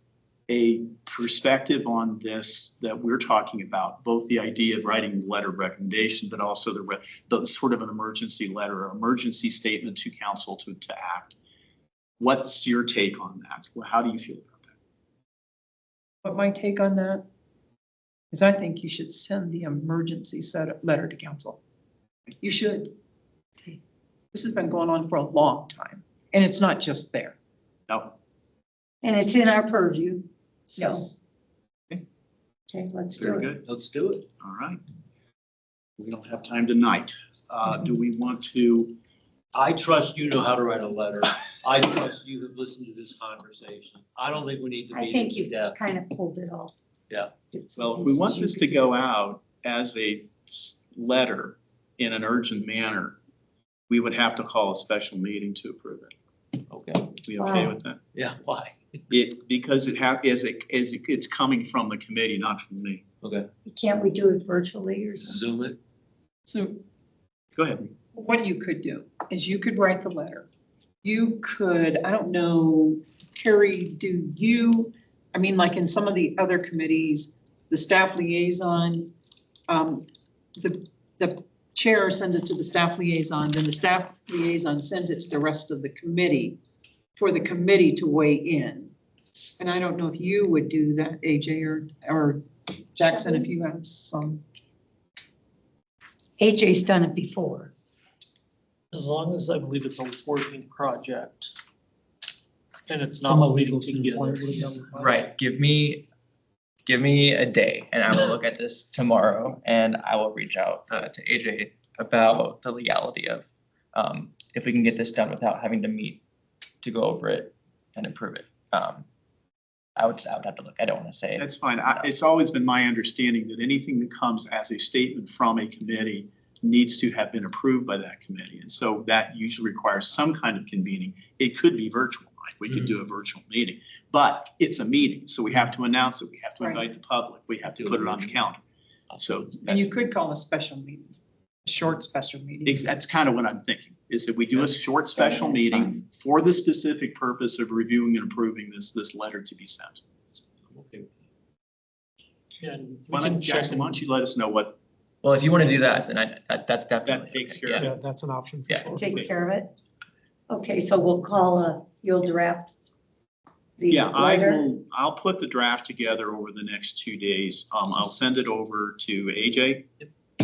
a perspective on this that we're talking about, both the idea of writing the letter of recommendation, but also the sort of an emergency letter or emergency statement to council to act? What's your take on that? How do you feel about that? But my take on that is I think you should send the emergency letter to council. You should. This has been going on for a long time, and it's not just there. No. And it's in our purview, so. Yes. Okay, let's do Very it. good. Let's do it. All right. We don't have time tonight. Do we want to? I trust you know how to write a letter. I trust you have listened to this conversation. I don't think we need to I beat think it to you've death. kind of pulled it off. Yeah. Well, if we want this to go out as a letter in an urgent manner, we would have to call a special meeting to approve it. Okay. We okay Wow. with that? Yeah, why? Because it's coming from the committee, not from me. Okay. Can't we do it virtually or something? Zoom it. So Go ahead. what you could do is you could write the letter. You could, I don't know, Carrie, I mean, like in some of the other committees, the staff liaison, the chair sends it to the staff liaison, then the staff liaison sends it to the rest of the committee for the committee to weigh in. And I don't know if you would do that, AJ or Jackson, if you have some. AJ's done it before. As long as I believe it's a working project. And it's From not a legal moving together. standpoint, what does that look like? Right, give me a day and I will look at this tomorrow and I will reach out to AJ about the legality of if we can get this done without having to meet to go over it and approve it. I would have to look, I don't want to say. That's fine. It's always been my understanding that anything that comes as a statement from a committee needs to have been approved by that committee. And so that usually requires some kind of convening. It could be virtual, right? We could do a virtual meeting, but it's a meeting. So we have to announce it. We have to Right. invite the public. We have to put it on the calendar. So And you that's, could call a special meeting, a short special meeting. that's kind of what I'm thinking, is that we do a short special meeting for the specific purpose of reviewing and approving this letter to be sent. Okay. And we Why can don't, check Jackson, why don't you let us know what Well, if you want to do that, then that's definitely. that takes care yeah. of? Yeah, that's an option for Yeah. sure. Takes care of it? Okay, so we'll call you'll draft the Yeah, letter? I'll put the draft together over the next 2 days. I'll send it over to AJ.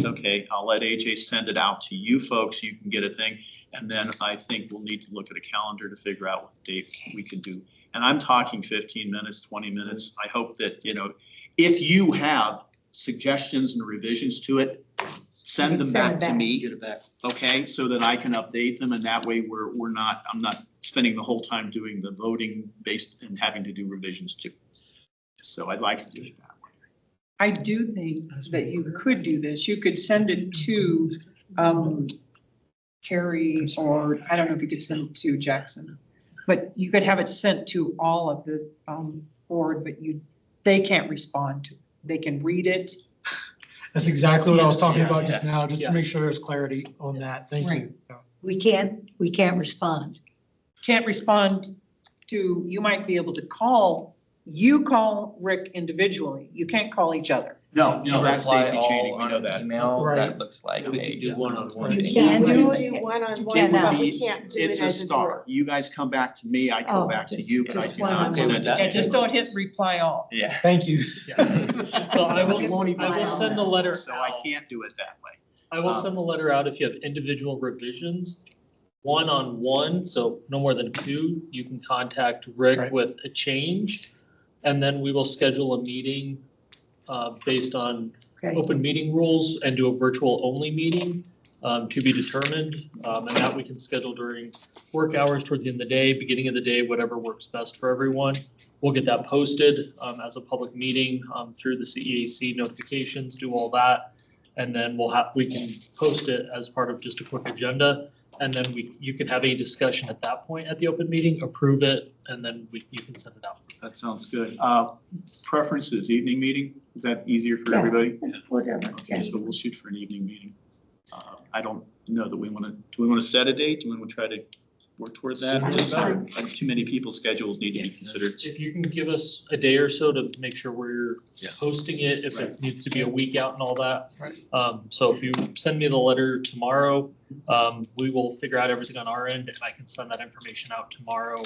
Okay, I'll let AJ send it out to you folks. You can get a thing. And then I think we'll need to look at a calendar to figure out what date we can do. And I'm talking 15 minutes, 20 minutes. I hope that, if you have suggestions and revisions to it, send them back to me. Get it back. Okay, so that I can update them, and that way I'm not spending the whole time doing the voting based and having to do revisions too. So I'd like to do it that way. I do think that you could do this. You could send it to Carrie, or I don't know if you could send it to Jackson. But you could have it sent to all of the board, but they can't respond to it. They can read it. That's exactly what I was talking Yeah, about just now, just to yeah. make sure there's clarity on that. Thank you. We can't respond. Can't respond to, you might be able to call, you call Rick individually. You can't call each other. No, You that's reply Stacy all Cheney, we on know an that. email Right. that looks like We a. can do one-on-one. You You can can do do it. One-on-one, It would but be, we can't do it it's a as a star. group. You guys come back to me, I go Oh, back to just- you, but I just do not one-on-one. send it. Yeah, just don't hit reply all. Yeah. Thank you. So I will, It won't even I will be send on the that, letter So I out. can't do it that way. I will send the letter out if you have individual revisions. One-on-one, so no more than two, you can contact Rick Right. with a change. And then we will schedule a meeting based on Okay. open meeting rules and do a virtual only meeting to be determined. And that we can schedule during work hours towards the end of the day, beginning of the day, whatever works best for everyone. We'll get that posted as a public meeting through the CEAC notifications, do all that. And then we can post it as part of just a quick agenda. And then you can have a discussion at that point at the open meeting, approve it, and then you can send it out. That sounds good. Preferences, evening meeting? Is that easier for Yeah. everybody? Whatever. Okay, so we'll shoot for an evening meeting. I don't know that do we want to set a date? Do we want to try to work toward that? Sooner the better. Too many people's schedules need to be considered. If you can give us a day or so to make sure we're Yeah. posting it, if it needs to be a week out and all that. Right. So if you send me the letter tomorrow, we will figure out everything on our end and I can send that information out tomorrow.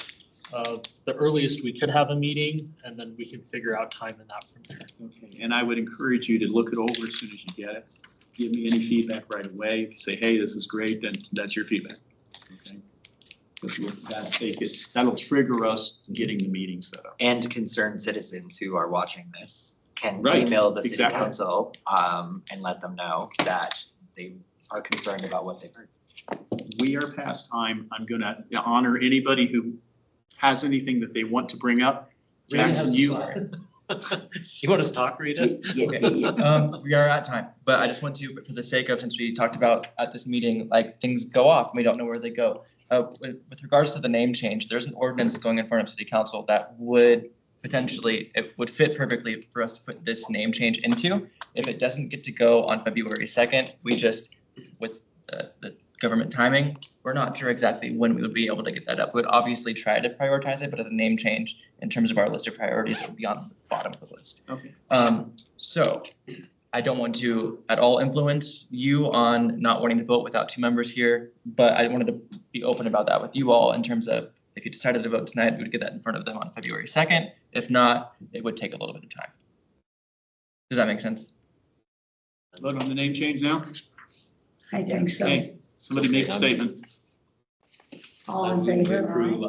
The earliest we could have a meeting and then we can figure out time in that from there. Okay, and I would encourage you to look it over as soon as you get it. Give me any feedback right away. If you say, hey, this is great, then that's your feedback. Okay. That'll trigger us getting the meeting set up. And concerned citizens who are watching this can Right, email the city exactly. council and let them know that they are concerned about what they've heard. We are past time. I'm gonna honor anybody who has anything that they want to bring up. Jackson, you. You want us to talk, Rita? We are at time, but I just want to, for the sake of, since we talked about at this meeting, like things go off, and we don't know where they go. With regards to the name change, there's an ordinance going in front of city council that would potentially, it would fit perfectly for us to put this name change into. If it doesn't get to go on February 2nd, we just, with the government timing, we're not sure exactly when we would be able to get that up. We'd obviously try to prioritize it, but as a name change, in terms of our list of priorities, it would be on the bottom of the list. Okay. So I don't want to at all influence you on not wanting to vote without two members here, but I wanted to be open about that with you all in terms of if you decided to vote tonight, we would get that in front of them on February 2nd. If not, it would take a little bit of time. Does that make sense? Vote on the name change now? I think so. Okay, somebody make a statement. All in favor? Approve.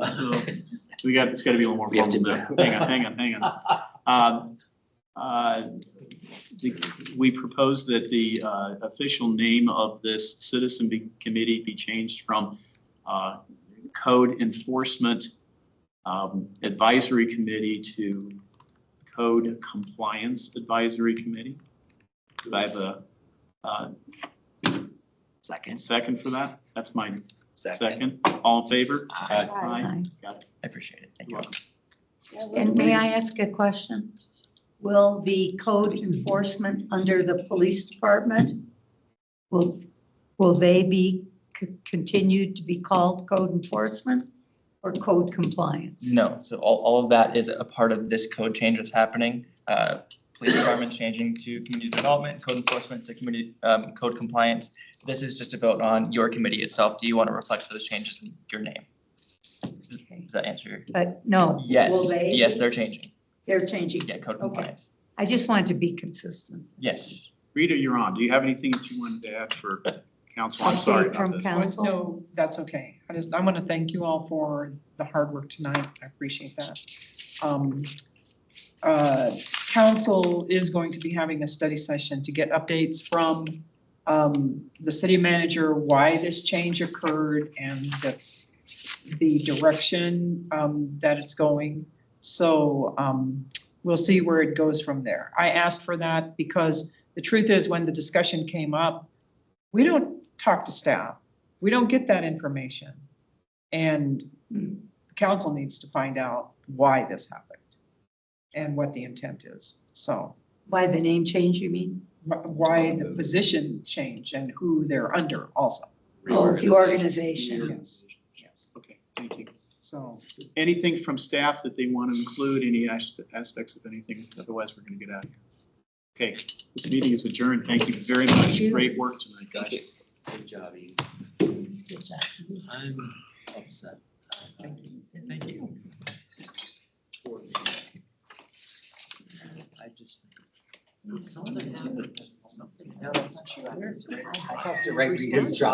It's gotta be a little more We have to formal now. Hang on. We propose that the official name of this citizen committee be changed from Code Enforcement Advisory Committee to Code Compliance Advisory Committee. Do I have a second for that? That's my second. All in favor? Aye. Aye. Got it. I appreciate it. Thank you. You're welcome. And may I ask a question? Will the code enforcement under the police department, will they be continued to be called code enforcement or code compliance? No, so all of that is a part of this code change that's happening. Police department's changing to community development, code enforcement to community code compliance. This is just a vote on your committee itself. Do you want to reflect those changes in your name? Does that answer your? But no. Will Yes, they? yes, they're changing. They're changing. Yeah, code Okay. compliance. I just want to be consistent. Yes. Rita, you're on. Do you have anything that you wanted to add for council? I'm sorry Update about from this. council? No, that's okay. I want to thank you all for the hard work tonight. I appreciate that. Council is going to be having a study session to get updates from the city manager, why this change occurred and the direction that it's going. So we'll see where it goes from there. I asked for that because the truth is when the discussion came up, we don't talk to staff. We don't get that information. And the council needs to find out why this happened and what the intent is. So Why the name change, you mean? why the position change and who they're under also. Oh, the organization. Yes, yes. Okay, thank you. So, Anything from staff that they want to include, any aspects of anything, otherwise we're going to get out of here. Okay, this meeting is adjourned. Thank you very much. Great work tonight, guys. Good job, Edie. I'm upset. Thank you. I just. I have to write Rita's job.